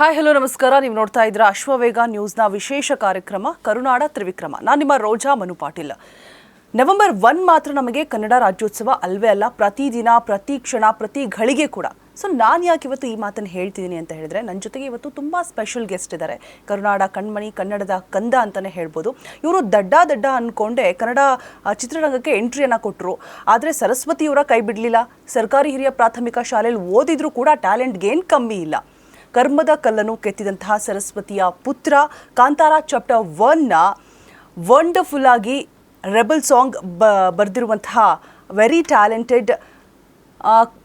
Hi hello ನಮಸ್ಕಾರ. ನೀವು ನೋಡ್ತಾ ಇದ್ದೀರಾ ಅಶ್ವವೇಗ ನ್ಯೂಸ್ನ ವಿಶೇಷ ಕಾರ್ಯಕ್ರಮ ಕರುನಾಡ ತ್ರಿವಿಕ್ರಮ. ನಾನು ನಿಮ್ಮ ರೋಜಾ ಮನು ಪಾಟೀಲ್. ನವೆಂಬರ್ 1 ಮಾತ್ರ ನಮಗೆ ಕನ್ನಡ ರಾಜ್ಯೋತ್ಸವ ಅಲ್ವೇ ಅಲ್ಲ, ಪ್ರತಿದಿನ, ಪ್ರತಿ ಕ್ಷಣ, ಪ್ರತಿ ಘಳಿಗೆ ಕೂಡ. ಸೊ ನಾನು ಯಾಕೆ ಇವತ್ತು ಈ ಮಾತನ್ನು ಹೇಳ್ತಿದ್ದೀನಿ ಅಂತ ಹೇಳಿದ್ರೆ, ನನ್ನ ಜೊತೆಗೆ ಇವತ್ತು ತುಂಬ ಸ್ಪೆಷಲ್ ಗೆಸ್ಟ್ ಇದ್ದಾರೆ. ಕರುನಾಡ ಕಣ್ಮಣಿ, ಕನ್ನಡದ ಕಂದ ಅಂತಲೇ ಹೇಳ್ಬೋದು. ಇವರು ದಡ್ಡ ಅಂದ್ಕೊಂಡೆ ಕನ್ನಡ ಚಿತ್ರರಂಗಕ್ಕೆ ಎಂಟ್ರಿಯನ್ನು ಕೊಟ್ಟರು. ಆದರೆ ಸರಸ್ವತಿಯವರ ಕೈ ಬಿಡಲಿಲ್ಲ. ಸರ್ಕಾರಿ ಹಿರಿಯ ಪ್ರಾಥಮಿಕ ಶಾಲೆಯಲ್ಲಿ ಓದಿದ್ರು ಕೂಡ ಟ್ಯಾಲೆಂಟ್ಗೆ ಏನು ಕಮ್ಮಿ ಇಲ್ಲ. ಕರ್ಮದ ಕಲ್ಲನ್ನು ಕೆತ್ತಿದಂತಹ ಸರಸ್ವತಿಯ ಪುತ್ರ ಕಾಂತಾರ ಚಾಪ್ಟರ್ 1ನ ವಂಡರ್ಫುಲ್ ಆಗಿ ರೆಬಲ್ ಸಾಂಗ್ ಬರೆದಿರುವಂತಹ ವೆರಿ ಟ್ಯಾಲೆಂಟೆಡ್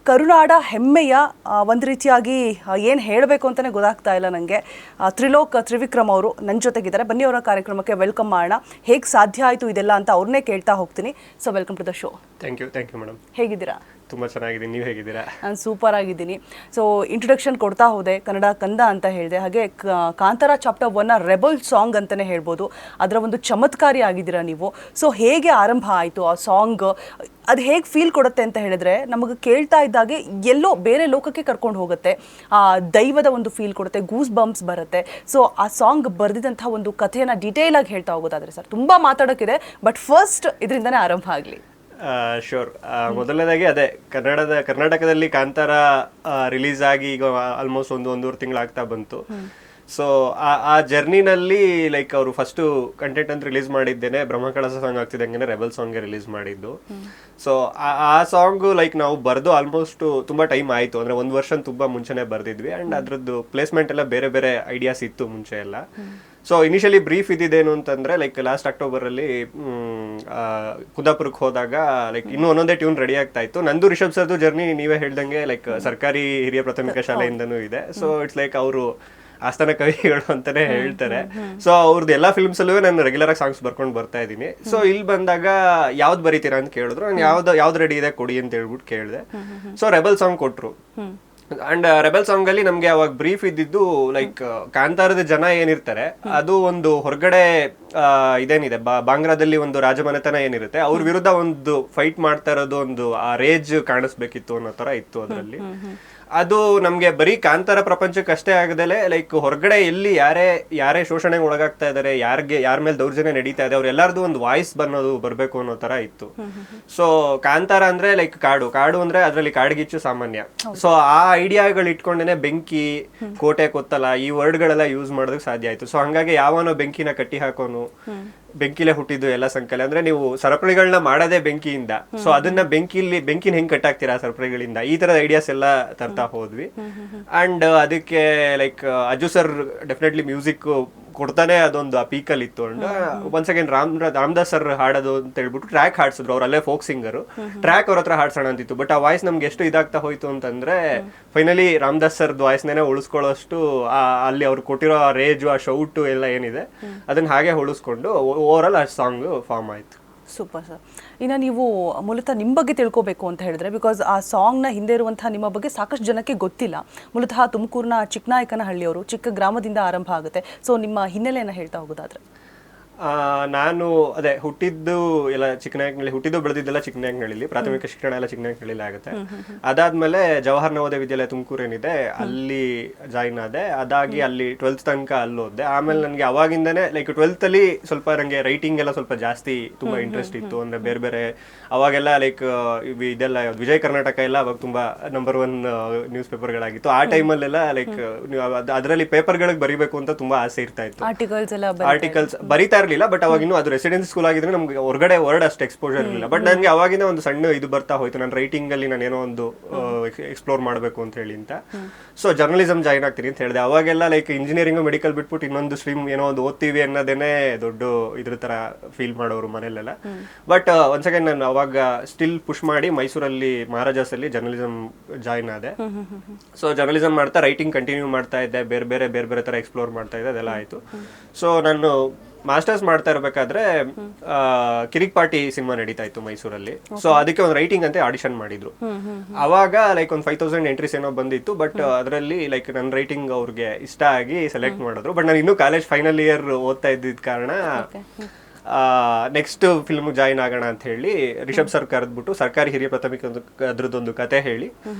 ಕರುನಾಡ ಹೆಮ್ಮೆಯ ಒಂದು ರೀತಿಯಾಗಿ ಏನು ಹೇಳಬೇಕು ಅಂತಲೇ ಗೊತ್ತಾಗ್ತಾ ಇಲ್ಲ ನನಗೆ. ತ್ರಿವಿಕ್ರಮ್ ಅವರು ನನ್ನ ಜೊತೆಗಿದ್ದಾರೆ. ಬನ್ನಿ ಅವರ ಕಾರ್ಯಕ್ರಮಕ್ಕೆ ವೆಲ್ಕಮ್ ಮಾಡೋಣ. ಹೇಗೆ ಸಾಧ್ಯ ಆಯಿತು ಇದೆಲ್ಲ ಅಂತ ಅವ್ರನ್ನೇ ಕೇಳ್ತಾ ಹೋಗ್ತೀನಿ. So welcome to the show. Thank you madam. ಹೇಗಿದ್ದೀರಾ? ತುಂಬ ಚೆನ್ನಾಗಿದ್ದೀನಿ. ನೀವು ಹೇಗಿದ್ದೀರಾ? ನಾನು ಸೂಪರ್ ಆಗಿದ್ದೀನಿ. ಸೊ ಇಂಟ್ರೊಡಕ್ಷನ್ ಕೊಡ್ತಾ ಹೋದೆ, ಕನ್ನಡ ಕಂದ ಅಂತ ಹೇಳಿದೆ. ಹಾಗೆ ಕಾಂತಾರ ಚಾಪ್ಟರ್ 1ನ ರೆಬಲ್ ಸಾಂಗ್ ಅಂತಲೇ ಹೇಳ್ಬೋದು. ಅದರ ಒಂದು ಚಮತ್ಕಾರಿ ಆಗಿದ್ದೀರಾ ನೀವು. ಸೊ ಹೇಗೆ ಆರಂಭ ಆಯಿತು ಆ ಸಾಂಗ್? ಅದು ಹೇಗೆ ಫೀಲ್ ಕೊಡುತ್ತೆ ಅಂತ ಹೇಳಿದ್ರೆ, ನಮಗೆ ಕೇಳ್ತಾ ಇದ್ದಾಗೆ ಎಲ್ಲೋ ಬೇರೆ ಲೋಕಕ್ಕೆ ಕರ್ಕೊಂಡು ಹೋಗುತ್ತೆ. ಆ ದೈವದ ಒಂದು ಫೀಲ್ ಕೊಡುತ್ತೆ, ಗೂಸ್ ಬಂಪ್ಸ್ ಬರುತ್ತೆ. ಸೊ ಆ ಸಾಂಗ್ ಬರೆದಿದ್ದಂಥ ಒಂದು ಕಥೆಯನ್ನು ಡೀಟೇಲ್ ಆಗಿ ಹೇಳ್ತಾ ಹೋಗೋದಾದ್ರೆ ಸರ್, ತುಂಬ ಮಾತಾಡೋಕ್ಕಿದೆ. ಬಟ್ ಫಸ್ಟ್ ಇದರಿಂದನೇ ಆರಂಭ ಆಗಲಿ. ಶೋರ್. ಮೊದಲನೇದಾಗಿ ಅದೇ ಕರ್ನಾಟಕದಲ್ಲಿ ಕಾಂತಾರ ರಿಲೀಸ್ ಆಗಿ ಈಗ ಆಲ್ಮೋಸ್ಟ್ ಒಂದೂವರೆ ತಿಂಗಳಾಗ್ತಾ ಬಂತು. ಸೊ ಆ ಜರ್ನಿನಲ್ಲಿ ಲೈಕ್ ಅವರು ಫಸ್ಟು ಕಂಟೆಂಟ್ ಅಂತ ರಿಲೀಸ್ ಮಾಡಿದ್ದೇನೆ ಬ್ರಹ್ಮಕಳಸ ಸಾಂಗ್ ಆಗ್ತಿದ್ದಂಗೆ ರೆಬಲ್ ಸಾಂಗ್ಗೆ ರಿಲೀಸ್ ಮಾಡಿದ್ದು. ಸೊ ಆ ಸಾಂಗು ಲೈಕ್ ನಾವು ಬರೆದು ಆಲ್ಮೋಸ್ಟ್ ತುಂಬ ಟೈಮ್ ಆಯಿತು. ಅಂದರೆ 1 ವರ್ಷ ತುಂಬ ಮುಂಚೆನೇ ಬರೆದಿದ್ವಿ. ಆ್ಯಂಡ್ ಅದ್ರದ್ದು ಪ್ಲೇಸ್ಮೆಂಟ್ ಎಲ್ಲ ಬೇರೆ ಬೇರೆ ಐಡಿಯಾಸ್ ಇತ್ತು ಮುಂಚೆ ಎಲ್ಲ. ಸೊ ಇನಿಷಿಯಲಿ ಬ್ರೀಫ್ ಇದ್ದಿದ್ದೇನು ಅಂತಂದರೆ, ಲೈಕ್ ಲಾಸ್ಟ್ ಅಕ್ಟೋಬರಲ್ಲಿ ಕುಂದಾಪುರಕ್ಕೆ ಹೋದಾಗ ಲೈಕ್ ಇನ್ನೂ ಒಂದೊಂದೇ ಟ್ಯೂನ್ ರೆಡಿ ಆಗ್ತಾ ಇತ್ತು. ನಂದು ರಿಷಬ್ ಸರ್ದು ಜರ್ನಿ ನೀವೇ ಹೇಳ್ದಂಗೆ ಲೈಕ್ ಸರ್ಕಾರಿ ಹಿರಿಯ ಪ್ರಾಥಮಿಕ ಶಾಲೆಯಿಂದನೂ ಇದೆ. ಸೊ ಇಟ್ಸ್ ಲೈಕ್ ಅವರು ಆಸ್ಥಾನ ಕವಿಗಳು ಅಂತಾನೆ ಹೇಳ್ತಾರೆ. ಸೊ ಅವ್ರದ್ದು ಎಲ್ಲಾ ಫಿಲ್ಮ್ಸ್ ಅಲ್ಲೂ ನಾನು ರೆಗ್ಯುಲರ್ ಆಗಿ ಸಾಂಗ್ಸ್ ಬರ್ಕೊಂಡು ಬರ್ತಾ ಇದ್ದೀನಿ. ಸೊ ಇಲ್ಲಿ ಬಂದಾಗ ಯಾವ್ದು ಬರೀತೀರಾ ಅಂತ ಕೇಳಿದ್ರು. ನಾನು ಯಾವ್ದು ರೆಡಿ ಇದೆ ಕೊಡಿ ಅಂತ ಹೇಳ್ಬಿಟ್ಟು ಕೇಳಿದೆ. ಸೊ ರೆಬಲ್ ಸಾಂಗ್ ಕೊಟ್ರು. ಅಂಡ್ ರೆಬಲ್ ಸಾಂಗ್ ಅಲ್ಲಿ ನಮ್ಗೆ ಅವಾಗ ಬ್ರೀಫ್ ಇದ್ದಿದ್ದು ಲೈಕ್ ಕಾಂತಾರದ ಜನ ಏನಿರ್ತಾರೆ ಅದು ಒಂದು ಹೊರಗಡೆ ಇದೇನಿದೆ ಬಾಂಗ್ರಾದಲ್ಲಿ ಒಂದು ರಾಜಮನೆತನ ಏನಿರುತ್ತೆ ಅವ್ರ ವಿರುದ್ಧ ಒಂದು ಫೈಟ್ ಮಾಡ್ತಾ ಇರೋದು, ಒಂದು ಆ ರೇಜ್ ಕಾಣಿಸ್ಬೇಕಿತ್ತು ಅನ್ನೋ ತರ ಇತ್ತು ಅದರಲ್ಲಿ. ಅದು ನಮ್ಗೆ ಬರೀ ಕಾಂತಾರ ಪ್ರಪಂಚಕ್ಕೆ ಅಷ್ಟೇ ಆಗದಲೆ ಲೈಕ್ ಹೊರಗಡೆ ಎಲ್ಲಿ ಯಾರೇ ಶೋಷಣೆಗೆ ಒಳಗಾಗ್ತಾ ಇದಾರೆ, ಯಾರ ಮೇಲೆ ದೌರ್ಜನ್ಯ ನಡೀತಾ ಇದೆ, ಅವ್ರೆಲ್ಲಾರ್ದು ಒಂದು ವಾಯ್ಸ್ ಬರ್ಬೇಕು ಅನ್ನೋ ತರ ಇತ್ತು. ಸೊ ಕಾಂತಾರ ಅಂದ್ರೆ ಲೈಕ್ ಕಾಡು ಅಂದ್ರೆ ಅದ್ರಲ್ಲಿ ಕಾಡ್ಗಿಚ್ಚು ಸಾಮಾನ್ಯ. ಸೊ ಆ ಐಡಿಯಾಗಳು ಇಟ್ಕೊಂಡೇನೆ ಬೆಂಕಿ, ಕೋಟೆ, ಕೊತ್ತಲ ಈ ವರ್ಡ್ಗಳೆಲ್ಲ ಯೂಸ್ ಮಾಡೋದಕ್ಕೆ ಸಾಧ್ಯ ಆಯ್ತು. ಸೊ ಹಂಗಾಗಿ ಯಾವನೋ ಬೆಂಕಿನ ಕಟ್ಟಿ ಹಾಕೋನು, ಬೆಂಕಿಲೆ ಹುಟ್ಟಿದ್ದು ಎಲ್ಲ ಸಂಕಲೆ ಅಂದ್ರೆ ನೀವು ಸರಪಳಿಗಳನ್ನ ಮಾಡೋದೇ ಬೆಂಕಿಯಿಂದ. ಸೊ ಅದನ್ನ ಬೆಂಕಿನ ಹೆಂಗ್ ಕಟ್ಟಾಕ್ತೀರಾ ಸರಪಳಿಗಳಿಂದ, ಈ ತರದ ಐಡಿಯಾಸ್ ಎಲ್ಲ ತರ್ತಾ ಹೋದ್ವಿ. ಅಂಡ್ ಅದಕ್ಕೆ like Ajju sir definitely music ಕೊಡ್ತಾನೆ ಅದೊಂದು ಆ ಪೀಕಲ್ ಇತ್ತು. And once again Ramdas sir ಹಾಡೋದು ಅಂತ ಹೇಳ್ಬಿಟ್ಟು ಟ್ರ್ಯಾಕ್ ಹಾಡ್ಸಿದ್ರು. ಅವ್ರಲ್ಲೇ ಫೋಕ್ ಸಿಂಗರು, ಟ್ರ್ಯಾಕ್ ಅವ್ರ ಹತ್ರ ಹಾಡ್ಸೋಣ ಅಂತಿತ್ತು. ಬಟ್ ಆ ವಾಯ್ಸ್ ನಮ್ಗೆ ಎಷ್ಟು ಇದಾಗ್ತಾ ಹೋಯ್ತು ಅಂತಂದ್ರೆ ಫೈನಲಿ ರಾಮದಾಸ್ ಸರ್ದು ವಾಯ್ಸ್ನೇ ಉಳಿಸ್ಕೊಳ್ಳೋಷ್ಟು ಅಲ್ಲಿ ಅವ್ರು ಕೊಟ್ಟಿರೋ ಆ ರೇಜು, ಆ ಶೌಟು ಎಲ್ಲ ಏನಿದೆ ಅದನ್ನ ಹಾಗೆ ಉಳಿಸ್ಕೊಂಡು ಓವರ್ ಆಲ್ ಆ ಸಾಂಗ್ ಫಾರ್ಮ್ ಆಯ್ತು. Super sir. ಇನ್ನು ನೀವು ಮೂಲತಃ ನಿಮ್ಮ ಬಗ್ಗೆ ತಿಳ್ಕೊಬೇಕು ಅಂತ ಹೇಳಿದ್ರೆ, ಬಿಕಾಸ್ ಆ ಸಾಂಗ್ನ ಹಿಂದೆ ಇರುವಂತಹ ನಿಮ್ಮ ಬಗ್ಗೆ ಸಾಕಷ್ಟು ಜನಕ್ಕೆ ಗೊತ್ತಿಲ್ಲ. ಮೂಲತಃ ತುಮಕೂರಿನ ಚಿಕ್ಕನಾಯಕನಹಳ್ಳಿಯವರು, ಚಿಕ್ಕ ಗ್ರಾಮದಿಂದ ಆರಂಭ ಆಗುತ್ತೆ. ಸೊ ನಿಮ್ಮ ಹಿನ್ನೆಲೆಯನ್ನು ಹೇಳ್ತಾ ಹೋಗೋದಾದ್ರೆ? ನಾನು ಅದೇ ಹುಟ್ಟಿದ್ದು ಬೆಳೆದಿದ್ದೆಲ್ಲ ಚಿಕ್ಕನಾಯಕನಹಳ್ಳಿ. ಪ್ರಾಥಮಿಕ ಶಿಕ್ಷಣ ಎಲ್ಲ ಚಿಕ್ಕನಾಯಕನಹಳ್ಳಿ ಆಗುತ್ತೆ. ಅದಾದ್ಮೇಲೆ ಜವಾಹರ್ ನವೋದಯ ವಿದ್ಯಾಲಯ ತುಮಕೂರು ಏನಿದೆ ಅಲ್ಲಿ ಜಾಯಿನ್ ಆದೆ. ಅದಾಗಿ ಅಲ್ಲಿ 12th ತನಕ ಅಲ್ಲಿ ಓದಿದೆ. ಆಮೇಲೆ ನನಗೆ ಅವಾಗಿಂದನೇ ಲೈಕ್ 12th ಅಲ್ಲಿ ಸ್ವಲ್ಪ ನನಗೆ ರೈಟಿಂಗ್ ಎಲ್ಲ ಸ್ವಲ್ಪ ಜಾಸ್ತಿ ತುಂಬಾ ಇಂಟ್ರೆಸ್ಟ್ ಇತ್ತು. ಅಂದ್ರೆ ಬೇರೆ ಬೇರೆ ಅವಾಗೆಲ್ಲ ಲೈಕ್ ಇದೆಲ್ಲ ವಿಜಯ ಕರ್ನಾಟಕ ಎಲ್ಲ ಅವಾಗ ತುಂಬಾ ನಂಬರ್ 1 ನ್ಯೂಸ್ ಪೇಪರ್ಗಳಾಗಿತ್ತು. ಆ ಟೈಮಲ್ಲೆಲ್ಲ ಲೈಕ್ ಅದರಲ್ಲಿ ಪೇಪರ್ಗಳಿಗೆ ಬರಿಬೇಕು ಅಂತ ತುಂಬಾ ಆಸೆ ಇರ್ತಾ ಇತ್ತು. ಆರ್ಟಿಕಲ್ಸ್ ಬರಿತಾ ಇರಲಿಲ್ಲ. ಬಟ್ ಅವಾಗ ಇನ್ನೂ ಅದು ರೆಸಿಡೆನ್ಸಿ ಸ್ಕೂಲ್ ಆಗಿದ್ರೆ ನಮ್ಗೆ ಹೊರಗಡೆ ವರ್ಡ್ ಅಷ್ಟು ಎಕ್ಸ್ಪೋಜರ್ ಇರಲಿಲ್ಲ. ಬಟ್ ನನಗೆ ಅವಾಗಿಂದ ಒಂದು ಸಣ್ಣ ಇದು ಬರ್ತಾ ಹೋಯ್ತು, ನಾನು ರೈಟಿಂಗ್ ಅಲ್ಲಿ ನಾನು ಏನೋ ಒಂದು ಎಕ್ಸ್ಪ್ಲೋರ್ ಮಾಡಬೇಕು ಅಂತ ಹೇಳಿ ಅಂತ. ಸೊ ಜರ್ನಲಿಸಮ್ ಜಾಯಿನ್ ಆಗ್ತೀನಿ ಅಂತ ಹೇಳಿದೆ. ಅವಾಗೆಲ್ಲ ಲೈಕ್ ಇಂಜಿನಿಯರಿಂಗ್ ಮೆಡಿಕಲ್ ಬಿಟ್ಬಿಟ್ಟು ಇನ್ನೊಂದು ಸ್ಟ್ರೀಮ್ ಏನೋ ಒಂದು ಓದ್ತೀವಿ ಅನ್ನೋದೇನೆ ದೊಡ್ಡ ಇದ್ರ ತರ ಫೀಲ್ ಮಾಡೋರು ಮನೇಲೆಲ್ಲ. ಬಟ್ ಒಂದ್ ಸೆಕೆಂಡ್ ನಾನು ಅವಾಗ ಸ್ಟಿಲ್ ಪುಷ್ ಮಾಡಿ ಮೈಸೂರಲ್ಲಿ ಮಹಾರಾಜಾಸ್ ಅಲ್ಲಿ ಜರ್ನಲಿಸಮ್ ಜಾಯಿನ್ ಆದೆ. ಸೊ ಜರ್ನಲಿಸಮ್ ಮಾಡ್ತಾ ರೈಟಿಂಗ್ ಕಂಟಿನ್ಯೂ ಮಾಡ್ತಾ ಇದ್ದೆ, ಬೇರೆ ಬೇರೆ ತರ ಎಕ್ಸ್ಪ್ಲೋರ್ ಮಾಡ್ತಾ ಇದ್ದೆ, ಅದೆಲ್ಲ ಆಯ್ತು. ಸೊ ನಾನು ಮಾಸ್ಟರ್ಸ್ ಮಾಡ್ತಾ ಇರ್ಬೇಕಾದ್ರೆ ಕಿರಿಕ್ ಪಾರ್ಟಿ ಸಿನಿಮಾ ನಡೀತಾ ಇತ್ತು ಮೈಸೂರಲ್ಲಿ. ಸೊ ಅದಕ್ಕೆ ಒಂದು ರೈಟಿಂಗ್ ಅಂತ ಆಡಿಷನ್ ಮಾಡಿದ್ರು. ಅವಾಗ ಲೈಕ್ ಒಂದು 5000 ಎಂಟ್ರೀಸ್ ಏನೋ ಬಂದಿತ್ತು. ಬಟ್ ಅದರಲ್ಲಿ ಲೈಕ್ ನನ್ನ ರೈಟಿಂಗ್ ಅವ್ರಿಗೆ ಇಷ್ಟ ಆಗಿ ಸೆಲೆಕ್ಟ್ ಮಾಡಿದ್ರು. ಬಟ್ ನಾನು ಇನ್ನೂ ಕಾಲೇಜ್ ಫೈನಲ್ ಇಯರ್ ಓದ್ತಾ ಇದ್ದಿದ್ದ ಕಾರಣ ನೆಕ್ಸ್ಟ್ ಫಿಲ್ಮ್ ಜಾಯಿನ್ ಆಗೋಣ ಅಂತ ಹೇಳಿ ರಿಷಬ್ ಸರ್ ಕರೆದ್ಬಿಟ್ಟು ಸರ್ಕಾರಿ ಹಿರಿಯ ಪ್ರಾಥಮಿಕ ಅದ್ರದ್ದೊಂದು ಕತೆ ಹೇಳಿ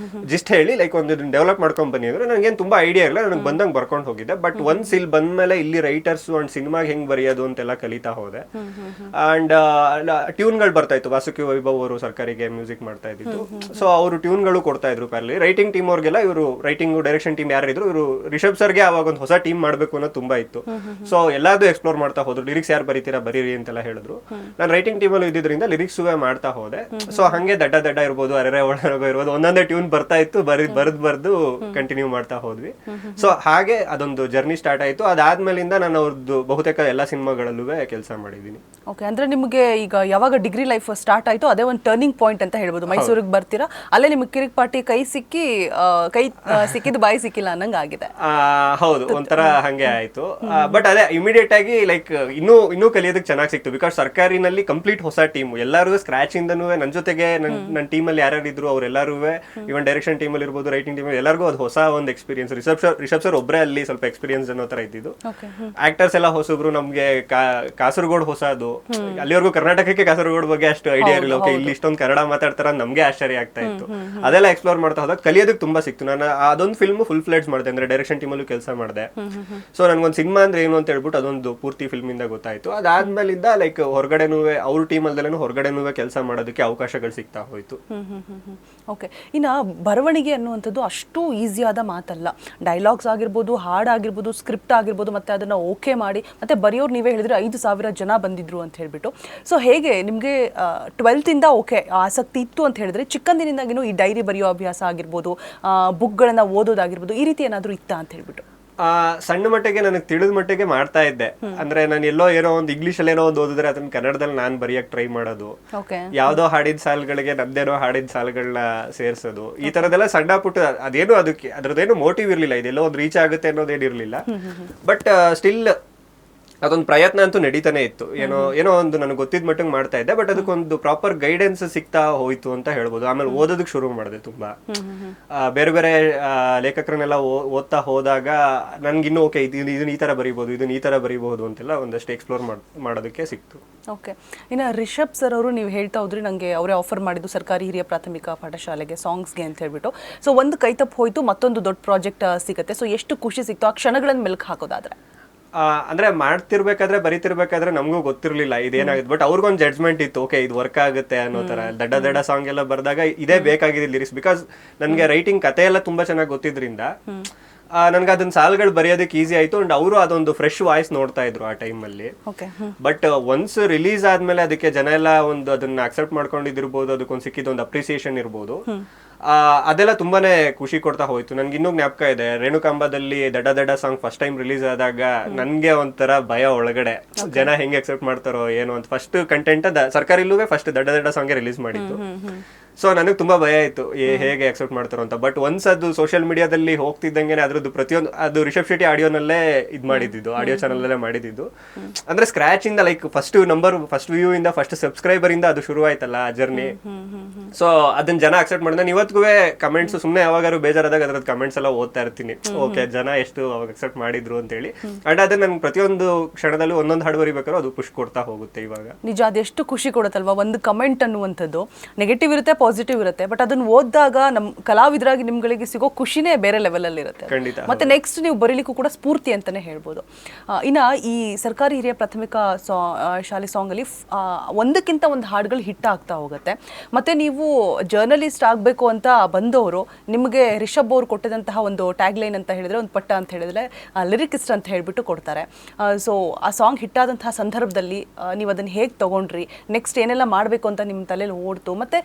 ಜಿಸ್ಟ್ ಹೇಳಿ ಲೈಕ್ ಒಂದು ಡಡೆವಲಪ್ ಮಾಡ್ಕೊಂಡ್ ಬನ್ನಿ ಅಂದ್ರೆ ನನಗೇನು ತುಂಬಾ ಐಡಿಯಾ ಇಲ್ಲ, ನನಗೆ ಬಂದಂಗೆ ಬರ್ಕೊಂಡು ಹೋಗಿದ್ದೆ. ಬಟ್ ಒನ್ಸ್ ಇಲ್ಲಿ ಬಂದ್ಮೇಲೆ ಇಲ್ಲಿ ರೈಟರ್ಸ್ ಅಂಡ್ ಸಿನಿಮಾಗೆ ಹೆಂಗ್ ಬರೆಯೋದು ಅಂತೆಲ್ಲ ಕಲಿತಾ ಹೋದೆ. ಅಂಡ್ ಟ್ಯೂನ್ಗಳು ಬರ್ತಾ ಇತ್ತು, ವಾಸುಕಿ ವೈಭವ್ ಅವರು ಸರ್ಕಾರಿಗೆ ಮ್ಯೂಸಿಕ್ ಮಾಡ್ತಾ ಇದ್ದಿದ್ದು. ಸೊ ಅವರು ಟ್ಯೂನ್ಗಳು ಕೊಡ್ತಾ ಇದ್ರು ಪ್ಯಾರಲಿ. ರೈಟಿಂಗ್ ಟೀಮ್ ಅವ್ರಿಗೆಲ್ಲ ಇವರು ರೈಟಿಂಗ್ ಡೈರೆಕ್ಷನ್ ಟೀಮ್ ಯಾರಿದ್ರು ಇವರು ರಿಷಬ್ ಸರ್ಗೆ ಅವಾಗ ಒಂದು ಹೊಸ ಟೀಮ್ ಮಾಡಬೇಕು ಅನ್ನೋದು ತುಂಬಾ ಇತ್ತು. ಸೊ ಎಲ್ಲಾದ್ರು ಎಕ್ಸ್ಪ್ಲೋರ್ ಮಾಡ್ತಾ ಹೋದ್ರು. ಲಿರಿಕ್ಸ್ ಯಾರು ಬರೀತೀರಾ ಬರೀರಿ ಅಂತೆಲ್ಲ ಹೇಳಿದ್ರು. ನಾನು ರೈಟಿಂಗ್ ಟೀಮ್ ಅಲ್ಲಿ ಇದ್ದಿದ್ರಿಂದ ಲಿರಿಕ್ಸ್ ಮಾಡ್ತಾ ಹೋದೆ. ಸೊ ಹಂಗೆ ದಡ್ಡ ಇರ್ಬೋದು, ಅರೆ ಒಳಗ ಇರ್ಬೋದು, ಒಂದೊಂದೇ ಟ್ಯೂನ್ ಬರ್ತಾ ಇತ್ತು, ಬರ್ದು ಕಂಟಿನ್ಯೂ ಮಾಡ್ತಾ ಹೋದ್ವಿ. ಸೊ ಹಾಗೆ ಅದೊಂದು ಜರ್ನಿ ಸ್ಟಾರ್ಟ್ ಆಯ್ತು. ಅದಾದ್ಮೇಲಿಂದ ನಾನು ಅವ್ರದ್ದು ಬಹುತೇಕ ಎಲ್ಲಾ ಸಿನಿಮಾಗಳಲ್ಲೂ ಕೆಲಸ ಮಾಡಿದ್ದೀನಿ. ಓಕೆ, ಅಂದ್ರೆ ನಿಮಗೆ ಈಗ ಯಾವಾಗ ಡಿಗ್ರಿ ಲೈಫ್ ಸ್ಟಾರ್ಟ್ ಆಯ್ತು ಅದೇ ಒಂದು ಟರ್ನಿಂಗ್ ಪಾಯಿಂಟ್ ಅಂತ ಹೇಳ್ಬೋದು. ಮೈಸೂರಿಗೆ ಬರ್ತೀರಾ, ಅಲ್ಲೇ ನಿಮ್ಗೆ ಕಿರಿಕ್ ಪಾರ್ಟಿ ಕೈ ಸಿಕ್ಕಿದ್ದು ಬಾಯಿ ಸಿಕ್ಕಿಲ್ಲ ಅನ್ನಂಗ್ ಆಗಿದೆ. ಹೌದು, ಒಂಥರ ಹಂಗೆ ಆಯ್ತು. ಬಟ್ ಅದೇ ಇಮಿಡಿಯೇಟ್ ಆಗಿ ಲೈಕ್ ಇನ್ನೂ ಕಲಿಯೋದಕ್ಕೆ ಚೆನ್ನಾಗಿ ಸಿಕ್ತು. ಬಿಕಾಸ್ ಸರ್ಕಾರಿನಲ್ಲಿ ಕಂಪ್ಲೀಟ್ ಹೊಸ ಟೀಮ್, ಎಲ್ಲರೂ ಸ್ಕ್ರಾಚ್ ಇಂದನೂ ನನ್ನ ಜೊತೆಗೆ ನನ್ನ ಟೀಮಲ್ಲಿ ಯಾರ್ಯಾರು ಇದ್ರು ಅವರೆಲ್ಲರೂ ಇವನ್ ಡೈರೆಕ್ಷನ್ ಟೀಮಲ್ಲಿ ಇರ್ಬೋದು, ರೈಟಿಂಗ್ ಟೀಮ್ ಎಲ್ಲರಿಗೂ ಅದು ಹೊಸ ಒಂದು ಎಕ್ಸ್ಪೀರಿಯನ್ಸ್. ರಿಷಬ್ ಸರ್ ಒಬ್ಬರೇ ಅಲ್ಲಿ ಸ್ವಲ್ಪ ಎಕ್ಸ್ಪೀರಿಯನ್ಸ್ ಅನ್ನೋ ತರ ಇದ್ದಿದ್ದು. ಆಕ್ಟರ್ಸ್ ಎಲ್ಲ ಹೊಸಬ್ರು, ನಮ್ಗೆ ಕಾಸರಗೋಡು ಹೊಸದು, ಅಲ್ಲಿವರೆಗೂ ಕರ್ನಾಟಕಕ್ಕೆ ಕಾಸರಗೋಡು ಬಗ್ಗೆ ಅಷ್ಟು ಐಡಿಯಾ ಇರಲಿಲ್ಲ. ಓಕೆ, ಇಲ್ಲಿ ಇಷ್ಟೊಂದು ಕನ್ನಡ ಮಾತಾಡ್ತಾರ ನಮ್ಗೆ ಆಶ್ಚರ್ಯ ಆಗ್ತಾ ಇತ್ತು. ಅದೆಲ್ಲ ಎಕ್ಸ್ಪ್ಲೋರ್ ಮಾಡ್ತಾ ಹೋದಾಗ ಕಲಿಯೋದಕ್ಕೆ ತುಂಬಾ ಸಿಕ್ತು. ನಾನು ಅದೊಂದು ಫಿಲ್ಮ್ ಫುಲ್ ಫ್ಲೆಡ್ಜ್ ಮಾಡಿದೆ, ಅಂದ್ರೆ ಡೈರೆಕ್ಷನ್ ಟೀಮಲ್ಲೂ ಕೆಲಸ ಮಾಡಿದೆ. ಸೊ ನನ್ಗೊಂದು ಸಿನಿಮಾ ಅಂದ್ರೆ ಏನು ಅಂತ ಹೇಳ್ಬಿಟ್ಟು ಅದೊಂದು ಪೂರ್ತಿ ಫಿಲ್ಮ್ ಇಂದ ಗೊತ್ತಾಯ್ತು. ಅದಾದ್ಮೇಲಿಂದ ಲೈಕ್ ಹೊರಗಡೆನೂ ಅವ್ರ ಟೀಮ್ ಅಲ್ದಲ್ಲೂ ಹೊರಗಡೆನೂ ಕೆಲಸ ಮಾಡೋದಕ್ಕೆ ಅವಕಾಶಗಳು ಸಿಗ್ತಾ ಹೋಯ್ತು. ಓಕೆ, ಇನ್ನು ಬರವಣಿಗೆ ಅನ್ನುವಂಥದ್ದು ಅಷ್ಟು ಈಸಿಯಾದ ಮಾತಲ್ಲ. ಡೈಲಾಗ್ಸ್ ಆಗಿರ್ಬೋದು, ಹಾಡಾಗಿರ್ಬೋದು, ಸ್ಕ್ರಿಪ್ಟ್ ಆಗಿರ್ಬೋದು, ಮತ್ತೆ ಅದನ್ನ ಓಕೆ ಮಾಡಿ ಮತ್ತೆ ಬರೆಯೋರು ನೀವೇ ಹೇಳಿದ್ರೆ 5,000 ಜನ ಬಂದಿದ್ರು ಅಂತ ಹೇಳ್ಬಿಟ್ಟು. ಸೊ ಹೇಗೆ ನಿಮಗೆ 12th ಇಂದ ಓಕೆ ಆಸಕ್ತಿ ಇತ್ತು ಅಂತ ಹೇಳಿದ್ರೆ ಚಿಕ್ಕಂದಿನಿಂದಾಗಿನೂ ಈ ಡೈರಿ ಬರೆಯೋ ಅಭ್ಯಾಸ ಆಗಿರ್ಬೋದು, ಬುಕ್ಗಳನ್ನ ಓದೋದಾಗಿರ್ಬೋದು, ಈ ರೀತಿ ಏನಾದರೂ ಇತ್ತಾ ಅಂತ ಹೇಳ್ಬಿಟ್ಟು? ಸಣ್ಣ ಮಟ್ಟಿಗೆ ನನಗೆ ತಿಳಿದ ಮಟ್ಟಿಗೆ ಮಾಡ್ತಾ ಇದ್ದೆ. ಅಂದ್ರೆ ನಾನು ಎಲ್ಲೋ ಏನೋ ಒಂದು ಇಂಗ್ಲಿಷ್ ಅಲ್ಲಿ ಏನೋ ಒಂದು ಓದಿದ್ರೆ ಅದನ್ನ ಕನ್ನಡದಲ್ಲಿ ನಾನು ಬರೆಯಕ್ ಟ್ರೈ ಮಾಡೋದು, ಯಾವ್ದೋ ಹಾಡಿದ ಸಾಲುಗಳಿಗೆ ನಮ್ದೇನೋ ಹಾಡಿದ ಸಾಲುಗಳನ್ನ ಸೇರ್ಸೋದು, ಈ ತರದೆಲ್ಲ ಸಣ್ಣ ಪುಟ್ಟ ಅದೇನು ಅದಕ್ಕೆ ಅದ್ರದ್ದೇನು ಮೋಟಿವ್ ಇರ್ಲಿಲ್ಲ, ಇದೆಲ್ಲೋ ಒಂದು ರೀಚ್ ಆಗುತ್ತೆ ಅನ್ನೋದೇನಿರ್ಲಿಲ್ಲ. ಬಟ್ ಸ್ಟಿಲ್ ಅದೊಂದು ಪ್ರಯತ್ನ ಅಂತೂ ನಡೀತಾನೆ ಇತ್ತು. ಏನೋ ಒಂದು ನನಗೆ ಗೊತ್ತಿದ್ದ ಮಟ್ಟಿಗೆ ಮಾಡ್ತಾ ಇದ್ದೆ. ಬಟ್ ಅದಕ್ಕೊಂದು ಪ್ರಾಪರ್ ಗೈಡೆನ್ಸ್ ಸಿಗ್ತಾ ಹೋಯ್ತು ಅಂತ ಹೇಳ್ಬೋದು. ಆಮೇಲೆ ಓದೋದಕ್ಕೆ ಶುರು ಮಾಡಿದೆ. ತುಂಬಾ ಬೇರೆ ಬೇರೆ ಲೇಖಕರನ್ನೆಲ್ಲ ಓದ್ತಾ ಹೋದಾಗ ನನ್ಗಿನ್ನೂ ಓಕೆ ಇದನ್ನ ಈ ತರ ಬರೀಬಹುದು, ಇದನ್ನ ಈ ತರ ಬರೀಬಹುದು ಅಂತೆಲ್ಲ ಒಂದಷ್ಟು ಎಕ್ಸ್ಪ್ಲೋರ್ ಮಾಡೋದಕ್ಕೆ ಸಿಕ್ತು. ಓಕೆ, ಇನ್ನು ರಿಷಬ್ ಸರ್ ಅವರು ನೀವು ಹೇಳ್ತಾ ಹೋದ್ರಿ ನನಗೆ ಅವರೇ ಆಫರ್ ಮಾಡಿದ್ದು ಸರ್ಕಾರಿ ಹಿರಿಯ ಪ್ರಾಥಮಿಕ ಪಾಠಶಾಲೆಗೆ ಸಾಂಗ್ಸ್ಗೆ ಅಂತ ಹೇಳ್ಬಿಟ್ಟು. ಸೊ ಒಂದು ಕೈ ತಪ್ಪು ಹೋಯ್ತು, ಮತ್ತೊಂದು ದೊಡ್ಡ ಪ್ರಾಜೆಕ್ಟ್ ಸಿಗುತ್ತೆ. ಸೊ ಎಷ್ಟು ಖುಷಿ ಸಿಕ್ತು ಆ ಕ್ಷಣಗಳನ್ನು ಮೆಲುಕು ಹಾಕೋದಾದ್ರೆ? ಅಂದ್ರೆ ಮಾಡ್ತಿರ್ಬೇಕಾದ್ರೆ ಬರೀತಿರ್ಬೇಕಾದ್ರೆ ನಮಗೂ ಗೊತ್ತಿರ್ಲಿಲ್ಲ ಇದೇನಾಗುತ್ತೆ. ಬಟ್ ಅವ್ರಿಗೊಂದು ಜಡ್ಜ್ಮೆಂಟ್ ಇತ್ತು, ಓಕೆ ಇದು ವರ್ಕ್ ಆಗುತ್ತೆ ಅನ್ನೋ ತರ. ದಡ್ಡ ಸಾಂಗ್ ಎಲ್ಲ ಬರ್ದಾಗ ಇದೇ ಬೇಕಾಗಿದೆ ಲಿರಿಕ್ಸ್. ಬಿಕಾಸ್ ನನ್ಗೆ ರೈಟಿಂಗ್ ಕತೆ ಎಲ್ಲ ತುಂಬಾ ಚೆನ್ನಾಗಿ ಗೊತ್ತಿದ್ರಿಂದ ನನ್ಗೆ ಅದನ್ನ ಸಾಲ್ಗಳು ಬರೆಯೋದಕ್ಕೆ ಈಸಿ ಆಯ್ತು. ಅಂಡ್ ಅವರು ಅದೊಂದು ಫ್ರೆಶ್ ವಾಯ್ಸ್ ನೋಡ್ತಾ ಇದ್ರು ಆ ಟೈಮ್ ಅಲ್ಲಿ. ಬಟ್ ಒನ್ಸ್ ರಿಲೀಸ್ ಆದ್ಮೇಲೆ ಅದಕ್ಕೆ ಜನ ಎಲ್ಲ ಒಂದು ಅದನ್ನ ಅಕ್ಸೆಪ್ಟ್ ಮಾಡ್ಕೊಂಡಿದಿರ್ಬೋದು, ಅದಕ್ಕೊಂದು ಸಿಕ್ಕಿದೊಂದು ಅಪ್ರಿಸಿಯೇಷನ್ ಇರ್ಬೋದು, ಅದೆಲ್ಲ ತುಂಬಾನೇ ಖುಷಿ ಕೊಡ್ತಾ ಹೋಯ್ತು. ನನ್ಗೆ ಇನ್ನೂ ಜ್ಞಾಪಕ ಇದೆ, ರೇಣುಕಾಂಬದಲ್ಲಿ ದಡ್ಡ ಸಾಂಗ್ ಫಸ್ಟ್ ಟೈಮ್ ರಿಲೀಸ್ ಆದಾಗ ನನ್ಗೆ ಒಂಥರ ಭಯ ಒಳಗಡೆ, ಜನ ಹೆಂಗೆ ಅಕ್ಸೆಪ್ಟ್ ಮಾಡ್ತಾರೋ ಏನೋ ಅಂತ. ಫಸ್ಟ್ ಕಂಟೆಂಟ್ ಸರ್ಕಾರಿಲ್ಲೂ ಫಸ್ಟ್ ದಡ್ಡ ಸಾಂಗ್ ರಿಲೀಸ್ ಮಾಡಿದ್ದು. ಸೊ ನನಗೆ ತುಂಬಾ ಭಯ ಇತ್ತು ಹೇಗೆ ಅಕ್ಸೆಪ್ಟ್ ಮಾಡ್ತಾರೋ ಅಂತ. ಬಟ್ ಒನ್ಸ್ ಅದು ಸೋಷಿಯಲ್ ಮೀಡಿಯಾದಲ್ಲಿ ಹೋಗ್ತಿದ್ದಂಗೆ ಅದ್ರದ್ದು ಪ್ರತಿಯೊಂದು ಅದು ರಿಷಬ್ ಶೆಟ್ಟಿ ಆಡಿಯೋನಲ್ಲೇ ಮಾಡಿದ್ದು, ಆಡಿಯೋ ಚಾನಲ್ ಅಲ್ಲೇ ಮಾಡಿದ್ದು. ಅಂದ್ರೆ ಸ್ಕ್ರಾಚ್ ಇಂದ ಲೈಕ್ ಫಸ್ಟ್ ವ್ಯೂ ಇಂದ ಫಸ್ಟ್ ಸಬ್ಸ್ಕ್ರೈಬರ್ ಇಂದ ಅದು ಶುರು ಆಯ್ತಲ್ಲ ಆ ಜರ್ನಿ. ಸೊ ಅದನ್ನ ಜನ ಅಕ್ಸೆಪ್ಟ್ ಮಾಡಿದ. ನಾನು ಇವತ್ತಿಗೂ ಕಮೆಂಟ್ಸ್ ಸುಮ್ಮನೆ ಯಾವಾಗಾರು ಬೇಜಾರಾದಾಗ ಅದ್ರದ್ದು ಕಮೆಂಟ್ಸ್ ಎಲ್ಲ ಓದ್ತಾ ಇರ್ತೀನಿ. ಓಕೆ, ಜನ ಎಷ್ಟು ಅವಾಗ ಅಕ್ಸೆಪ್ಟ್ ಮಾಡಿದ್ರು ಅಂತ ಹೇಳಿ. ಅಂಡ್ ಅದನ್ನ ನನ್ಗೆ ಪ್ರತಿಯೊಂದು ಕ್ಷಣದಲ್ಲೂ ಒಂದೊಂದು ಹಾಡು ಬರಿಬೇಕಾದ್ರೂ ಅದು ಖುಷಿ ಕೊಡ್ತಾ ಹೋಗುತ್ತೆ. ಇವಾಗ ನಿಜ ಅದೆಷ್ಟು ಖುಷಿ ಕೊಡುತ್ತಲ್ವಾ ಒಂದು ಕಮೆಂಟ್ ಅನ್ನುವಂಥದ್ದು. ನೆಗೆಟಿವ್ ಇರುತ್ತೆ, ಪಾಸಿಟಿವ್ ಇರುತ್ತೆ, ಬಟ್ ಅದನ್ನ ಓದಿದಾಗ ನಮ್ ಕಲಾವಿದರಾಗಿ ನಿಮ್ಗಳಿಗೆ ಸಿಗೋ ಖುಷಿನೇ ಬೇರೆ ಲೆವೆಲ್ ಅಲ್ಲಿ ಇರುತ್ತೆ. ಮತ್ತೆ ನೆಕ್ಸ್ಟ್ ನೀವು ಬರೀಲಿಕ್ಕೂ ಕೂಡ ಸ್ಫೂರ್ತಿ ಅಂತಾನೆ ಹೇಳ್ಬೋದು. ಇನ್ನ ಈ ಸರ್ಕಾರಿ ಹಿರಿಯ ಪ್ರಾಥಮಿಕ ಶಾಲೆ ಸಾಂಗ್ ಅಲ್ಲಿ ಒಂದಕ್ಕಿಂತ ಒಂದು ಹಾಡುಗಳು ಹಿಟ್ ಆಗ್ತಾ ಹೋಗುತ್ತೆ. ಮತ್ತೆ ನೀವು ಜರ್ನಲಿಸ್ಟ್ ಆಗ್ಬೇಕು ಅಂತ ಬಂದವರು ನಿಮಗೆ ರಿಷಬ್ ಅವರು ಕೊಟ್ಟಿದಂತಹ ಒಂದು ಟ್ಯಾಗ್ ಲೈನ್ ಅಂತ ಹೇಳಿದ್ರೆ, ಒಂದು ಪಟ್ಟ ಅಂತ ಹೇಳಿದ್ರೆ ಲಿರಿಕಿಸ್ಟ್ ಅಂತ ಹೇಳ್ಬಿಟ್ಟು ಕೊಡ್ತಾರೆ. ಸೊ ಆ ಸಾಂಗ್ ಹಿಟ್ ಆದಂತಹ ಸಂದರ್ಭದಲ್ಲಿ ನೀವು ಅದನ್ನ ಹೇಗೆ ತಗೊಂಡ್ರಿ, ನೆಕ್ಸ್ಟ್ ಏನೆಲ್ಲ ಮಾಡಬೇಕು ಅಂತ ನಿಮ್ಮ ತಲೆಯಲ್ಲಿ ಓಡ್ತು, ಮತ್ತೆ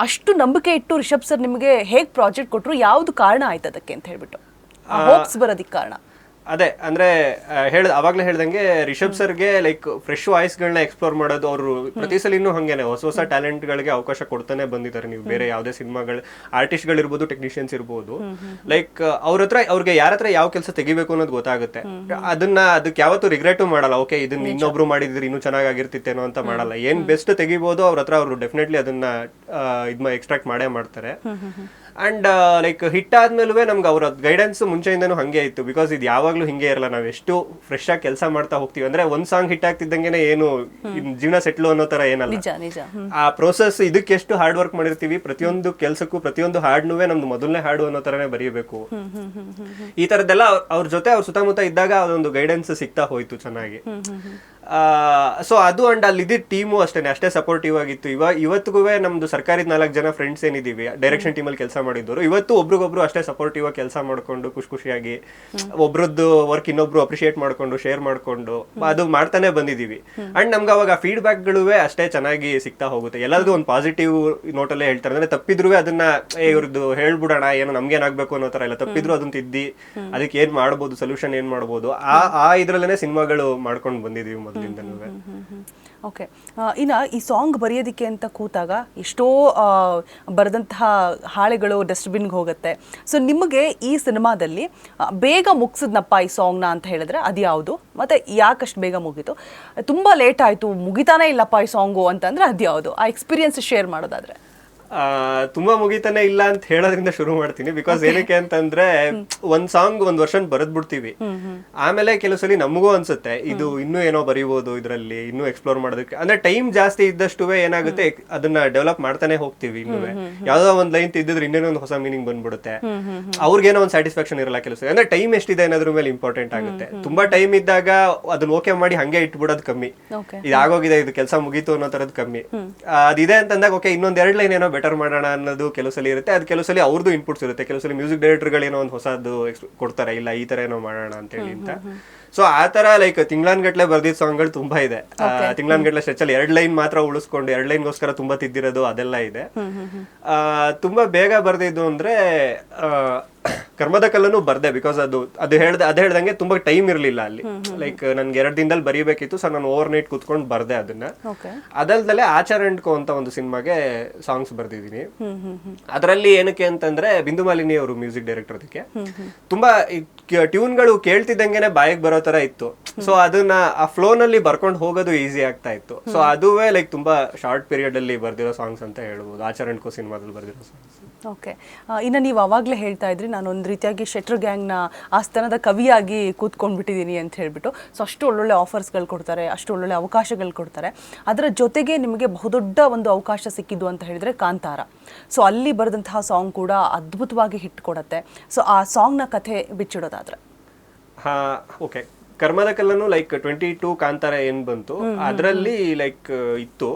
ಅಷ್ಟು ನಂಬಿಕೆ ಇಟ್ಟು ರಿಷಬ್ ಸರ್ ನಿಮಗೆ ಹೇಗೆ ಪ್ರಾಜೆಕ್ಟ್ ಕೊಟ್ಟರು, ಯಾವ್ದು ಕಾರಣ ಆಯ್ತು ಅದಕ್ಕೆ ಅಂತ ಹೇಳ್ಬಿಟ್ಟು, ಹೋಪ್ಸ್ ಬರೋದಕ್ಕೆ ಕಾರಣ? ಅದೇ ಅಂದ್ರೆ ಅವಾಗ್ಲೇ ಹೇಳ್ದಂಗೆ ರಿಷಬ್ ಸರ್ಗೆ ಲೈಕ್ ಫ್ರೆಶ್ ವಾಯ್ಸ್ ಗಳನ್ನ ಎಕ್ಸ್ಪ್ಲೋರ್ ಮಾಡೋದು. ಅವರು ಪ್ರತಿ ಸಲ ಇನ್ನೂ ಹಂಗೇನೆ ಹೊಸ ಟ್ಯಾಲೆಂಟ್ ಗಳಿಗೆ ಅವಕಾಶ ಕೊಡ್ತಾನೆ ಬಂದಿದ್ದಾರೆ. ನೀವು ಬೇರೆ ಯಾವ್ದೇ ಸಿನಿಮಾಗಳು ಆರ್ಟಿಸ್ಟ್ ಗಳಿರ್ಬೋದು, ಟೆಕ್ನಿಷಿಯನ್ಸ್ ಇರ್ಬೋದು, ಲೈಕ್ ಅವ್ರಿಗೆ ಯಾರ ಹತ್ರ ಯಾವ ಕೆಲಸ ತೆಗಿಬೇಕು ಅನ್ನೋದು ಗೊತ್ತಾಗುತ್ತೆ. ಅದಕ್ಕೆ ಯಾವತ್ತೂ ರಿಗ್ರೆಟ್ ಮಾಡಲ್ಲ. ಓಕೆ ಇದನ್ನ ಇನ್ನೊಬ್ರು ಮಾಡಿದ್ರೆ ಇನ್ನೂ ಚೆನ್ನಾಗಿರ್ತಿತ್ತೇನೋ ಅಂತ ಮಾಡಲ್ಲ. ಏನ್ ಬೆಸ್ಟ್ ತೆಗಿಬಹುದು ಅವ್ರ ಹತ್ರ ಅವರು ಡೆಫಿನೆಟ್ಲಿ ಅದನ್ನ ಎಕ್ಸ್ಟ್ರಾಕ್ಟ್ ಮಾಡೇ ಮಾಡ್ತಾರೆ. ಅಂಡ್ ಲೈಕ್ ಹಿಟ್ ಆದ್ಮೇಲೂ ನಮ್ಗೆ ಅವ್ರ ಗೈಡೆನ್ಸ್ ಮುಂಚೆಯಿಂದನೂ ಹಂಗೆ ಇತ್ತು. ಬಿಕಾಸ್ ಇದು ಯಾವಾಗ್ಲೂ ಹಿಂಗೆ ಇರಲ್ಲ, ನಾವ್ ಎಷ್ಟು ಫ್ರೆಶ್ ಆಗಿ ಕೆಲಸ ಮಾಡ್ತಾ ಹೋಗ್ತೀವಿ ಅಂದ್ರೆ ಒಂದ್ ಸಾಂಗ್ ಹಿಟ್ ಆಗ್ತಿದ್ದಂಗೆ ಏನು ಜೀವನ ಸೆಟ್ಲು ಅನ್ನೋ ತರ ಏನಲ್ಲ. ಆ ಪ್ರೋಸೆಸ್ ಇದಕ್ಕೆ ಎಷ್ಟು ಹಾರ್ಡ್ ವರ್ಕ್ ಮಾಡಿರ್ತೀವಿ, ಪ್ರತಿಯೊಂದು ಕೆಲ್ಸಕ್ಕೂ ಪ್ರತಿಯೊಂದು ಹಾಡ್ನೂ ನಮ್ದು ಮೊದಲನೇ ಹಾಡು ಅನ್ನೋ ತರನೇ ಬರೀಬೇಕು. ಈ ತರದ್ದೆಲ್ಲ ಅವ್ರ ಜೊತೆ ಅವ್ರ ಸುತ್ತಮುತ್ತ ಇದ್ದಾಗ ಅದೊಂದು ಗೈಡೆನ್ಸ್ ಸಿಗ್ತಾ ಹೋಯ್ತು ಚೆನ್ನಾಗಿ. ಸೊ ಅದು ಅಂಡ್ ಅಲ್ಲಿ ಇದ್ದ ಟೀಮು ಅಷ್ಟೇ ಸಪೋರ್ಟಿವ್ ಆಗಿತ್ತು. ಇವತ್ತಿಗೂ ನಮ್ದು ಸರ್ಕಾರದ 4 ಜನ ಫ್ರೆಂಡ್ಸ್ ಏನಿದೀವಿ ಡೈರೆಕ್ಷನ್ ಟೀಮಲ್ಲಿ ಕೆಲಸ ಮಾಡಿದ್ದವರು, ಇವತ್ತು ಒಬ್ರಿಗೊಬ್ರು ಅಷ್ಟೇ ಸಪೋರ್ಟಿವ್ ಆಗಿ ಕೆಲಸ ಮಾಡ್ಕೊಂಡು ಖುಷಿಯಾಗಿ ಒಬ್ರದ್ದು ವರ್ಕ್ ಇನ್ನೊಬ್ರು ಅಪ್ರಿಶಿಯೇಟ್ ಮಾಡ್ಕೊಂಡು ಶೇರ್ ಮಾಡ್ಕೊಂಡು ಅದು ಮಾಡ್ತಾನೆ ಬಂದಿದೀವಿ. ಅಂಡ್ ನಮ್ಗೆ ಅವಾಗ ಫೀಡ್ಬ್ಯಾಕ್ಗಳು ಅಷ್ಟೇ ಚೆನ್ನಾಗಿ ಸಿಗ್ತಾ ಹೋಗುತ್ತೆ. ಎಲ್ಲರಿಗೂ ಒಂದು ಪಾಸಿಟಿವ್ ನೋಟಲ್ಲೇ ಹೇಳ್ತಾರೆ. ಅಂದ್ರೆ ತಪ್ಪಿದ್ರು ಅದನ್ನ ಇವ್ರದ್ದು ಹೇಳ್ಬಿಡೋಣ, ಏನೋ ನಮ್ಗೇನಾಗ್ಬೇಕು ಅನ್ನೋ ತರ ಇಲ್ಲ, ತಪ್ಪಿದ್ರು ಅದನ್ನ ತಿದ್ದಿ ಅದಕ್ಕೆ ಏನ್ ಮಾಡ್ಬೋದು, ಸೊಲ್ಯೂಷನ್ ಏನ್ ಮಾಡ್ಬೋದು, ಆ ಇದ್ರಲ್ಲೇನೆ ಸಿನಿಮಾಗಳು ಮಾಡ್ಕೊಂಡು ಬಂದಿದೀವಿ ಮೊದಲಿಂದನೂ. ಓಕೆ, ಇನ್ನು ಈ ಸಾಂಗ್ ಬರೆಯೋದಕ್ಕೆ ಅಂತ ಕೂತಾಗ ಎಷ್ಟೋ ಬರೆದಂತಹ ಹಾಳೆಗಳು ಡಸ್ಟ್ಬಿನ್ಗೆ ಹೋಗುತ್ತೆ. ಸೊ ನಿಮಗೆ ಈ ಸಿನಿಮಾದಲ್ಲಿ ಬೇಗ ಮುಗಿಸಿದ್ನಪ್ಪ ಈ ಸಾಂಗ್ನ ಅಂತ ಹೇಳಿದ್ರೆ ಅದು ಯಾವುದು, ಮತ್ತು ಯಾಕಷ್ಟು ಬೇಗ ಮುಗೀತು? ತುಂಬ ಲೇಟ್ ಆಯಿತು, ಮುಗಿತಾನೇ ಇಲ್ಲಪ್ಪ ಈ ಸಾಂಗು ಅಂತಂದರೆ ಅದು ಯಾವುದು? ಆ ಎಕ್ಸ್ಪೀರಿಯನ್ಸ್ ಶೇರ್ ಮಾಡೋದಾದರೆ. ತುಂಬಾ ಮುಗಿತಾನೆ ಇಲ್ಲ ಅಂತ ಹೇಳೋದ್ರಿಂದ ಶುರು ಮಾಡ್ತೀನಿ. ಬಿಕಾಸ್ ಏನಕ್ಕೆ ಅಂತಂದ್ರೆ ಒಂದ್ ಸಾಂಗ್ ಒಂದ್ ವರ್ಷನ್ ಬರೆದ್ ಬಿಡ್ತೀವಿ, ಆಮೇಲೆ ಕೆಲವು ಸಲ ನಮಗೂ ಅನ್ಸುತ್ತೆ ಇದು ಇನ್ನೂ ಏನೋ ಬರೀಬಹುದು, ಇದ್ರಲ್ಲಿ ಇನ್ನೂ ಎಕ್ಸ್ಪ್ಲೋರ್ ಮಾಡೋದಕ್ಕೆ. ಅಂದ್ರೆ ಟೈಮ್ ಜಾಸ್ತಿ ಇದ್ದಷ್ಟು ಏನಾಗುತ್ತೆ ಅದನ್ನ ಡೆವಲಪ್ ಮಾಡ್ತಾನೆ ಹೋಗ್ತೀವಿ. ಇನ್ನೂ ಯಾವ್ದೋ ಒಂದ್ ಲೈನ್ ತಿದ್ದಿದ್ರೆ ಇನ್ನೇನೋ ಒಂದು ಹೊಸ ಮೀನಿಂಗ್ ಬಂದ್ಬಿಡುತ್ತೆ, ಅವ್ರಿಗೇನೋ ಒಂದು ಸ್ಯಾಟಿಸ್ಫ್ಯಾಕ್ಷನ್ ಇರಲ್ಲ ಕೆಲಸ. ಅಂದ್ರೆ ಟೈಮ್ ಎಷ್ಟಿದೆ ಅನ್ನೋದ್ರ ಮೇಲೆ ಇಂಪಾರ್ಟೆಂಟ್ ಆಗುತ್ತೆ. ತುಂಬಾ ಟೈಮ್ ಇದ್ದಾಗ ಅದನ್ನ ಓಕೆ ಮಾಡಿ ಹಂಗೆ ಇಟ್ಬಿಡೋದು ಕಮ್ಮಿ, ಇದಾಗೋಗಿದೆ ಇದು ಕೆಲಸ ಮುಗೀತು ಅನ್ನೋ ತರದ್ ಕಮ್ಮಿ. ಅದಿದೆ ಅಂತಂದಾಗ ಓಕೆ ಇನ್ನೊಂದ್ 2 ಲೈನ್ ಏನೋ ಬೆಟರ್ ಮಾಡೋಣ ಅನ್ನೋದು ಕೆಲವು ಸಲ ಇರುತ್ತೆ. ಅದು ಕೆಲವು ಸಲ ಅವ್ರದ್ದು ಇನ್ಪುಟ್ಸ್ ಇರುತ್ತೆ. ಕೆಲವು ಸಲ ಮ್ಯೂಸಿಕ್ ಡೈರೆಕ್ಟರ್ಗಳು ಏನೋ ಒಂದು ಹೊಸದು ಕೊಡ್ತಾರೆ, ಇಲ್ಲ ಈ ತರ ಏನೋ ಮಾಡೋಣ ಅಂತ ಹೇಳಿ ಅಂತ. ಸೊ ಆ ತರ ಲೈಕ್ ತಿಂಗಳಾನ್ಗಟ್ಲೆ ಬರ್ದಿದ್ದ ಸಾಂಗ್ಗಳು ತುಂಬಾ ಇದೆ. ತಿಂಗಳಾನ್ಗಟ್ಲೆ ಸ್ಟ್ರೆಚ್ ಅಲ್ಲಿ 2 ಲೈನ್ ಮಾತ್ರ ಉಳಿಸ್ಕೊಂಡು 2 ಲೈನ್ಗೋಸ್ಕರ ತುಂಬಾ ತಿದ್ದಿರೋದು ಅದೆಲ್ಲ ಇದೆ. ತುಂಬಾ ಬೇಗ ಬರ್ದಿದ್ದು ಅಂದ್ರೆ ಕರ್ಮದ ಕಲ್ಲನ್ನು ಬರ್ದೆ. ಬಿಕಾಸ್ ಅದು ಹೇಳ್ದಂಗೆ ತುಂಬಾ ಟೈಮ್ ಇರ್ಲಿಲ್ಲ ಅಲ್ಲಿ. ಲೈಕ್ ನನ್ಗೆ 2 ದಿನದಲ್ಲಿ ಬರೀಬೇಕಿತ್ತು. ಸೊ ನಾನು ಓವರ್ ನೈಟ್ ಕುತ್ಕೊಂಡು ಬರ್ದೆ ಅದನ್ನ. ಅದಲ್ದಲೆ ಆಚಾರಂಡ್ಕೋ ಅಂತ ಒಂದು ಸಿನಿಮಾಗೆ ಸಾಂಗ್ಸ್ ಬರ್ದಿದೀನಿ. ಅದರಲ್ಲಿ ಏನಕ್ಕೆ ಅಂತಂದ್ರೆ ಬಿಂದು ಮಾಲಿನಿ ಅವರು ಮ್ಯೂಸಿಕ್ ಡೈರೆಕ್ಟರ್. ಅದಕ್ಕೆ ತುಂಬಾ ಟ್ಯೂನ್ಗಳು ಕೇಳ್ತಿದ್ದಂಗೆನೆ ಬಾಯಿಗೆ ಬರೋ ತರ ಇತ್ತು. ಸೊ ಅದನ್ನ ಆ ಫ್ಲೋ ನಲ್ಲಿ ಬರ್ಕೊಂಡು ಹೋಗೋದು ಈಸಿ ಆಗ್ತಾ ಇತ್ತು. ಸೊ ಅದುವೇ ಲೈಕ್ ತುಂಬಾ ಶಾರ್ಟ್ ಪೀರಿಯಡ್ ಅಲ್ಲಿ ಬರ್ದಿರೋ ಸಾಂಗ್ಸ್ ಅಂತ ಹೇಳ್ಬೋದು, ಆಚಾರಂಡ್ಕೋ ಸಿನಿಮಾದಲ್ಲಿ ಬರ್ದಿರೋ ಸಾಂಗ್ಸ್. ಓಕೆ, ಇನ್ನು ನೀವು ಅವಾಗಲೇ ಹೇಳ್ತಾ ಇದ್ರಿ ನಾನು ಒಂದು ರೀತಿಯಾಗಿ ಶೆಟ್ರ್ ಗ್ಯಾಂಗ್ನ ಆಸ್ಥಾನದ ಕವಿಯಾಗಿ ಕೂತ್ಕೊಂಡ್ಬಿಟ್ಟಿದ್ದೀನಿ ಅಂತ ಹೇಳ್ಬಿಟ್ಟು. ಸೊ ಅಷ್ಟು ಒಳ್ಳೊಳ್ಳೆ ಆಫರ್ಸ್ಗಳು ಕೊಡ್ತಾರೆ, ಅಷ್ಟು ಒಳ್ಳೊಳ್ಳೆ ಅವಕಾಶಗಳು ಕೊಡ್ತಾರೆ. ಅದರ ಜೊತೆಗೆ ನಿಮಗೆ ಬಹುದೊಡ್ಡ ಒಂದು ಅವಕಾಶ ಸಿಕ್ಕಿದ್ದು ಅಂತ ಹೇಳಿದ್ರೆ ಕಾಂತಾರ. ಸೊ ಅಲ್ಲಿ ಬರೆದಂತಹ ಸಾಂಗ್ ಕೂಡ ಅದ್ಭುತವಾಗಿ ಹಿಟ್ ಕೊಡುತ್ತೆ. ಸೊ ಆ ಸಾಂಗ್ನ ಕಥೆ ಬಿಚ್ಚಿಡೋದಾದ್ರೆ. ಓಕೆ, ಕರ್ಮದ ಕಲ್ಲನ್ನು ಲೈಕ್ 22 ಕಾಂತಾರ ಏನ್ ಬಂತು ಅದ್ರಲ್ಲಿ ಲೈಕ್ ಇತ್ತು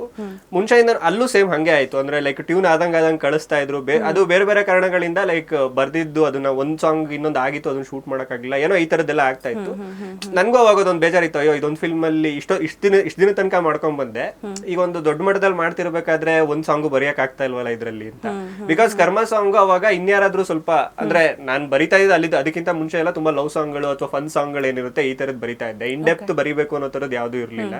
ಮುಂಚೆಯಿಂದ. ಅಲ್ಲೂ ಸೇಮ್ ಹಂಗೆ ಆಯ್ತು. ಅಂದ್ರೆ ಲೈಕ್ ಟ್ಯೂನ್ ಆದಂಗ್ ಕಳಿಸ್ತಾ ಇದ್ರು. ಅದು ಬೇರೆ ಬೇರೆ ಕಾರಣಗಳಿಂದ ಲೈಕ್ ಬರ್ದಿದ್ದು ಅದನ್ನ ಒಂದ್ ಸಾಂಗ್ ಇನ್ನೊಂದು ಆಗಿತ್ತು, ಅದನ್ನ ಶೂಟ್ ಮಾಡಕ್ಕಾಗಿಲ್ಲ, ಏನೋ ಈ ತರದ್ದೆಲ್ಲ ಆಗ್ತಾ ಇತ್ತು. ನನ್ಗೂ ಅವಾಗ ಅದೊಂದು ಬೇಜಾರಿತ್ತು, ಅಯ್ಯೋ ಇದೊಂದು ಫಿಲ್ಮ್ ಅಲ್ಲಿ ಇಷ್ಟ ದಿನ ತನಕ ಮಾಡ್ಕೊಂಡ್ ಬಂದೆ, ಈಗ ಒಂದು ದೊಡ್ಡ ಮಟ್ಟದಲ್ಲಿ ಮಾಡ್ತಿರ್ಬೇಕಾದ್ರೆ ಒಂದ್ ಸಾಂಗು ಬರೆಯಕ್ ಆಗ್ತಾ ಇಲ್ವಲ್ಲ ಇದ್ರಲ್ಲಿ ಅಂತ. ಬಿಕಾಸ್ ಕರ್ಮ ಸಾಂಗ್ ಅವಾಗ ಇನ್ಯಾರಾದ್ರೂ ಸ್ವಲ್ಪ ಅಂದ್ರೆ ನಾನ್ ಬರಿತಾ ಇದ್ದ ಅಲ್ಲಿ ಅದಕ್ಕಿಂತ ಮುಂಚೆ ಎಲ್ಲ ತುಂಬಾ ಲವ್ ಸಾಂಗ್ಗಳು ಅಥವಾ ಫನ್ ಸಾಂಗ್ಗಳು ಏನಿರುತ್ತೆ ಈ ಬರಿತಾ ಇದ್ದೆ. ಇನ್ ಡೆಪ್ತ್ ಬರಿಬೇಕು ಅನ್ನೋ ತರದ್ ಯಾವ್ದು ಇರ್ಲಿಲ್ಲ.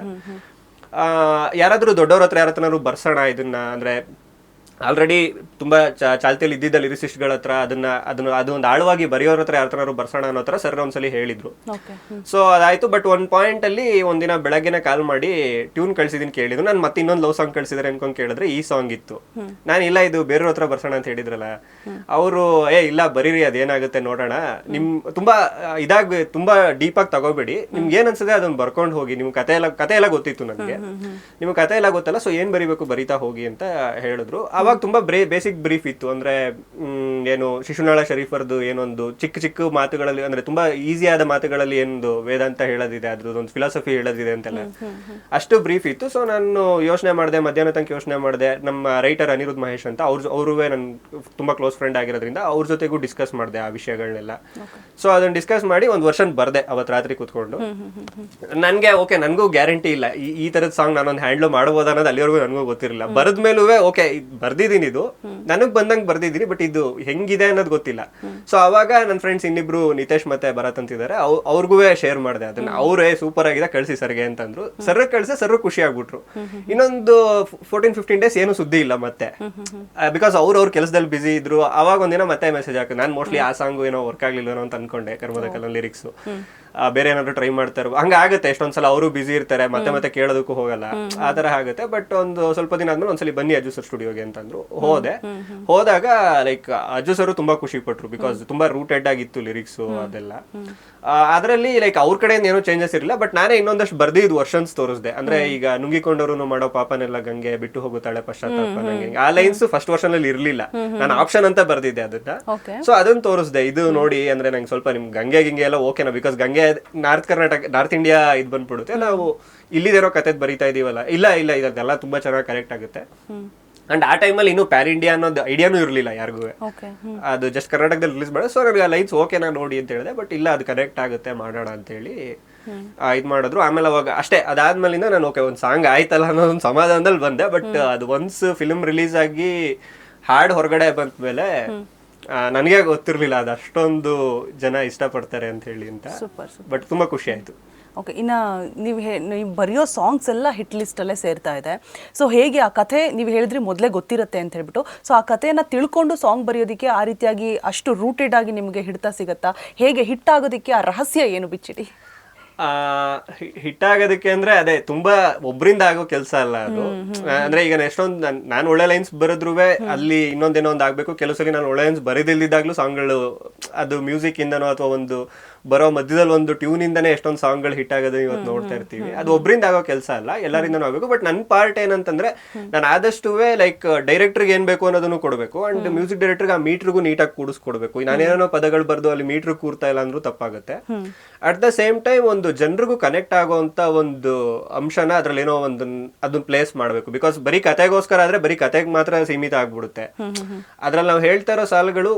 ಯಾರಾದ್ರೂ ದೊಡ್ಡವ್ರ ಹತ್ರ ಯಾರತ್ರನಾದ್ರು ಬರ್ಸೋಣ ಇದನ್ನ, ಅಂದ್ರೆ ಆಲ್ರೆಡಿ ತುಂಬಾ ಚಾಲ್ತಿಯಲ್ಲಿ ಇದ್ದಿದ್ದ ಲಿರಿಸಿಸ್ಟ್ಗಳ ಹತ್ರ ಅದು ಒಂದು ಆಳವಾಗಿ ಬರೆಯೋರ ಹತ್ರ ಯಾರತ್ರನಾದ್ರು ಬರ್ಸೋಣ ಅನ್ನೋ ತರ ಸರ್ ಒಂದ್ಸಲಿ ಹೇಳಿದ್ರು. ಸೊ ಅದಾಯ್ತು. ಬಟ್ ಒಂದ್ ಪಾಯಿಂಟ್ ಅಲ್ಲಿ ಒಂದಿನ ಬೆಳಗ್ಗೆನೆ ಕಾಲ್ ಮಾಡಿ ಟ್ಯೂನ್ ಕಳ್ಸಿದೀನಿ ಕೇಳಿದ್ರು. ನಾನು ಮತ್ತೆ ಇನ್ನೊಂದು ಲವ್ ಸಾಂಗ್ ಕಳ್ಸಿದಾರೆ ಅನ್ಕೊಂಡ್ ಕೇಳಿದ್ರೆ ಈ ಸಾಂಗ್ ಇತ್ತು. ನಾನು ಇಲ್ಲ ಇದು ಬೇರೆಯವ್ರ ಹತ್ರ ಬರ್ಸೋಣ ಅಂತ ಹೇಳಿದ್ರಲ್ಲ, ಅವರು ಇಲ್ಲ ಬರೀರಿ ಅದೇನಾಗುತ್ತೆ ನೋಡೋಣ, ನಿಮ್ ತುಂಬಾ ತುಂಬಾ ಡೀಪ್ ಆಗಿ ತಗೋಬೇಡಿ, ನಿಮ್ಗೆ ಏನ್ ಅನ್ಸದೆ ಅದನ್ನ ಬರ್ಕೊಂಡ್ ಹೋಗಿ, ನಿಮ್ ಕತೆ ಎಲ್ಲ ಗೊತ್ತಿತ್ತು ನನಗೆ, ನಿಮ್ಗೆ ಕತೆ ಎಲ್ಲ ಗೊತ್ತಲ್ಲ, ಸೊ ಏನ್ ಬರಿಬೇಕು ಬರಿತಾ ಹೋಗಿ ಅಂತ ಹೇಳಿದ್ರು. ಅವಾಗ ತುಂಬಾ ಬೇಸಿಕ್ ಬ್ರೀಫ್ ಇತ್ತು. ಅಂದ್ರೆ ಏನು ಶಿಶುನಾಳ ಶರೀಫರ್ದು ಏನೊಂದು ಚಿಕ್ಕ ಮಾತುಗಳಲ್ಲಿ, ಅಂದ್ರೆ ತುಂಬಾ ಈಸಿ ಆದ ಮಾತುಗಳಲ್ಲಿ ಏನೊಂದು ವೇದಾಂತ ಹೇಳೋದಿದೆ, ಅದ್ರದ್ದೊಂದು ಫಿಲಾಸಫಿ ಹೇಳೋದಿದೆ ಅಂತೆಲ್ಲ ಅಷ್ಟು ಬ್ರೀಫ್ ಇತ್ತು. ಸೊ ನಾನು ಯೋಚನೆ ಮಾಡಿದೆ, ಮಧ್ಯಾಹ್ನ ತನಕ ಯೋಚನೆ ಮಾಡಿದೆ. ನಮ್ಮ ರೈಟರ್ ಅನಿರುದ್ಧ್ ಮಹೇಶ್ ಅಂತ ಅವ್ರುವೇ ನನ್ ತುಂಬಾ ಕ್ಲೋಸ್ ಫ್ರೆಂಡ್ ಆಗಿರೋದ್ರಿಂದ ಅವ್ರ ಜೊತೆಗೂ ಡಿಸ್ಕಸ್ ಮಾಡಿದೆ ಆ ವಿಷಯಗಳನ್ನೆಲ್ಲ. ಸೊ ಅದನ್ನ ಡಿಸ್ಕಸ್ ಮಾಡಿ ಒಂದು ವರ್ಷನ್ ಬರ್ದೆ ಅವತ್ ರಾತ್ರಿ ಕೂತ್ಕೊಂಡು. ನನ್ಗೆ ಓಕೆ, ನನ್ಗೂ ಗ್ಯಾರಂಟಿ ಇಲ್ಲ ಈ ತರದ ಸಾಂಗ್ ನಾನೊಂದು ಹ್ಯಾಂಡ್ಲ್ ಮಾಡಬಹುದು ಅನ್ನೋದು ಅಲ್ಲಿವರೆಗೂ ನನಗೂ ಗೊತ್ತಿರಲಿಲ್ಲ. ಬರ್ದ್ಮೇಲೂ ಓಕೆ ಬರ್ದಿದ್ದೀನಿ, ಇದು ನನಗ್ ಬಂದಂಗ್ ಬರ್ದಿದ್ದೀನಿ, ಬಟ್ ಇದು ಹೆಂಗಿದೆ ಅನ್ನೋದು ಗೊತ್ತಿಲ್ಲ. ಸೊ ಅವಾಗ ನನ್ನ ಫ್ರೆಂಡ್ಸ್ ಇನ್ನಿಬ್ರು ನಿತೇಶ್ ಮತ್ತೆ ಭರತ್ ಅಂತಿದ್ದಾರೆ, ಅವ್ರಿಗೂ ಶೇರ್ ಮಾಡಿದೆ ಅದನ್ನ. ಅವರೇ ಸೂಪರ್ ಆಗಿದೆ ಕಳ್ಸಿ ಸರ್ಗೆ ಅಂತಂದ್ರು. ಸರ್ ಕಳ್ಸಿ ಸರ್ ಖುಷಿ ಆಗ್ಬಿಟ್ರು. ಇನ್ನೊಂದು 14-15 ಡೇಸ್ ಏನು ಸುದ್ದಿ ಇಲ್ಲ ಮತ್ತೆ, ಬಿಕಾಸ್ ಅವ್ರ ಕೆಲಸದಲ್ಲಿ ಬಿಸಿ ಇದ್ರು. ಅವಾಗ ಒಂದಿನ ಮತ್ತೆ ಮೆಸೇಜ್ ಹಾಕಿದ್ರು. ನಾನು ಮೋಸ್ಟ್ಲಿ ಆ ಸಾಂಗು ಏನೋ ವರ್ಕ್ ಆಗ್ಲಿಲ್ಲ ಅಂತ ಅನ್ಕೊಂಡೆ, ಕರ್ಮದ ಕಲ್ಲನ್ ಲಿರಿಕ್ಸ್. ಬೇರೆ ಏನಾದ್ರು ಟ್ರೈ ಮಾಡ್ತಾರೆ, ಹಂಗ ಆಗುತ್ತೆ. ಎಷ್ಟೊಂದ್ಸಲ ಅವರು ಬಿಸಿ ಇರ್ತಾರೆ, ಮತ್ತೆ ಮತ್ತೆ ಕೇಳೋದಕ್ಕೂ ಹೋಗಲ್ಲ, ಆ ತರ ಆಗುತ್ತೆ. ಬಟ್ ಒಂದು ಸ್ವಲ್ಪ ದಿನ ಆದ್ಮೇಲೆ ಒಂದ್ಸಲಿ ಬನ್ನಿ ಅಜ್ಜು ಸರ್ ಸ್ಟುಡಿಯೋಗೆ ಅಂತಂದ್ರು. ಹೋದಾಗ ಲೈಕ್ ಅಜ್ಜು ಸರ್ ತುಂಬಾ ಖುಷಿ ಪಟ್ರು, ಬಿಕಾಸ್ ತುಂಬಾ ರೂಟೆಡ್ ಆಗಿತ್ತು ಲಿರಿಕ್ಸ್ ಅದೆಲ್ಲ. ಅದರಲ್ಲಿ ಲೈಕ್ ಅವ್ರ ಕಡೆಯಿಂದ ಏನೋ ಚೇಂಜಸ್ ಇರಲಿಲ್ಲ, ಬಟ್ ನಾನೇ ಇನ್ನೊಂದಷ್ಟು ಬರ್ದಿದ್ದು ವರ್ಷನ್ಸ್ ತೋರಿಸ್ದೆ. ಅಂದ್ರೆ ಈಗ ನುಂಗಿಕೊಂಡವರು ಮಾಡೋ ಪಾಪನೆಲ್ಲ ಗಂಗೆ ಬಿಟ್ಟು ಹೋಗುತ್ತಾಳೆ ಪಶ್ಚಾತ್ತಾಪ ನಂಗೆ, ಆ ಲೈನ್ಸ್ ಫಸ್ಟ್ ವರ್ಷನ್ ಅಲ್ಲಿ ಇರ್ಲಿಲ್ಲ, ನಾನು ಆಪ್ಷನ್ ಅಂತ ಬರ್ದಿದ್ದೆ ಅದನ್ನ. ಸೊ ಅದನ್ನ ತೋರಿಸ್ದೆ, ಇದು ನೋಡಿ ಅಂದ್ರೆ ನಂಗೆ ಸ್ವಲ್ಪ ನಿಮ್ ಗಂಗೆ ಗಿಂಗೆ ಎಲ್ಲ ಓಕೆನಾ, ಬಿಕಾಸ್ ಗಂಗೆ ನಾರ್ತ್ ಇಂಡಿಯಾ ಇದು ಬಂದ್ಬಿಡುತ್ತೆ, ನಾವು ಇಲ್ಲಿದೇನೋ ಕತೆ ಬರೀತಾ ಇದೀವಲ್ಲ. ಇಲ್ಲ ಇಲ್ಲ, ಇದೆಲ್ಲ ತುಂಬಾ ಚೆನ್ನಾಗಿ ಕರೆಕ್ಟ್ ಆಗುತ್ತೆ. ಅಂಡ್ ಆ ಟೈಮಲ್ಲಿ ಇನ್ನೂ ಪ್ಯಾನ್ ಇಂಡಿಯಾ ಅನ್ನೋದು ಐಡಿಯಾನು ಇರಲಿಲ್ಲ ಯಾರಿಗೂ, ಅದು ಜಸ್ಟ್ ಕರ್ನಾಟಕದಲ್ಲಿ ರಿಲೀಸ್ ಮಾಡಿ. ಸೊ ನನಗೆ ಆ ಲೈನ್ಸ್ ಓಕೆನಾ ನೋಡಿ ಅಂತ ಹೇಳಿದೆ, ಬಟ್ ಇಲ್ಲ ಅದು ಕನೆಕ್ಟ್ ಆಗುತ್ತೆ ಮಾಡೋಣ ಅಂತ ಹೇಳಿ ಇದು ಮಾಡಿದ್ರು. ಆಮೇಲೆ ಅವಾಗ ಅಷ್ಟೇ, ಅದಾದ್ಮೇಲಿಂದ ನಾನು ಓಕೆ ಒಂದು ಸಾಂಗ್ ಆಯ್ತಲ್ಲ ಅನ್ನೋ ಒಂದು ಸಮಾಧಾನದಲ್ಲಿ ಬಂದೆ. ಬಟ್ ಅದು ಒನ್ಸ್ ಫಿಲ್ಮ್ ರಿಲೀಸ್ ಆಗಿ ಹಾಡು ಹೊರಗಡೆ ಬಂದ ಮೇಲೆ ನನಗೆ ಗೊತ್ತಿರಲಿಲ್ಲ ಅದು ಅಷ್ಟೊಂದು ಜನ ಇಷ್ಟಪಡ್ತಾರೆ ಅಂತ ಹೇಳಿ ಅಂತ. ಬಟ್ ತುಂಬಾ ಖುಷಿ ಆಯ್ತು. ಓಕೆ, ಇನ್ನು ನೀವು ಬರೆಯೋ ಸಾಂಗ್ಸ್ ಎಲ್ಲ ಹಿಟ್ ಲಿಸ್ಟಲ್ಲೇ ಸೇರ್ತಾ ಇದೆ. ಸೊ ಹೇಗೆ ಆ ಕಥೆ ನೀವು ಹೇಳಿದ್ರಿ ಮೊದಲೇ ಗೊತ್ತಿರುತ್ತೆ ಅಂತ ಹೇಳ್ಬಿಟ್ಟು, ಸೊ ಆ ಕಥೆಯನ್ನು ತಿಳ್ಕೊಂಡು ಸಾಂಗ್ ಬರೆಯೋದಕ್ಕೆ ಆ ರೀತಿಯಾಗಿ ಅಷ್ಟು ರೂಟೆಡ್ ಆಗಿ ನಿಮಗೆ ಹಿಡ್ತಾ ಸಿಗುತ್ತಾ? ಹೇಗೆ ಹಿಟ್ ಆಗೋದಕ್ಕೆ ಆ ರಹಸ್ಯ ಏನು ಬಿಚ್ಚಿಡಿ? ಹಿಟ್ ಆಗೋದಕ್ಕೆ ಅಂದ್ರೆ ಅದೇ ತುಂಬಾ ಒಬ್ರಿಂದ ಆಗೋ ಕೆಲಸ ಅಲ್ಲ ಅದು. ಅಂದ್ರೆ ಈಗ ಎಷ್ಟೊಂದು ನಾನು ಒಳ್ಳೆ ಲೈನ್ಸ್ ಬರೆದ್ರು ಅಲ್ಲಿ ಇನ್ನೊಂದೇನೋ ಒಂದು ಆಗ್ಬೇಕು. ಕೆಲವು ಸರಿ ನಾನು ಒಳ್ಳೆ ಲೈನ್ಸ್ ಬರೆದಿಲ್ದಿದ್ದಾಗ್ಲೂ ಸಾಂಗ್ಗಳು ಅದು ಮ್ಯೂಸಿಕ್ ಇಂದನೋ ಅಥವಾ ಒಂದು ಬರೋ ಮಧ್ಯದಲ್ಲಿ ಒಂದು ಟ್ಯೂನ್ ಇಂದಾನೆ ಎಷ್ಟೊಂದು ಸಾಂಗ್ಗಳು ಹಿಟ್ ಆಗೋದು ಇವತ್ತು ನೋಡ್ತಾ ಇರ್ತೀವಿ. ಅದು ಒಬ್ರಿಂದ ಆಗೋ ಕೆಲಸ ಅಲ್ಲ, ಎಲ್ಲರಿಂದನೂ ಆಗ್ಬೇಕು. ಬಟ್ ನನ್ನ ಪಾರ್ಟ್ ಏನಂತಂದ್ರೆ, ನಾನು ಆದಷ್ಟು ಲೈಕ್ ಡೈರೆಕ್ಟರ್ಗೆ ಏನ್ ಬೇಕು ಅನ್ನೋದನ್ನು ಕೊಡಬೇಕು, ಅಂಡ್ ಮ್ಯೂಸಿಕ್ ಡೈರೆಕ್ಟರ್ಗೆ ಆ ಮೀಟ್ರಿಗೂ ನೀಟಾಗಿ ಕೂಡಿಸ್ಕೊಡ್ಬೇಕು. ನಾನೇನೋ ಪದಗಳು ಬರ್ದು ಅಲ್ಲಿ ಮೀಟ್ರ್ ಕೂರ್ತಾ ಇಲ್ಲ ಅಂದ್ರೂ ತಪ್ಪಾಗುತ್ತೆ. ಅಟ್ ದ ಸೇಮ್ ಟೈಮ್ ಒಂದು ಜನರಿಗೂ ಕನೆಕ್ಟ್ ಆಗೋಂತ ಒಂದು ಅಂಶನ ಅದ್ರಲ್ಲಿ ಏನೋ ಒಂದು ಅದನ್ನ ಪ್ಲೇಸ್ ಮಾಡಬೇಕು. ಬಿಕಾಸ್ ಬರೀ ಕತೆಗೋಸ್ಕರ ಆದ್ರೆ ಬರೀ ಕತೆಗೆ ಮಾತ್ರ ಸೀಮಿತ ಆಗ್ಬಿಡುತ್ತೆ. ಅದ್ರಲ್ಲಿ ನಾವು ಹೇಳ್ತಾ ಇರೋ ಸಾಲುಗಳು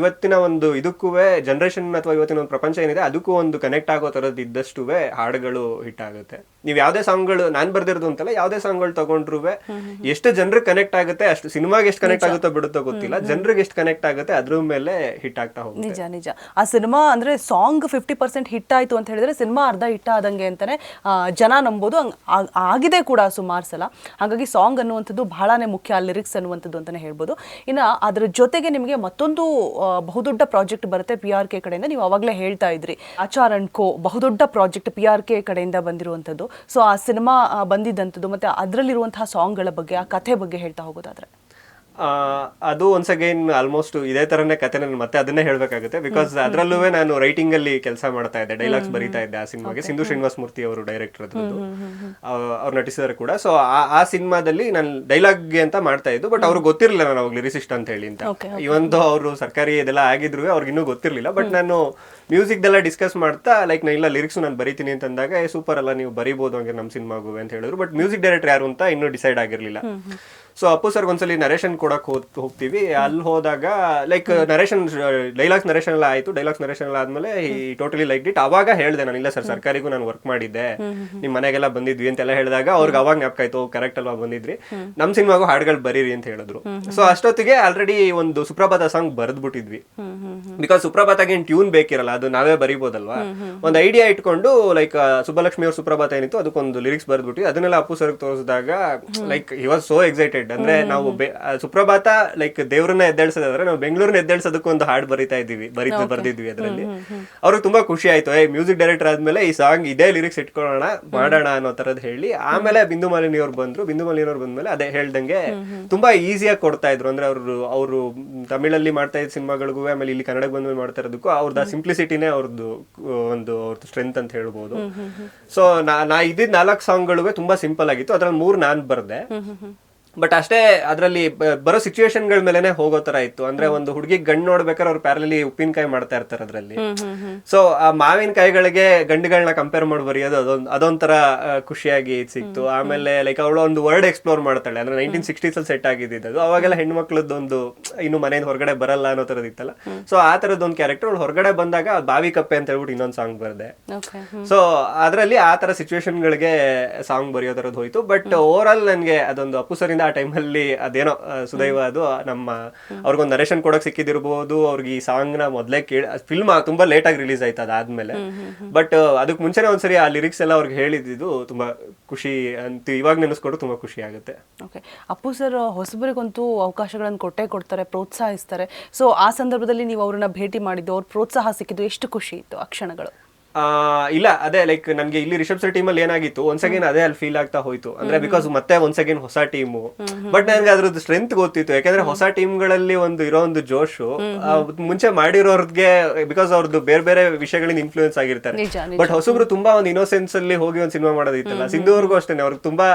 ಇವತ್ತಿನ ಒಂದು ಇದಕ್ಕೂ ಜನರೇಷನ್ ಅಥವಾ ಇವತ್ತಿನ ಒಂದು ಪ್ರಪಂಚ ಏನಿದೆ ಅದಕ್ಕೂ ಒಂದು ಕನೆಕ್ಟ್ ಆಗೋ ತರದ್ ಇದ್ದಷ್ಟು ಹಾಡುಗಳು ಹಿಟ್ ಆಗುತ್ತೆ. ನೀವು ಯಾವ್ದೇ ಸಾಂಗ್ಗಳು ನಾನ್ ಬರ್ದಿರೋದು ಅಂತಲ್ಲ, ಯಾವ್ದೇ ಸಾಂಗ್ಗಳು ತಗೊಂಡ್ರು ಎಷ್ಟು ಜನರಿಗೆ ಕನೆಕ್ಟ್ ಆಗುತ್ತೆ, ಅಷ್ಟು ಸಿನಿಮಾಗೆ ಎಷ್ಟು ಕನೆಕ್ಟ್ ಆಗುತ್ತೋ ಬಿಡುತ್ತೋ ಗೊತ್ತಿಲ್ಲ, ಜನರಿಗೆ ಎಷ್ಟು ಕನೆಕ್ಟ್ ಆಗುತ್ತೆ ಅದ್ರ ಮೇಲೆ ಹಿಟ್ ಆಗ್ತಾ ಹೋಗುತ್ತೆ. ನಿಜ ನಿಜ. ಆ ಸಿನಿಮಾ ಅಂದ್ರೆ ಸಾಂಗ್ 50% ಹಿಟ್ ಆಯ್ತು ಅಂತ ಹೇಳಿದ್ರೆ ಸಿನಿಮಾ ಅರ್ಧ ಹಿಟ್ ಆದಂಗೆ ಅಂತಾನೆ ಜನ ನಂಬೋದು. ಆಗಿದೆ ಕೂಡ ಸುಮಾರು ಸಲ. ಹಾಗಾಗಿ ಸಾಂಗ್ ಅನ್ನುವಂಥದ್ದು ಬಹಳನೇ ಮುಖ್ಯ, ಲಿರಿಕ್ಸ್ ಅನ್ನುವಂಥದ್ದು ಅಂತಾನೆ ಹೇಳ್ಬೋದು. ಇನ್ನು ಅದ್ರ ಜೊತೆಗೆ ನಿಮಗೆ ಮತ್ತೊಂದು ಬಹುದೊಡ್ಡ ಪ್ರಾಜೆಕ್ಟ್ ಬರುತ್ತೆ PRK ಕಡೆಯಿಂದ. ನೀವು ಅವಾಗಲೇ ಹೇಳ್ತಾ ಇದ್ರಿ, ಆಚಾರ್ ಅಂಡ್ ಕೋ ಬಹುದೊಡ್ಡ ಪ್ರಾಜೆಕ್ಟ್ PRK ಕಡೆಯಿಂದ ಬಂದಿರುವಂಥದ್ದು. ಸೊ ಆ ಸಿನಿಮಾ ಬಂದಿದ್ದಂಥದ್ದು ಮತ್ತೆ ಅದರಲ್ಲಿರುವಂತಹ ಸಾಂಗ್ಗಳ ಬಗ್ಗೆ, ಆ ಕಥೆ ಬಗ್ಗೆ ಹೇಳ್ತಾ ಹೋಗೋದಾದ್ರೆ? ಅದು ಒನ್ಸ್ ಅಗೈನ್ ಆಲ್ಮೋಸ್ಟ್ ಇದೇ ತರನೇ ಕತೆ. ನಾನು ಮತ್ತೆ ಅದನ್ನೇ ಹೇಳ್ಬೇಕಾಗುತ್ತೆ, ಬಿಕಾಸ್ ಅದರಲ್ಲೂ ನಾನು ರೈಟಿಂಗ್ ಅಲ್ಲಿ ಕೆಲಸ ಮಾಡ್ತಾ ಇದ್ದೆ, ಡೈಲಾಗ್ಸ್ ಬರೀತಾ ಇದ್ದೆ ಆ ಸಿನಿಮಾಗೆ. ಸಿಂಧು ಶ್ರೀನಿವಾಸ ಮೂರ್ತಿ ಅವರು ಡೈರೆಕ್ಟರ್, ಅದ್ರದ್ದು ಅವ್ರು ನಟಿಸಿದಾರೆ ಕೂಡ. ಸೊ ಆ ಸಿನಿಮಾದಲ್ಲಿ ನಾನು ಡೈಲಾಗ್ಗೆ ಅಂತ ಮಾಡ್ತಾ ಇದ್ದು, ಬಟ್ ಅವ್ರಿಗೆ ಗೊತ್ತಿರಲಿಲ್ಲ ನಾನು ಅವಾಗ ಲಿರಿಸಿಸ್ಟ್ ಅಂತ ಹೇಳಿ ಅಂತ. ಇವಂದು ಅವರು ಸರ್ಕಾರಿ ಇದೆಲ್ಲ ಆಗಿದ್ರು ಅವ್ರಿಗೆ ಇನ್ನೂ ಗೊತ್ತಿರಲಿಲ್ಲ. ಬಟ್ ನಾನು ಮ್ಯೂಸಿಕ್ದೆಲ್ಲ ಡಿಸ್ಕಸ್ ಮಾಡ್ತಾ ಲೈಕ್ ನಾ ಇಲ್ಲ ಲಿರಿಕ್ಸ್ ನಾನು ಬರೀತೀನಿ ಅಂತಂದಾಗ ಸೂಪರ್ ಅಲ್ಲ ನೀವು ಬರೀಬಹುದು ಹಂಗೆ ನಮ್ಮ ಸಿನಿಮಾಗೂ ಅಂತ ಹೇಳಿದ್ರು. ಬಟ್ ಮ್ಯೂಸಿಕ್ ಡೈರೆಕ್ಟರ್ ಯಾರು ಅಂತ ಇನ್ನೂ ಡಿಸೈಡ್ ಆಗಿರಲಿಲ್ಲ. ಸೊ ಅಪ್ಪು ಸರ್ ಒಂದ್ಸಲಿ ನರೇಷನ್ ಕೊಡಕ್ ಹೋಗ್ತೀವಿ. ಅಲ್ಲಿ ಹೋದಾಗ ಲೈಕ್ ನರೇಷನ್ ಡೈಲಾಗ್ಸ್ ನರೇಷನ್ ಎಲ್ಲ ಆಯ್ತು. ಡೈಲಾಗ್ಸ್ ನರೇಷನ್ ಎಲ್ಲ ಆದ್ಮೇಲೆ ಈ ಟೋಟಲಿ ಲೈಕ್ ಇಟ್. ಅವಾಗ ಹೇಳ್ದೆ ನಾನು, ಇಲ್ಲ ಸರ್ ಸರ್ಕಾರಿಗೂ ನಾನು ವರ್ಕ್ ಮಾಡಿದ್ದೆ, ನಿಮ್ ಮನೆಗೆಲ್ಲ ಬಂದಿದ್ವಿ ಅಂತೆಲ್ಲ ಹೇಳಿದಾಗ ಅವ್ರಿಗೆ ಅವಾಗ ಜ್ಞಾಪಕ ಆಯ್ತು, ಕರೆಕ್ಟ್ ಅಲ್ವಾ ಬಂದಿದ್ರಿ, ನಮ್ ಸಿನಿಮಾಗೂ ಹಾಡುಗಳು ಬರೀರಿ ಅಂತ ಹೇಳಿದ್ರು. ಸೊ ಅಷ್ಟೊತ್ತಿಗೆ ಆಲ್ರೆಡಿ ಒಂದು ಸುಪ್ರಭಾತ ಸಾಂಗ್ ಬರ್ದ್ಬಿಟ್ಟಿದ್ವಿ. ಬಿಕಾಸ್ ಸುಪ್ರಭಾತಗೆ ಏನ್ ಟ್ಯೂನ್ ಬೇಕಿರಲ್ಲ, ಅದು ನಾವೇ ಬರೀಬೋದಲ್ವಾ. ಒಂದು ಐಡಿಯಾ ಇಟ್ಕೊಂಡು ಲೈಕ್ ಸುಬ್ಬಲಕ್ಷ್ಮಿ ಅವ್ರ ಸುಪ್ರಭಾತ ಏನಿತ್ತು ಅದಕ್ಕೊಂದು ಲಿರಿಕ್ಸ್ ಬರ್ದ್ಬಿಟ್ಟು ಅದನ್ನೆಲ್ಲ ಅಪ್ಪು ಸರ್ ತೋರಿಸಿದಾಗ like he was so excited. ಅಂದ್ರೆ ನಾವು ಸುಪ್ರಭಾತ ಲೈಕ್ ದೇವ್ರನ್ನ ಎದ್ದೇಳ್ಸೋದಾದ್ರೆ ನಾವು ಬೆಂಗಳೂರನ್ನ ಎದ್ದೇಳ್ಸೋದಕ್ಕೆ ಒಂದು ಹಾಡು ಬರ್ದಿದ್ವಿ ಅದರಲ್ಲಿ. ಅವ್ರಿಗೆ ತುಂಬಾ ಖುಷಿ ಆಯ್ತು, ಮ್ಯೂಸಿಕ್ ಡೈರೆಕ್ಟರ್ ಆದ್ಮೇಲೆ ಈ ಸಾಂಗ್ ಇದೇ ಲಿರಿಕ್ಸ್ ಇಟ್ಕೊಳ್ಳೋಣ ಮಾಡೋಣ ಅನ್ನೋ ತರದ್ ಹೇಳಿ. ಆಮೇಲೆ ಬಿಂದು ಮಾಲಿನಿ ಅವ್ರು ಬಂದ್ರು. ಬಿಂದು ಮಾಲಿನಿ ಅವ್ರು ಬಂದ್ಮೇಲೆ ಅದೇ ಹೇಳ್ದಂಗೆ ತುಂಬಾ ಈಸಿಯಾಗಿ ಕೊಡ್ತಾ ಇದ್ರು. ಅಂದ್ರೆ ಅವರು ತಮಿಳಲ್ಲಿ ಮಾಡ್ತಾ ಇದ್ದ ಸಿನಿಮಾಗಳಿಗೂ ಆಮೇಲೆ ಇಲ್ಲಿ ಕನ್ನಡಕ್ಕೆ ಬಂದ್ಮೇಲೆ ಮಾಡ್ತಾ ಇರೋದಕ್ಕೂ ಅವ್ರದ್ದು ಸಿಂಪ್ಲಿಸಿಟಿನೇ ಅವ್ರದ್ದು ಸ್ಟ್ರೆಂತ್ ಅಂತ ಹೇಳ್ಬೋದು. ಸೊ ನಾ ಇದ್ದಿದ್ 4 ಸಾಂಗ್ಗಳು ತುಂಬಾ ಸಿಂಪಲ್ ಆಗಿತ್ತು. ಅದ್ರಲ್ಲಿ 3 ನಾನ್ ಬರ್ದೆ. ಬಟ್ ಅಷ್ಟೇ ಅದ್ರಲ್ಲಿ ಬರೋ ಸಿಚುವೇಶನ್ಗಳ ಮೇಲೆನೆ ಹೋಗೋ ತರ ಇತ್ತು. ಅಂದ್ರೆ ಒಂದು ಹುಡುಗಿ ಗಂಡು ನೋಡ್ಬೇಕಾದ್ರೆ ಅವ್ರು ಪ್ಯಾರಲಿ ಉಪ್ಪಿನಕಾಯಿ ಮಾಡ್ತಾ ಇರ್ತಾರೆ ಅದ್ರಲ್ಲಿ. ಸೊ ಆ ಮಾವಿನಕಾಯಿಗಳಿಗೆ ಗಂಡುಗಳನ್ನ ಕಂಪೇರ್ ಮಾಡಿ ಬರೆಯೋದು ಅದೊಂಥರ ಖುಷಿಯಾಗಿ ಸಿಕ್ತು. ಆಮೇಲೆ ಲೈಕ್ ಅವಳು ಒಂದು ವರ್ಡ್ ಎಕ್ಸ್ಪ್ಲೋರ್ ಮಾಡ್ತಾಳೆ. ಅಂದ್ರೆ 1960s ಸೆಟ್ ಆಗಿದ್ದು. ಅವಾಗೆಲ್ಲ ಹೆಣ್ಮಕ್ಳದ್ದೊಂದು ಇನ್ನು ಮನೆಯಿಂದ ಹೊರಗಡೆ ಬರಲ್ಲ ಅನ್ನೋ ತರದ್ ಇತ್ತಲ್ಲ. ಸೊ ಆ ತರದೊಂದು ಕ್ಯಾರೆಕ್ಟರ್ ಅವಳು ಹೊರಗಡೆ ಬಂದಾಗ ಬಾವಿ ಕಪ್ಪೆ ಅಂತ ಹೇಳ್ಬಿಟ್ಟು ಇನ್ನೊಂದು ಸಾಂಗ್ ಬರ್ದೆ. ಸೊ ಅದ್ರಲ್ಲಿ ಆ ತರ ಸಿಚುವೇಶನ್ ಗಳಿಗೆ ಸಾಂಗ್ ಬರೆಯೋದರದ್ದು ಹೋಯ್ತು. ಬಟ್ ಓವರ್ ಆಲ್ ನನ್ಗೆ ಅದೊಂದು ಅಪ್ಪು ಸರಿಂದ ಆ ಟೈಮಲ್ಲಿ ಅದೇನೋ ಸುದೈವ, ಅದು ನಮ್ಮ ಅವ್ರಿಗೊಂದು ನರೇಷನ್ ಕೊಡಕ್ ಸಿಕ್ಕಿದಿರ್ಬೋದು. ಅವ್ರಿಗೆ ಈ ಸಾಂಗ್ ನ ಮೊದ್ಲೇ ಫಿಲ್ಮ್ ತುಂಬಾ ಲೇಟ್ ಆಗಿ ರಿಲೀಸ್ ಆಯ್ತು ಅದಾದ್ಮೇಲೆ. ಬಟ್ ಅದಕ್ಕೆ ಮುಂಚೆನೆ ಒಂದ್ಸರಿ ಆ ಲಿರಿಕ್ಸ್ ಎಲ್ಲ ಅವ್ರಿಗೆ ಹೇಳಿದ್ದು ತುಂಬಾ ಖುಷಿ ಅಂತ ಇವಾಗ ನೆನೆಸ್ಕೊಂಡು ತುಂಬಾ ಖುಷಿ ಆಗುತ್ತೆ. ಓಕೆ, ಅಪ್ಪು ಸರ್ ಹೊಸಬರಿಗಂತೂ ಅವಕಾಶಗಳನ್ನು ಕೊಡ್ತಾರೆ, ಪ್ರೋತ್ಸಾಹಿಸ್ತಾರೆ. ಸೊ ಆ ಸಂದರ್ಭದಲ್ಲಿ ನೀವು ಅವ್ರನ್ನ ಭೇಟಿ ಮಾಡಿದ್ದು, ಅವ್ರ ಪ್ರೋತ್ಸಾಹ ಸಿಕ್ಕಿದ್ದು ಎಷ್ಟು ಖುಷಿ ಇತ್ತು ಆ ಕ್ಷಣಗಳು? ಇಲ್ಲ ಅದೇ ಲೈಕ್ ನನ್ಗೆ ಇಲ್ಲಿ ರಿಷಬ್ ಸರ್ ಟೀಮಲ್ಲಿ ಏನಾಗಿತ್ತು ಒನ್ಸ್ ಅಗೇನ್ ಅದೇ ಅಲ್ಲಿ ಫೀಲ್ ಆಗ್ತಾ ಹೋಯ್ತು. ಅಂದ್ರೆ ಬಿಕಾಸ್ ಮತ್ತೆ ಒನ್ಸ್ ಅಗೇನ್ ಹೊಸ ಟೀಮು, ಬಟ್ ನನ್ಗೆ ಅದ್ರದ್ದು ಸ್ಟ್ರೆಂತ್ ಗೊತ್ತಿತ್ತು. ಯಾಕಂದ್ರೆ ಹೊಸ ಟೀಮ್ಗಳಲ್ಲಿ ಇರೋ ಒಂದು ಜೋಶು ಮುಂಚೆ ಮಾಡಿರೋರ್ಗೆ ಬಿಕಾಸ್ ಅವ್ರದ್ದು ಬೇರೆ ಬೇರೆ ವಿಷಯಗಳಿಂದ ಇನ್ಫ್ಲೂಯೆನ್ಸ್ ಆಗಿರ್ತಾರೆ. ಬಟ್ ಹೊಸಬ್ರು ತುಂಬಾ ಒಂದು ಇನ್ನೋಸೆನ್ಸ್ ಅಲ್ಲಿ ಹೋಗಿ ಒಂದು ಸಿನಿಮಾ ಮಾಡೋದಿತ್ತಲ್ಲ. ಸಿಂಧು ಅವ್ರಿಗೂ ಅಷ್ಟೇ, ಅವ್ರಿಗೆ ತುಂಬಾ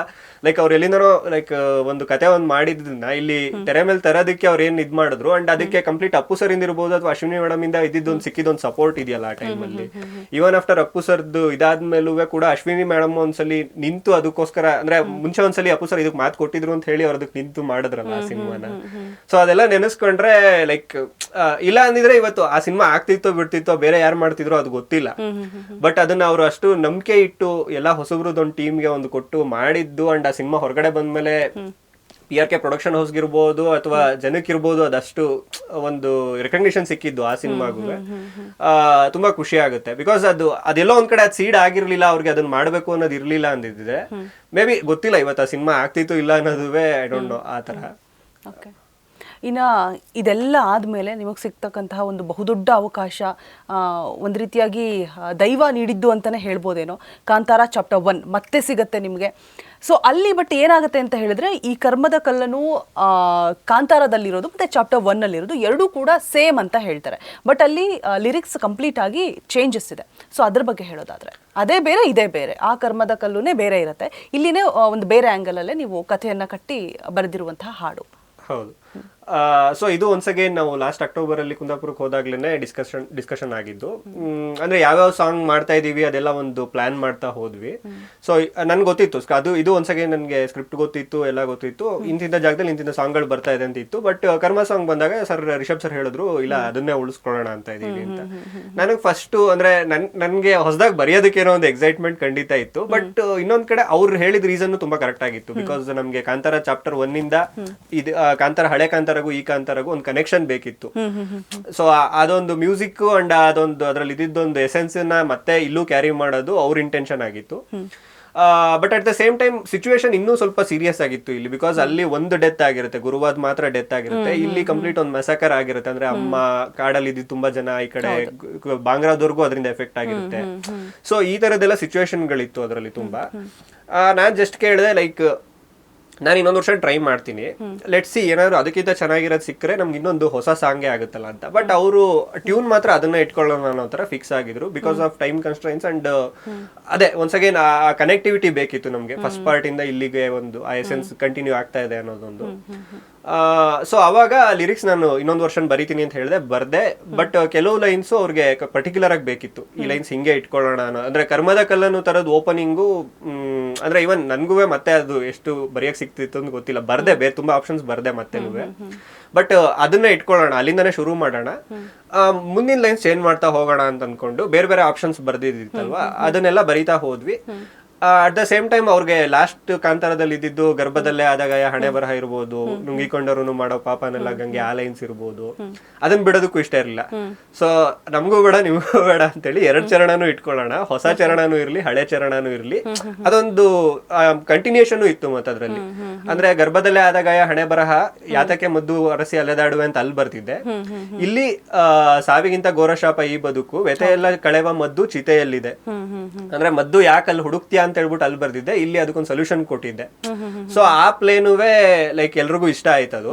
ಲೈಕ್ ಅವ್ರು ಎಲ್ಲಿಂದನೋ ಲೈಕ್ ಒಂದು ಕತೆ ಒಂದು ಮಾಡಿದ್ದನ್ನ ಇಲ್ಲಿ ತೆರೆ ಮೇಲೆ ತರೋದಕ್ಕೆ ಅವ್ರು ಏನ್ ಇದ್ ಮಾಡಿದ್ರು. ಅಂಡ್ ಅದಕ್ಕೆ ಕಂಪ್ಲೀಟ್ ಅಪ್ಪು ಸರ್ ಇಂದ ಇರ್ಬೋದು ಅಥವಾ ಅಶ್ವಿನಿ ಮೇಡಮ್ ಇಂದ ಇದ್ದಿದ್ದೊಂದು ಸಿಕ್ಕಿದೊಂದು ಸಪೋರ್ಟ್ ಇದೆಯಲ್ಲ ಆ ಟೈಮ್ ಅಲ್ಲಿ. ಇವನ್ ಆಫ್ಟರ್ ಅಪ್ಪು ಸರ್ದು ಇದಾದ್ಮೇಲೂ ಕೂಡ ಅಶ್ವಿನಿ ಮೇಡಮ್ ಒಂದ್ಸಲಿ ನಿಂತು ಅದಕ್ಕೋಸ್ಕರ, ಅಂದ್ರೆ ಮುಂಚೆ ಒಂದ್ಸಲಿ ಅಪ್ಪು ಸರ್ ಇದಕ್ ಮಾತು ಕೊಟ್ಟಿದ್ರು ಅಂತ ಹೇಳಿ ಅವ್ರ ಅದಕ್ಕೆ ನಿಂತು ಮಾಡಿದ್ರಲ್ಲ ಆ ಸಿನಿಮಾನ. ಸೊ ಅದೆಲ್ಲ ನೆನೆಸ್ಕೊಂಡ್ರೆ ಲೈಕ್ ಇಲ್ಲ ಅಂದಿದ್ರೆ ಇವತ್ತು ಆ ಸಿನಿಮಾ ಆಗ್ತಿತ್ತೋ ಬಿಡ್ತಿತ್ತೋ, ಬೇರೆ ಯಾರು ಮಾಡ್ತಿದ್ರು ಅದು ಗೊತ್ತಿಲ್ಲ. ಬಟ್ ಅದನ್ನ ಅವ್ರು ಅಷ್ಟು ನಂಬಿಕೆ ಇಟ್ಟು ಎಲ್ಲ ಹೊಸಬ್ರದೊಂದು ಟೀಮ್ಗೆ ಒಂದು ಕೊಟ್ಟು ಮಾಡಿದ್ದು. ಅಂಡ್ ಆ ಸಿನಿಮಾ ಹೊರಗಡೆ ಬಂದ್ಮೇಲೆ PRK ಪ್ರೊಡಕ್ಷನ್ ಹೌಸ್ಗೆ ಇರ್ಬೋದು ಅಥವಾ ಜನಕ್ಕಿರ್ಬೋದು ಅದಷ್ಟು ಒಂದು ರೆಕಗ್ನಿಷನ್ ಸಿಕ್ಕಿದ್ದು ಆ ಸಿನಿಮಾಗೂ ತುಂಬಾ ಖುಷಿ ಆಗುತ್ತೆ. ಬಿಕಾಸ್ ಅದೆಲ್ಲೋ ಒಂದ್ ಕಡೆ ಅದು ಸೀಡ್ ಆಗಿರ್ಲಿಲ್ಲ, ಅವ್ರಿಗೆ ಅದನ್ನ ಮಾಡ್ಬೇಕು ಅನ್ನೋದು ಇರ್ಲಿಲ್ಲ ಅಂದಿದ್ರೆ ಮೇ ಬಿ ಗೊತ್ತಿಲ್ಲ ಇವತ್ತು ಆ ಸಿನಿಮಾ ಆಗ್ತಿತ್ತು ಇಲ್ಲ ಅನ್ನೋದುವೇ ಐ ಡೋಂಟ್ ನೋ ಆ ತರ. ಇನ್ನು ಇದೆಲ್ಲ ಆದಮೇಲೆ ನಿಮಗೆ ಸಿಗ್ತಕ್ಕಂತಹ ಒಂದು ಬಹುದೊಡ್ಡ ಅವಕಾಶ, ಒಂದು ರೀತಿಯಾಗಿ ದೈವ ನೀಡಿದ್ದು ಅಂತಲೇ ಹೇಳ್ಬೋದೇನೋ. ಕಾಂತಾರ ಚಾಪ್ಟರ್ 1 ಮತ್ತೆ ಸಿಗುತ್ತೆ ನಿಮಗೆ. ಸೊ ಅಲ್ಲಿ ಬಟ್ ಏನಾಗುತ್ತೆ ಅಂತ ಹೇಳಿದ್ರೆ, ಈ ಕರ್ಮದ ಕಲ್ಲನು ಕಾಂತಾರದಲ್ಲಿರೋದು ಮತ್ತು ಚಾಪ್ಟರ್ 1ನಲ್ಲಿರೋದು ಎರಡೂ ಕೂಡ ಸೇಮ್ ಅಂತ ಹೇಳ್ತಾರೆ. ಬಟ್ ಅಲ್ಲಿ ಲಿರಿಕ್ಸ್ ಕಂಪ್ಲೀಟ್ ಆಗಿ ಚೇಂಜಸ್ ಇದೆ. ಸೊ ಅದ್ರ ಬಗ್ಗೆ ಹೇಳೋದಾದರೆ ಅದೇ ಬೇರೆ ಇದೇ ಬೇರೆ, ಆ ಕರ್ಮದ ಕಲ್ಲುನೇ ಬೇರೆ ಇರುತ್ತೆ, ಇಲ್ಲಿನೇ ಒಂದು ಬೇರೆ ಆ್ಯಂಗಲಲ್ಲೇ ನೀವು ಕಥೆಯನ್ನು ಕಟ್ಟಿ ಬರೆದಿರುವಂತಹ ಹಾಡು. ಹೌದು. ಸೊ ಇದು ಒನ್ಸ್ ಅಗೇನ್ ನಾವು ಲಾಸ್ಟ್ ಅಕ್ಟೋಬರ್ ಅಲ್ಲಿ ಕುಂದಾಪುರಕ್ಕೆ ಹೋದಾಗ್ಲೇನೆ ಡಿಸ್ಕಷನ್ ಆಗಿದ್ದು. ಅಂದ್ರೆ ಯಾವ್ಯಾವ ಸಾಂಗ್ ಮಾಡ್ತಾ ಇದೀವಿ ಅದೆಲ್ಲ ಒಂದು ಪ್ಲಾನ್ ಮಾಡ್ತಾ ಹೋದ್ವಿ. ಸೊ ನನ್ಗೆ ಗೊತ್ತಿತ್ತು ಇದು ಒನ್ಸ್ ಅಗೇನ್ ನನಗೆ ಸ್ಕ್ರಿಪ್ಟ್ ಗೊತ್ತಿತ್ತು, ಎಲ್ಲ ಗೊತ್ತಿತ್ತು, ಇಂತಿಂತ ಜಾಗದಲ್ಲಿ ಇಂತಿಂತ ಸಾಂಗ್ಗಳು ಬರ್ತಾ ಇದೆ ಅಂತ ಇತ್ತು. ಬಟ್ ಕರ್ಮ ಸಾಂಗ್ ಬಂದಾಗ ರಿಷಬ್ ಸರ್ ಹೇಳಿದ್ರು ಇಲ್ಲ ಅದನ್ನೇ ಉಳಿಸ್ಕೊಳ್ಳೋಣ ಅಂತ ಇದೀವಿ ಅಂತ. ನನಗೆ ಫಸ್ಟ್ ಅಂದ್ರೆ ನನ್ಗೆ ಹೊಸದಾಗಿ ಬರೆಯೋದಕ್ಕೇನೋ ಒಂದು ಎಕ್ಸೈಟ್ಮೆಂಟ್ ಖಂಡಿತ ಇತ್ತು. ಬಟ್ ಇನ್ನೊಂದ್ ಕಡೆ ಅವ್ರು ಹೇಳಿದ ರೀಸನ್ ತುಂಬಾ ಕರೆಕ್ಟ್ ಆಗಿತ್ತು. ಬಿಕಾಸ್ ನಮ್ಗೆ ಕಾಂತಾರ ಚಾಪ್ಟರ್ 1 ಇಂದ ಕಾಂತಾರ ಹಳೆ ಕಾಂತಾರಗೂ ಈ ಕಾಂತಾರಗೂ ಒಂದು ಕನೆಕ್ಷನ್ ಬೇಕಿತ್ತು. ಸೊ ಅದೊಂದು ಮ್ಯೂಸಿಕ್ ಅಂಡ್ ಅದ್ರಲ್ಲಿ ಇದ್ದಿದ್ದೊಂದು ಎಸೆನ್ಸ್ ನ ಮತ್ತೆ ಇಲ್ಲೂ ಕ್ಯಾರಿ ಮಾಡೋದು ಅವ್ರ ಇಂಟೆನ್ಷನ್ ಆಗಿತ್ತು. But at the same time situation ಇನ್ನೂ ಸ್ವಲ್ಪ ಸೀರಿಯಸ್ ಆಗಿತ್ತು ಇಲ್ಲಿ. ಬಿಕಾಸ್ ಅಲ್ಲಿ ಒಂದು ಡೆತ್ ಆಗಿರುತ್ತೆ, ಗುರುವಾದ್ ಮಾತ್ರ ಡೆತ್ ಆಗಿರುತ್ತೆ. ಇಲ್ಲಿ ಕಂಪ್ಲೀಟ್ ಒಂದು ಮೆಸಕರ್ ಆಗಿರುತ್ತೆ. ಅಂದ್ರೆ ಅಮ್ಮ ಕಾಡಲ್ಲಿ ಇದ್ದು ತುಂಬಾ ಜನ, ಈ ಕಡೆ ಬಾಂಗ್ರಾದವರೆಗೂ ಅದರಿಂದ ಎಫೆಕ್ಟ್ ಆಗಿರುತ್ತೆ. ಸೊ ಈ ತರದೆಲ್ಲ ಸಿಚುವೇಶನ್ ಗಳಿತ್ತು ಅದರಲ್ಲಿ ತುಂಬಾ. ನಾನ್ ಜಸ್ಟ್ ಕೇಳಿದೆ ಲೈಕ್ ನಾನು ಇನ್ನೊಂದು ವರ್ಷ ಟ್ರೈ ಮಾಡ್ತೀನಿ, ಲೆಟ್ ಸಿ ಏನಾದ್ರು ಅದಕ್ಕಿಂತ ಚೆನ್ನಾಗಿರೋದು ಸಿಕ್ಕರೆ ನಮ್ಗೆ ಇನ್ನೊಂದು ಹೊಸ ಸಾಂಗೇ ಆಗುತ್ತಲ್ಲ ಅಂತ. ಬಟ್ ಅವರು ಟ್ಯೂನ್ ಮಾತ್ರ ಅದನ್ನ ಇಟ್ಕೊಳ್ಳೋಣ ಅನ್ನೋ ತರ ಫಿಕ್ಸ್ ಆಗಿದ್ರು. Because of time constraints and ಅದೇ ಒನ್ಸ್ ಅಗೇನ್ ಆ ಕನೆಕ್ಟಿವಿಟಿ ಬೇಕಿತ್ತು ನಮ್ಗೆ. ಫಸ್ಟ್ ಪಾರ್ಟ್ ಇಂದ ಇಲ್ಲಿಗೆ ಒಂದು ಆ ಎಸೆನ್ಸ್ ಕಂಟಿನ್ಯೂ ಆಗ್ತಾ ಇದೆ ಅನ್ನೋದೊಂದು. ಸೊ ಅವಾಗ ಲಿರಿಕ್ಸ್ ನಾನು ಇನ್ನೊಂದು ವರ್ಷನ್ ಬರೀತೀನಿ ಅಂತ ಹೇಳಿದೆ, ಬರ್ದೆ. ಬಟ್ ಕೆಲವು ಲೈನ್ಸ್ ಅವ್ರಿಗೆ ಪರ್ಟಿಕ್ಯುಲರ್ ಆಗಿ ಬೇಕಿತ್ತು, ಈ ಲೈನ್ಸ್ ಹಿಂಗೆ ಇಟ್ಕೊಳ್ಳೋಣ ಅನ್ನೋ. ಅಂದ್ರೆ ಕರ್ಮದ ಕಲ್ಲನ್ನು ತರದ್ ಓಪನಿಂಗು ಅಂದ್ರೆ ಇವನ್ ನನ್ಗೂ ಮತ್ತೆ ಅದು ಎಷ್ಟು ಬರೆಯಕ್ ಸಿಕ್ತಿತ್ತು ಅಂತ ಗೊತ್ತಿಲ್ಲ. ಬರ್ದೆ, ಬೇರೆ ತುಂಬಾ ಆಪ್ಷನ್ಸ್ ಬರ್ದೆ ಮತ್ತೆನೂ. ಬಟ್ ಅದನ್ನ ಇಟ್ಕೊಳ್ಳೋಣ, ಅಲ್ಲಿಂದಾನೆ ಶುರು ಮಾಡೋಣ, ಮುಂದಿನ ಲೈನ್ಸ್ ಚೇಂಜ್ ಮಾಡ್ತಾ ಹೋಗೋಣ ಅಂತ ಅನ್ಕೊಂಡು ಬೇರೆ ಬೇರೆ ಆಪ್ಷನ್ಸ್ ಬರ್ದಿದ್ದಿತ್ತಲ್ವಾ, ಅದನ್ನೆಲ್ಲ ಬರೀತಾ ಹೋದ್ವಿ. ಅಟ್ ದ ಸೇಮ್ ಟೈಮ್ ಅವ್ರಿಗೆ ಲಾಸ್ಟ್ ಕಾಂತಾರದಲ್ಲಿ ಇದ್ದಿದ್ದು ಗರ್ಭದಲ್ಲೇ ಆದಾಗ ಹಣೆ ಬರಹ ಇರ್ಬೋದು, ನುಂಗಿಕೊಂಡರು ಮಾಡೋ ಪಾಪನೆಲ್ಲ ಗಂಗೆ ಆ ಲೈನ್ಸ್ ಇರ್ಬೋದು, ಅದನ್ನ ಬಿಡೋದಕ್ಕೂ ಇಷ್ಟ ಇರಲಿಲ್ಲ. ಸೊ ನಮಗೂ ಬೇಡ ನಿಮಗೂ ಬೇಡ ಅಂತೇಳಿ 2 ಚರಣನೂ ಇಟ್ಕೊಳ್ಳೋಣ, ಹೊಸ ಚರಣನೂ ಇರ್ಲಿ ಹಳೆ ಚರಣನೂ ಇರ್ಲಿ, ಅದೊಂದು ಕಂಟಿನ್ಯೂಷನ್ ಇತ್ತು. ಮತ್ತೆ ಅದ್ರಲ್ಲಿ ಅಂದ್ರೆ ಗರ್ಭದಲ್ಲೇ ಆದಾಗ ಹಣೆ ಬರಹ ಯಾತಕ್ಕೆ ಮದ್ದು ಅರಸಿ ಅಲೆದಾಡುವೆ ಅಂತ ಅಲ್ಲಿ ಬರ್ತಿದ್ದೆ. ಇಲ್ಲಿ ಸಾವಿಗಿಂತ ಘೋರಶಾಪ ಈ ಬದುಕು, ವ್ಯಥೆ ಎಲ್ಲ ಕಳೆವ ಮದ್ದು ಚಿತೆಯಲ್ಲಿದೆ. ಅಂದ್ರೆ ಮದ್ದು ಯಾಕೆ ಅಲ್ಲಿ ಹುಡುಕ್ತಿಯಾ ಅಂತ ಹೇಳ್ಬಿಟ್ಟು ಅಲ್ಲಿ ಬರ್ದಿದ್ದೆ, ಇಲ್ಲಿ ಅದಕ್ಕೊಂದು ಸೊಲ್ಯೂಷನ್ ಕೊಟ್ಟಿದ್ದೆ. ಸೊ ಆ ಪ್ಲೇನುವೆ ಲೈಕ್ ಎಲ್ರಿಗೂ ಇಷ್ಟ ಆಯ್ತದು.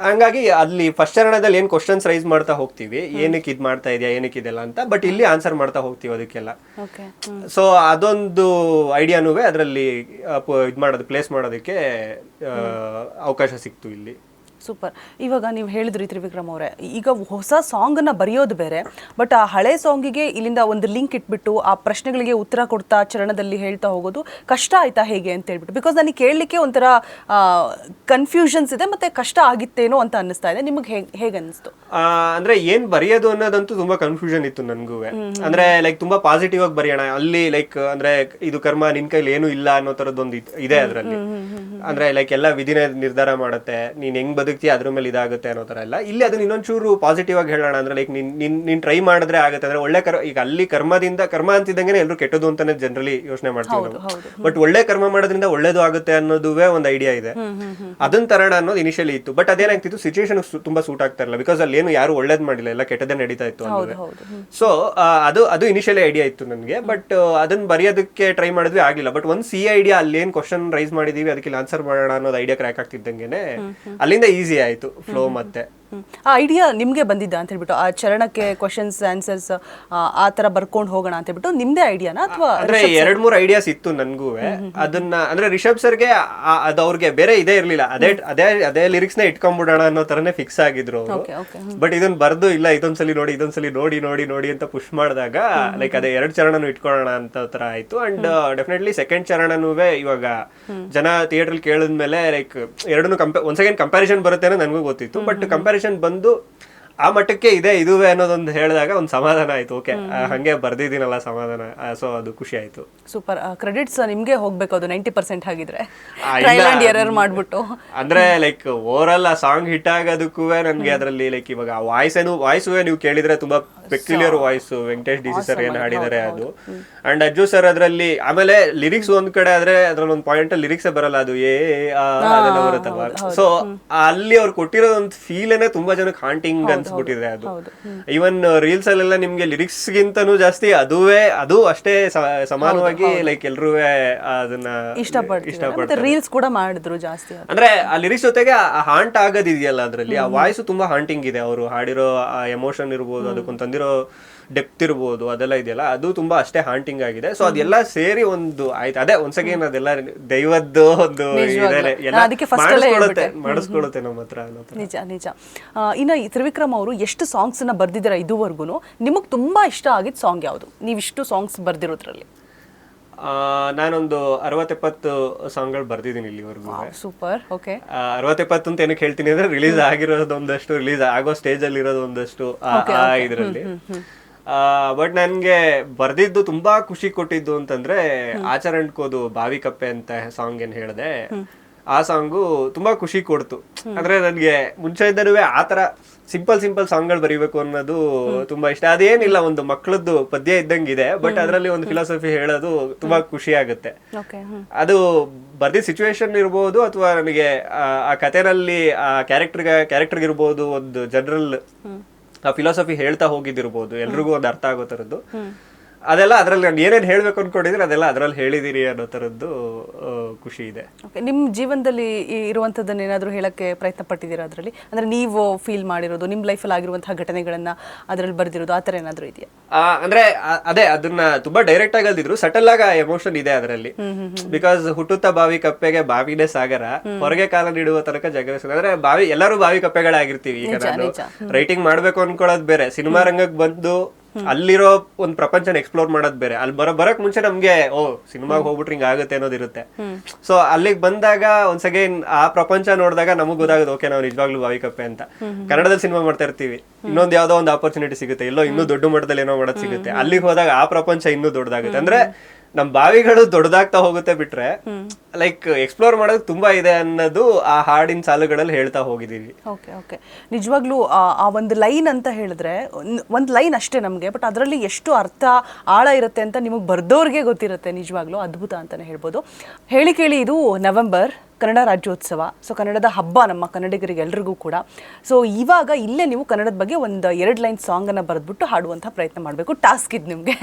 ಹಂಗಾಗಿ ಅಲ್ಲಿ ಫಸ್ಟ್ ಚರಣದಲ್ಲಿ ಏನ್ ಕ್ವಶನ್ಸ್ ರೈಸ್ ಮಾಡ್ತಾ ಹೋಗ್ತೀವಿ, ಏನಕ್ಕೆ ಇದ್ ಮಾಡ್ತಾ ಇದೆಯಾ, ಏನಕ್ಕೆ ಇದೆಲ್ಲ ಅಂತ, ಬಟ್ ಇಲ್ಲಿ ಆನ್ಸರ್ ಮಾಡ್ತಾ ಹೋಗ್ತೀವಿ ಅದಕ್ಕೆಲ್ಲ. ಸೊ ಅದೊಂದು ಐಡಿಯಾನುವೆ ಅದರಲ್ಲಿ ಇದ್ ಮಾಡೋದು, ಪ್ಲೇಸ್ ಮಾಡೋದಕ್ಕೆ ಅವಕಾಶ ಸಿಕ್ತು ಇಲ್ಲಿ. ಸೂಪರ್. ಇವಾಗ ನೀವು ಹೇಳಿದ್ರಿ ತ್ರಿವಿಕ್ರಮ್ ಅವರೇ, ಈಗ ಹೊಸ ಸಾಂಗನ್ನು ಬರೆಯೋದು ಬೇರೆ, ಬಟ್ ಆ ಹಳೆ ಸಾಂಗಿಗೆ ಇಲ್ಲಿಂದ ಒಂದು ಲಿಂಕ್ ಇಟ್ಬಿಟ್ಟು ಆ ಪ್ರಶ್ನೆಗಳಿಗೆ ಉತ್ತರ ಕೊಡ್ತಾ ಚರಣದಲ್ಲಿ ಹೇಳ್ತಾ ಹೋಗೋದು ಕಷ್ಟ ಆಯ್ತಾ ಹೇಗೆ ಅಂತ ಹೇಳ್ಬಿಟ್ಟು? ಬಿಕಾಸ್ ನನಗೆ ಕೇಳಲಿಕ್ಕೆ ಒಂಥರ ಕನ್ಫ್ಯೂಷನ್ಸ್ ಇದೆ, ಮತ್ತೆ ಕಷ್ಟ ಆಗಿತ್ತೇನೋ ಅಂತ ಅನ್ನಿಸ್ತಾ ಇದೆ. ನಿಮಗೆ ಹೇಗೆ ಅನ್ನಿಸ್ತು? ಅಂದ್ರೆ ಏನ್ ಬರೆಯೋದು ಅನ್ನೋದಂತೂ ತುಂಬಾ ಕನ್ಫ್ಯೂಷನ್ ಇತ್ತು ನನ್ಗೂ. ಅಂದ್ರೆ ಲೈಕ್ ತುಂಬಾ ಪಾಸಿಟಿವ್ ಆಗಿ ಬರೆಯೋಣ, ಅಲ್ಲಿ ಲೈಕ್ ಅಂದ್ರೆ ಇದು ಕರ್ಮ ನಿನ್ ಕೈಲಿ ಏನು ಇಲ್ಲ ಅನ್ನೋ ತರದೊಂದು ಇದೆ ಅದ್ರಲ್ಲಿ. ಅಂದ್ರೆ ಲೈಕ್ ಎಲ್ಲ ವಿಧಿನೇ ನಿರ್ಧಾರ ಮಾಡುತ್ತೆ, ನೀನ್ ಹೆಂಗ್ ಮಾಡಿರ್ತೀಯ ಅದ್ರ ಮೇಲೆ ಇದಾಗುತ್ತೆ ಅನ್ನೋ ತರ ಎಲ್ಲ. ಇಲ್ಲಿ ಅದನ್ನ ಇನ್ನೊಂಚೂರು ಪಾಸಿಟಿವ್ ಆಗಿ ಹೇಳೋಣ ಅಂದ್ರೆ ಲೈಕ್ ನೀನ್ ಟ್ರೈ ಮಾಡಿದ್ರೆ ಆಗುತ್ತೆ ಅಂದ್ರೆ ಒಳ್ಳೆ ಈಗ ಅಲ್ಲಿ ಕರ್ಮ ಅಂತಿದ್ದಂಗೆ ಎಲ್ಲರೂ ಕೆಟ್ಟದು ಅಂತಾನೆ ಜನರಲಿ ಯೋಚನೆ ಮಾಡ್ತೀವಿ ನಾವು. ಬಟ್ ಒಳ್ಳೆ ಕರ್ಮ ಮಾಡೋದ್ರಿಂದ ಒಳ್ಳೇದು ಆಗುತ್ತೆ ಅನ್ನೋದುವೇ ಒಂದು ಐಡಿಯಾ ಇದೆ. ಅದನ್ನ ತರೋಣ ಅನ್ನೋದು ಇನಿಷಿಯಲಿ ಇತ್ತು. ಬಟ್ ಅದೇನಾಗ್ತಿತ್ತು, ಸಿಚುವೇಶನ್ ತುಂಬಾ ಸೂಟ್ ಆಗ್ತಾ ಇರಲಿಲ್ಲ. ಬಿಕಾಸ್ ಅಲ್ಲಿ ಏನು ಯಾರು ಒಳ್ಳೇದ್ ಮಾಡಿಲ್ಲ, ಎಲ್ಲ ಕೆಟ್ಟದೇ ನಡೀತಾ ಇತ್ತು. ಸೊ ಅದು ಇನಿಷಿಯಲಿ ಐಡಿಯಾ ಇತ್ತು ನನಗೆ. ಬಟ್ ಅದನ್ನ ಬರೆಯೋದಕ್ಕೆ ಟ್ರೈ ಮಾಡಿದ್ವಿ, ಆಗ್ಲಿಲ್ಲ. ಬಟ್ ಒಂದ್ ಐಡಿಯಾ ಅಲ್ಲಿ ಏನ್ ಕ್ವಶನ್ ರೈಸ್ ಮಾಡಿದೀವಿ ಅದಕ್ಕೆ ಆನ್ಸರ್ ಮಾಡೋಣ ಅನ್ನೋದು ಐಡಿಯಾ ಕ್ರ್ಯಾಕ್ ಆಗ್ತಿದ್ದಂಗೆನೆ ಅಲ್ಲಿಂದ ಈಸಿ ಆಯ್ತು ಫ್ಲೋ. ಮತ್ತೆ ಆ ಐಡಿಯಾ ನಿಮ್ಗೆ ಬಂದಿದ್ದ ಅಂತ ಹೇಳ್ಬಿಟ್ಟು ಆ ಚರಣಕ್ಕೆ ಕ್ವಶನ್ಸ್ ಆನ್ಸರ್ಸ್ ಆ ತರ ಬರ್ಕೊಂಡು ಹೋಗೋಣ ಅಂತ ಹೇಳ್ಬಿಟ್ಟು ನಿಮ್ದೇ ಐಡಿಯಾನಾ ಅಥವಾ ಅಂದ್ರೆ 2-3 ಐಡಿಯಾಸ್ ಇತ್ತು ನನ್ಗೂ. ಅದನ್ನ ಅಂದ್ರೆ ರಿಷಬ್ ಸರ್ಗೆ ಅದು ಅವ್ರಿಗೆ ಬೇರೆ ಇದೇ ಇರ್ಲಿಲ್ಲ, ಅದೇ ಲಿರಿಕ್ಸ್ ನ ಇಟ್ಕೊಂಡ್ಬಿಡೋಣ ಅನ್ನೋ ತರನೇ ಫಿಕ್ಸ್ ಆಗಿದ್ರು ಅವರು. ಬಟ್ ಇದನ್ನ ಬರ್ದು ಇಲ್ಲ ಇದೊಂದ್ಸಲಿ ನೋಡಿ ಅಂತ ಪುಷ್ ಮಾಡಿದಾಗ ಲೈಕ್ ಅದೇ 2 ಚರಣನು ಇಟ್ಕೊಳ್ಳೋಣ ಅಂತ ತರ ಆಯ್ತು. ಅಂಡ್ ಡೆಫಿನೆಟ್ಲಿ ಸೆಕೆಂಡ್ ಚರಣನೂ ಇವಾಗ ಜನ ಥಿಯೇಟರ್ ಕೇಳಿದ್ಮೇಲೆ ಲೈಕ್ ಎರಡನ್ನೂ ಒಂದ್ ಸೆಕೆಂಡ್ ಕಂಪ್ಯಾರಿಸನ್ ಬರುತ್ತೆ ಅನ್ನೋ ನನಗೂ ಗೊತ್ತಿತ್ತು. ಬಟ್ ಕಂಪ್ಯಾರಿಸನ್ ಬಂದು ಆ ಮಟ್ಟಕ್ಕೆ ಇದೆ ಇದುವೇ ಅನ್ನೋದೊಂದು ಹೇಳಿದಾಗ ಒಂದು ಸಮಾಧಾನ ಆಯ್ತು. ಓಕೆ, ಹಂಗೆ ಬರ್ದಿದ್ದೀನಲ್ಲ ಸಮಾಧಾನ. ಸೊ ಅದು ಖುಷಿ ಆಯ್ತು. ಸೂಪರ್. ಕ್ರೆಡಿಟ್ಸ್ ನಿಮ್ಗೆ ಹೋಗ್ಬೇಕು, ಅದು 90% ಆಗಿದ್ರೆ ಎರರ್ ಮಾಡ್ಬಿಟ್ಟು. ಅಂದ್ರೆ ಲೈಕ್ ಓವರ್ ಆಲ್ ಆ ಸಾಂಗ್ ಹಿಟ್ ಆಗೋದಕ್ಕೂ ನನ್ಗೆ ಅದ್ರಲ್ಲಿ ಲೈಕ್ ಇವಾಗ ವಾಯ್ಸುವೆ ನೀವು ಕೇಳಿದ್ರೆ ತುಂಬಾ peculiar voice Venkatesh D C sir ಏನ್ ಹಾಡಿದ್ದಾರೆ ಅದು. ಅಂಡ್ ಅಜ್ಜು ಸರ್ ಅದ್ರಲ್ಲಿ. ಆಮೇಲೆ ಲಿರಿಕ್ಸ್ ಒಂದ್ ಕಡೆ ಆದ್ರೆ ಅದ್ರಲ್ಲಿ ಒಂದು ಪಾಯಿಂಟ್ ಅಲ್ಲಿ ಲಿರಿಕ್ಸ್ ಬರಲ್ಲ, ಅದು ಅದೆಲ್ಲ ಬರುತ್ತಲ್ವಾ. ಸೊ ಅಲ್ಲಿ ಅವ್ರು ಕೊಟ್ಟಿರೋ ಒಂದು ಫೀಲೇನೆ ತುಂಬಾ ಜನಕ್ಕೆ ಹಾಂಟಿಂಗ್ ಅನ್ಸ್ಬಿಟ್ಟಿದೆ ಅದು. ಈವನ್ ರೀಲ್ಸ್ ಅಲ್ಲೆಲ್ಲ ನಿಮ್ಗೆ ಲಿರಿಕ್ಸ್ ಗಿಂತನೂ ಜಾಸ್ತಿ ಅದು ಅಷ್ಟೇ ಸಮಾನವಾಗಿ ಲೈಕ್ ಎಲ್ರೂ ಅದನ್ನ ಇಷ್ಟಪಡ್ತಾರೆ. ರೀಲ್ಸ್ ಕೂಡ ಮಾಡಿದ್ರು ಜಾಸ್ತಿ. ಅಂದ್ರೆ ಆ ಲಿರಿಕ್ಸ್ ಜೊತೆಗೆ ಆ ಹಾಂಟ್ ಆಗೋದಿದೆಯಲ್ಲ ಅದ್ರಲ್ಲಿ, ಆ ವಾಯ್ಸ್ ತುಂಬಾ ಹಾಂಟಿಂಗ್ ಇದೆ. ಅವರು ಹಾಡಿರೋ ಆ ಎಮೋಷನ್ ಇರ್ಬೋದು, ಅದಕ್ಕೊಂದು ತಂದಿರೋ ಡೆಪ್ತ್ ಇರ್ಬೋದು, ಅದೆಲ್ಲ ಇದೆಯಲ್ಲ ಅದು ತುಂಬಾ ಅಷ್ಟೇ ಹಾಂಟಿಂಗ್ ಆಗಿದೆ. ಸೊ ಅದೆಲ್ಲ ಸೇರಿ ಒಂದು ಆಯ್ತು. ಅದೇ ಒಂದ್ಸಗೇನ್ ಅದೆಲ್ಲ ದೈವದ್ದು ಒಂದು ಮಾಡಿಸ್ಕೊಳುತ್ತೆ ನಮ್ಮ ಹತ್ರ. ನಿಜ. ಇನ್ನ ಈ ತ್ರಿವಿಕ್ರಮ್ ಅವರು ಎಷ್ಟು ಸಾಂಗ್ಸ್ ನ ಬರ್ದಿದ್ದೀರಾ ಇದುವರೆಗೂ? ನಿಮಗ್ ತುಂಬಾ ಇಷ್ಟ ಆಗಿದ್ ಸಾಂಗ್ ಯಾವುದು? ನೀವಿಷ್ಟು ಸಾಂಗ್ಸ್ ಬರ್ದಿರೋದ್ರಲ್ಲಿ ನಾನೊಂದು 60-70 ಸಾಂಗ್ಗಳು ಬರ್ದಿದ್ದೀನಿ ಇಲ್ಲಿವರೆಗೂ. ಸೂಪರ್. ಓಕೆ, 60-70 ಅಂತ ಏನಕ್ಕೆ ಹೇಳ್ತೀನಿ ಅಂದ್ರೆ ರಿಲೀಸ್ ಆಗಿರೋದೊಂದಷ್ಟು, ರಿಲೀಸ್ ಆಗೋ ಸ್ಟೇಜ್ ಅಲ್ಲಿ ಇರೋದೊಂದಷ್ಟು ಇದರಲ್ಲಿ. ಬಟ್ ನನ್ಗೆ ಬರ್ದಿದ್ದು ತುಂಬಾ ಖುಷಿ ಕೊಟ್ಟಿದ್ದು ಅಂತಂದ್ರೆ ಆಚರಣಕೋದು ಬಾವಿ ಕಪ್ಪೆ ಅಂತ ಸಾಂಗ್ ಏನ್ ಹೇಳಿದೆ, ಆ ಸಾಂಗು ತುಂಬಾ ಖುಷಿ ಕೊಡ್ತು. ಅಂದ್ರೆ ನನ್ಗೆ ಮುಂಚೆಯಿಂದನೂ ಆತರ ಸಿಂಪಲ್ ಸಾಂಗ್ಗಳು ಬರೀಬೇಕು ಅನ್ನೋದು ತುಂಬಾ ಇಷ್ಟ. ಅದೇನಿಲ್ಲ, ಒಂದು ಮಕ್ಕಳದ್ದು ಪದ್ಯ ಇದ್ದಂಗಿದೆ, ಬಟ್ ಅದರಲ್ಲಿ ಒಂದು ಫಿಲಾಸಫಿ ಹೇಳೋದು ತುಂಬಾ ಖುಷಿ ಆಗುತ್ತೆ. ಅದು ಬರ್ದಿದ್ದ ಸಿಚುವೇಶನ್ ಇರ್ಬೋದು, ಅಥವಾ ನನಗೆ ಆ ಕಥೆನಲ್ಲಿ ಆ ಕ್ಯಾರೆಕ್ಟರ್ ಇರ್ಬೋದು, ಒಂದು ಜನರಲ್ ಆ ಫಿಲಾಸಫಿ ಹೇಳ್ತಾ ಹೋಗಿದ್ದಿರ್ಬೋದು, ಎಲ್ರಿಗೂ ಒಂದು ಅರ್ಥ ಆಗೋ ತರದ್ದು. ಅದೆಲ್ಲ ಅದ್ರಲ್ಲಿ ನಾನು ಏನೇನು ಹೇಳ್ಬೇಕು ಅನ್ಕೊಂಡಿದ್ರೆ ಅದೆಲ್ಲ ಅದ್ರಲ್ಲಿ ಹೇಳಿದಿರಿ ಅನ್ನೋ ತರದ್ದು ಖುಷಿ ಇದೆ. ನಿಮ್ ಜೀವನದಲ್ಲಿ ಇರುವಂತದ್ದನ್ನ ಏನಾದ್ರು ಹೇಳಕ್ಕೆ ಪ್ರಯತ್ನ ಪಟ್ಟಿದ್ದೀರಾ ಅದ್ರಲ್ಲಿ? ಅಂದ್ರೆ ನೀವು ಫೀಲ್ ಮಾಡಿರೋದು, ನಿಮ್ ಲೈಫಲ್ಲಿ ಆಗಿರುವಂತಹ ಘಟನೆಗಳನ್ನ ಅದ್ರಲ್ಲಿ ಬರ್ದಿರೋದು, ಆತರ ಏನಾದ್ರು ಇದೆಯಾ? ಅಂದ್ರೆ ಅದೇ ಅದನ್ನ ತುಂಬಾ ಡೈರೆಕ್ಟ್ ಆಗಿ ಅಲ್ದಿದ್ರು, ಸಟಲ್ ಆಗ ಎಮೋಷನ್ ಇದೆ ಅದರಲ್ಲಿ. ಬಿಕಾಸ್ ಹುಟ್ಟುತ್ತಾ ಬಾವಿ ಕಪ್ಪೆಗೆ ಬಾವಿನೇ ಸಾಗರ, ಹೊರಗೆ ಕಾಲ ನೀಡುವ ತನಕ ಜಗವೇ ಸಾಗರ. ಅಂದ್ರೆ ಬಾವಿ, ಎಲ್ಲರೂ ಬಾವಿ ಕಪ್ಪೆಗಳಾಗಿರ್ತೀವಿ. ಈಗ ನಾನು ರೈಟಿಂಗ್ ಮಾಡ್ಬೇಕು ಅನ್ಕೊಳ್ಳೋದು ಬೇರೆ, ಸಿನಿಮಾ ರಂಗಕ್ಕೆ ಬಂದು ಅಲ್ಲಿರೋ ಒಂದ್ ಪ್ರಪಂಚನ ಎಕ್ಸ್ಪ್ಲೋರ್ ಮಾಡೋದ್ ಬೇರೆ. ಅಲ್ಲಿ ಬರಕ್ ಮುಂಚೆ ನಮ್ಗೆ ಸಿನಿಮಾಗೆ ಹೋಗ್ಬಿಟ್ರೆ ಹಿಂಗ ಆಗುತ್ತೆ ಅನ್ನೋದಿರುತ್ತೆ. ಸೊ ಅಲ್ಲಿಗೆ ಬಂದಾಗ ಒಂದ್ಸ್ ಅಗೇನ್ ಆ ಪ್ರಪಂಚ ನೋಡಿದಾಗ ನಮಗ್ ಗೊತ್ತಾಗೋದು, ಓಕೆ ನಾವು ನಿಜವಾಗ್ಲೂ ಬಾವಿ ಕಪ್ಪೆ ಅಂತ. ಕನ್ನಡದಲ್ಲಿ ಸಿನಿಮಾ ಮಾಡ್ತಾ ಇರ್ತೀವಿ, ಇನ್ನೊಂದ್ ಯಾವ್ದೋ ಒಂದು ಆಪರ್ಚುನಿಟಿ ಸಿಗುತ್ತೆ, ಎಲ್ಲೋ ಇನ್ನೂ ದೊಡ್ಡ ಮಟ್ಟದಲ್ಲಿ ಏನೋ ಮಾಡೋದ್ ಸಿಗುತ್ತೆ. ಅಲ್ಲಿಗೆ ಹೋದಾಗ ಆ ಪ್ರಪಂಚ ಇನ್ನೂ ದೊಡ್ಡದಾಗುತ್ತೆ. ಅಂದ್ರೆ ನಮ್ ಬಾವಿಗಳು ದೊಡ್ಡದಾಗ್ತಾ ಹೋಗುತ್ತೆ ಬಿಟ್ರೆ ಲೈಕ್ ಎಕ್ಸ್ಪ್ಲೋರ್ ಮಾಡೋದು ತುಂಬಾ ಇದೆ ಅನ್ನೋದು ಆ ಹಾಡಿನ ಸಾಲುಗಳಲ್ಲಿ ಹೇಳ್ತಾ ಹೋಗಿದೀವಿ. ಓಕೆ. ನಿಜವಾಗ್ಲೂ ಆ ಒಂದು ಲೈನ್ ಅಂತ ಹೇಳಿದ್ರೆ ಒಂದ್ ಲೈನ್ ಅಷ್ಟೇ ನಮ್ಗೆ, ಬಟ್ ಅದರಲ್ಲಿ ಎಷ್ಟು ಅರ್ಥ ಆಳ ಇರುತ್ತೆ ಅಂತ ನಿಮಗ್ ಬರ್ದೋರ್ಗೆ ಗೊತ್ತಿರುತ್ತೆ. ನಿಜವಾಗ್ಲೂ ಅದ್ಭುತ ಅಂತಾನೆ ಹೇಳ್ಬೋದು. ಹೇಳಿ ಕೇಳಿ ಇದು ನವೆಂಬರ್ ಕನ್ನಡ ರಾಜ್ಯೋತ್ಸವ. ಸೊ ಕನ್ನಡದ ಹಬ್ಬ ನಮ್ಮ ಕನ್ನಡಿಗರಿಗೆ ಎಲ್ರಿಗೂ ಕೂಡ. ಸೊ ಇವಾಗ ಇಲ್ಲೇ ನೀವು ಕನ್ನಡದ ಬಗ್ಗೆ ಒಂದು 2 ಲೈನ್ ಸಾಂಗ್ ಅನ್ನ ಬರೆದ್ಬಿಟ್ಟು ಹಾಡುವಂತ ಪ್ರಯತ್ನ ಮಾಡ್ಬೇಕು. ಟಾಸ್ಕ್ ಇದು ನಿಮ್ಗೆ.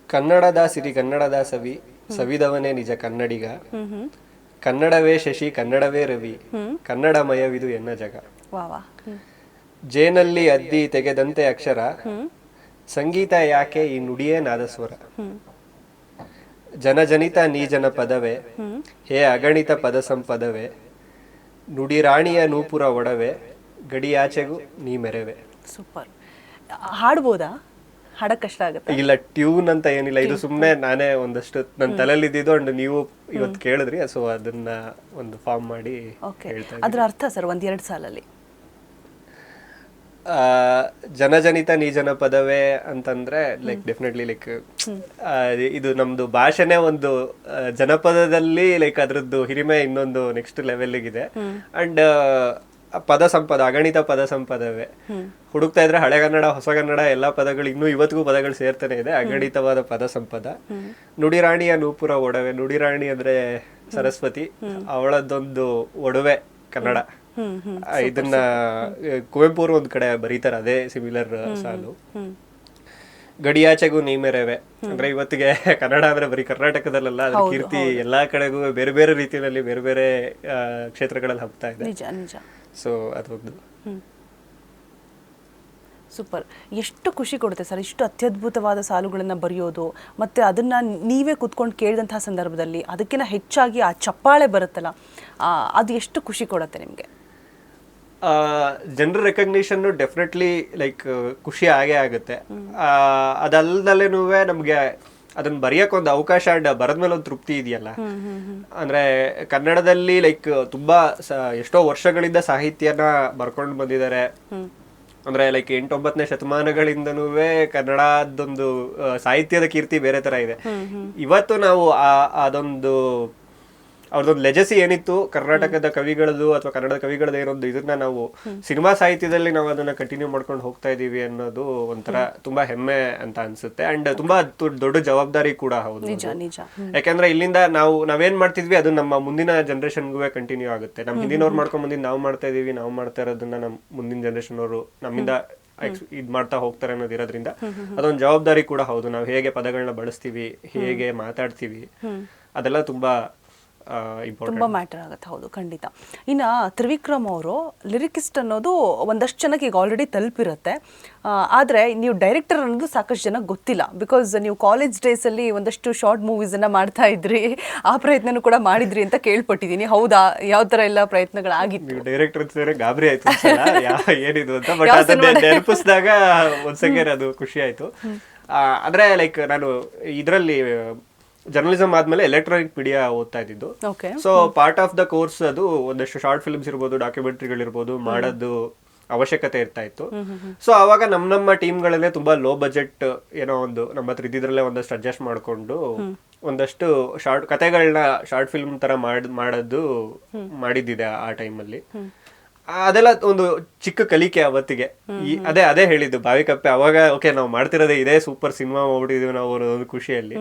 ಕನ್ನಡದ ಸಿರಿ ಕನ್ನಡದ ಸವಿ, ಸವಿದವನೇ ನಿಜ ಕನ್ನಡಿಗ. ಕನ್ನಡವೇ ಶಶಿ ಕನ್ನಡವೇ ರವಿ, ಕನ್ನಡಮಯವಿದು ಎನ್ನ ಜಗ. ಜೇನಲ್ಲಿ ಅದ್ದಿ ತೆಗೆದಂತೆ ಅಕ್ಷರ, ಸಂಗೀತ ಯಾಕೆ ಈ ನುಡಿಯೇ ನಾದಸ್ವರ. ಜನಜನಿತ ನೀ ಜನ ಪದವೇ, ಹೇ ಅಗಣಿತ ಪದ ಸಂಪದವೇ. ನುಡಿ ರಾಣಿಯ ನೂಪುರ ಒಡವೆ, ಗಡಿಯಾಚೆಗೂ ನೀ ಮೆರವೆ. ಸೂಪರ್. ಹಾಡ್ಬೋದಾ? ಹಾಡಕ್ ಕಷ್ಟ ಆಗುತ್ತೆ? ಇಲ್ಲ, ಟ್ಯೂನ್ ಅಂತ ಏನಿಲ್ಲ, ಇದು ಸುಮ್ನೆ ನಾನೇ ಒಂದಷ್ಟು ನನ್ನ ತಲೆಯಲ್ಲಿ ಇದ್ದಿದ್ದು ಅಂಡ್ ನೀವು ಇವತ್ತು ಕೇಳಿದ್ರಿ, ಸೊ ಅದನ್ನ ಒಂದು ಫಾರ್ಮ್ ಮಾಡಿ ಹೇಳ್ತಾ ಇದ್ದೀನಿ. ಅದ್ರ ಅರ್ಥ ಸರ್ 1-2 ಸಾಲಲ್ಲಿ? ಜನಜನಿತ ನೀ ಜನಪದವೇ ಅಂತಂದ್ರೆ ಲೈಕ್ ಡೆಫಿನೆಟ್ಲಿ ಲೈಕ್ ಇದು ನಮ್ದು ಭಾಷೆನೇ ಒಂದು ಜನಪದದಲ್ಲಿ ಲೈಕ್ ಅದ್ರದ್ದು ಹಿರಿಮೆ ಇನ್ನೊಂದು ನೆಕ್ಸ್ಟ್ ಲೆವೆಲ್ಗಿದೆ. ಅಂಡ್ ಪದ ಸಂಪದ, ಅಗಣಿತ ಪದ ಸಂಪದವೇ. ಹುಡುಕ್ತಾ ಇದ್ರೆ ಹಳೆಗನ್ನಡ ಹೊಸಗನ್ನಡ ಎಲ್ಲಾ ಪದಗಳು ಇನ್ನೂ ಇವತ್ತಿಗೂ ಪದಗಳು ಸೇರ್ತಾನೆ ಇದೆ. ಅಗಣಿತವಾದ ಪದ ಸಂಪದ. ನುಡಿರಾಣಿಯ ನೂಪುರ ಒಡವೆ. ನುಡಿರಾಣಿ ಅಂದ್ರೆ ಸರಸ್ವತಿ, ಅವಳದ್ದೊಂದು ಒಡವೆ ಕನ್ನಡ. ಇದನ್ನ ಕುವೆಂಪು ಒಂದ್ ಕಡೆ ಬರೀತಾರೆ, ಅದೇ ಸಿಮಿಲರ್ ಸಾಲು. ಗಡಿಯಾಚೆಗೂ ನೀ ಮೆರೆವೆ ಅಂದ್ರೆ ಇವತ್ತಿಗೆ ಕನ್ನಡ ಅಂದ್ರೆ ಬರೀ ಕರ್ನಾಟಕದಲ್ಲ, ಅದ್ರ ಕೀರ್ತಿ ಎಲ್ಲಾ ಕಡೆಗೂ ಬೇರೆ ಬೇರೆ ರೀತಿಯಲ್ಲಿ ಬೇರೆ ಬೇರೆ ಕ್ಷೇತ್ರಗಳಲ್ಲಿ ಹಬ್ತಾ ಇದೆ. ಸೊ ಅದೊಂದು ಸೂಪರ್. ಎಷ್ಟು ಖುಷಿ ಕೊಡುತ್ತೆ ಸರ್ ಇಷ್ಟು ಅತ್ಯದ್ಭುತವಾದ ಸಾಲುಗಳನ್ನು ಬರೆಯೋದು, ಮತ್ತು ಅದನ್ನು ನೀವೇ ಕೂತ್ಕೊಂಡು ಕೇಳಿದಂತಹ ಸಂದರ್ಭದಲ್ಲಿ ಅದಕ್ಕಿಂತ ಹೆಚ್ಚಾಗಿ ಆ ಚಪ್ಪಾಳೆ ಬರುತ್ತಲ್ಲ, ಅದು ಎಷ್ಟು ಖುಷಿ ಕೊಡುತ್ತೆ ನಿಮಗೆ? ಜನರ ರೆಕಗ್ನಿಷನ್ ಡೆಫಿನೆಟ್ಲಿ ಲೈಕ್ ಖುಷಿ ಆಗೇ ಆಗುತ್ತೆ. ಅದಲ್ದಲೇನೂ ನಮಗೆ ಅದನ್ನ ಬರೆಯಕ್ಕೆ ಒಂದು ಅವಕಾಶ ಬರದ್ಮೇಲೆ ಒಂದು ತೃಪ್ತಿ ಇದೆಯಲ್ಲ. ಅಂದ್ರೆ ಕನ್ನಡದಲ್ಲಿ ಲೈಕ್ ತುಂಬಾ ಎಷ್ಟೋ ವರ್ಷಗಳಿಂದ ಸಾಹಿತ್ಯನ ಬರ್ಕೊಂಡು ಬಂದಿದ್ದಾರೆ. ಅಂದ್ರೆ ಲೈಕ್ 8-9ನೇ ಶತಮಾನಗಳಿಂದನೂ ಕನ್ನಡದೊಂದು ಸಾಹಿತ್ಯದ ಕೀರ್ತಿ ಬೇರೆ ತರ ಇದೆ. ಇವತ್ತು ನಾವು ಅದೊಂದು ಅವ್ರದೊಂದು ಲೆಜಸಿ ಏನಿತ್ತು ಕರ್ನಾಟಕದ ಕವಿಗಳದು ಅಥವಾ ಕನ್ನಡದ ಕವಿಗಳದ ಏನೊಂದು ಇದನ್ನ ನಾವು ಸಿನಿಮಾ ಸಾಹಿತ್ಯದಲ್ಲಿ ನಾವು ಅದನ್ನ ಕಂಟಿನ್ಯೂ ಮಾಡ್ಕೊಂಡು ಹೋಗ್ತಾ ಇದೀವಿ ಅನ್ನೋದು ಒಂಥರ ತುಂಬಾ ಹೆಮ್ಮೆ ಅಂತ ಅನ್ಸುತ್ತೆ. ಅಂಡ್ ತುಂಬಾ ದೊಡ್ಡ ಜವಾಬ್ದಾರಿ ಕೂಡ ಹೌದು. ಯಾಕಂದ್ರೆ ಇಲ್ಲಿಂದ ನಾವೇನ್ ಮಾಡ್ತಿದ್ವಿ ಅದು ನಮ್ಮ ಮುಂದಿನ ಜನರೇಷನ್ಗೂ ಕಂಟಿನ್ಯೂ ಆಗುತ್ತೆ. ನಮ್ ಹಿಂದಿನವ್ರು ಮಾಡ್ಕೊಂಡ್ ಬಂದಿದ್ದು ನಾವು ಮಾಡ್ತಾ ಇದೀವಿ, ನಾವು ಮಾಡ್ತಾ ಇರೋದನ್ನ ನಮ್ ಮುಂದಿನ ಜನರೇಷನ್ ಅವರು ನಮ್ಮಿಂದ ಇದ್ ಮಾಡ್ತಾ ಹೋಗ್ತಾರೆ ಅನ್ನೋದಿರೋದ್ರಿಂದ ಅದೊಂದು ಜವಾಬ್ದಾರಿ ಕೂಡ ಹೌದು. ನಾವು ಹೇಗೆ ಪದಗಳನ್ನ ಬಳಸ್ತೀವಿ, ಹೇಗೆ ಮಾತಾಡ್ತೀವಿ, ಅದೆಲ್ಲ ತುಂಬಾ ತುಂಬ ಮ್ಯಾಟರ್ ಆಗುತ್ತೆ. ಹೌದು, ಖಂಡಿತ. ಇನ್ನು ತ್ರಿವಿಕ್ರಮ್ ಅವರು ಲಿರಿಕಿಸ್ಟ್ ಅನ್ನೋದು ಒಂದಷ್ಟು ಜನಕ್ಕೆ ಈಗ ಆಲ್ರೆಡಿ ತಲುಪಿರುತ್ತೆ. ಆದರೆ ನೀವು ಡೈರೆಕ್ಟರ್ ಅನ್ನೋದು ಸಾಕಷ್ಟು ಜನಕ್ಕೆ ಗೊತ್ತಿಲ್ಲ. ಬಿಕಾಸ್ ನೀವು ಕಾಲೇಜ್ ಡೇಸಲ್ಲಿ ಒಂದಷ್ಟು ಶಾರ್ಟ್ ಮೂವೀಸನ್ನು ಮಾಡ್ತಾ ಇದ್ರಿ, ಆ ಪ್ರಯತ್ನನೂ ಕೂಡ ಮಾಡಿದ್ರಿ ಅಂತ ಕೇಳ್ಪಟ್ಟಿದ್ದೀನಿ. ಹೌದಾ? ಯಾವ ಥರ ಎಲ್ಲ ಪ್ರಯತ್ನಗಳಾಗಿತ್ತು? ಡೈರೆಕ್ಟರ್ ಗಾಬರಿ ಆಯ್ತು ಏನಿದು ಅಂತ. ಬಟ್ ಅದನ್ನ ನೆನಪಿಸಿದಾಗ ಒಂದ್ ಸೆಕೆಂಡ್ ಅದು ಖುಷಿ ಆಯ್ತು. ಅಂದ್ರೆ ಲೈಕ್ ನಾನು ಇದರಲ್ಲಿ ಜರ್ನಲಿಸಮ್ ಆದ್ಮೇಲೆ ಎಲೆಕ್ಟ್ರಾನಿಕ್ ಮೀಡಿಯಾ ಓದ್ತಾ ಇದ್ದಿದ್ದು. So part of the course ಅದು ಒಂದಷ್ಟು ಶಾರ್ಟ್ ಫಿಲ್ಮ್ಸ್ ಇರ್ಬೋದು, ಡಾಕ್ಯುಮೆಂಟ್ರಿಗಳಿರ್ಬೋದು ಮಾಡೋದು ಅವಶ್ಯಕತೆ ಇರ್ತಾ ಇತ್ತು. ಸೊ ಅವಾಗ ನಮ್ಮ ಟೀಮ್ಗಳಲ್ಲೇ ತುಂಬಾ ಲೋ ಬಜೆಟ್ ಏನೋ ಒಂದು ನಮ್ಮ ಹತ್ರ ಇದ್ದಿದ್ರಲ್ಲೇ ಒಂದಷ್ಟು ಅಡ್ಜಸ್ಟ್ ಮಾಡ್ಕೊಂಡು ಒಂದಷ್ಟು ಕತೆಗಳನ್ನ ಶಾರ್ಟ್ ಫಿಲ್ಮ್ ತರ ಮಾಡೋದು ಮಾಡಿದ್ದಿದೆ ಆ ಟೈಮಲ್ಲಿ. ಅದೆಲ್ಲ ಒಂದು ಚಿಕ್ಕ ಕಲಿಕೆ ಅವತ್ತಿಗೆ. ಅದೇ ಹೇಳಿದ್ದು ಭಾವಿಕಪ್ಪೆ ಅವಾಗ. ಓಕೆ, ನಾವು ಮಾಡ್ತಿರೋದೇ ಇದೇ ಸೂಪರ್ ಸಿನಿಮಾ ಮಾಡ್ಬಿಟ್ಟಿದೀವಿ ನಾವು ಅನ್ನೋದೊಂದು ಖುಷಿಯಲ್ಲಿ.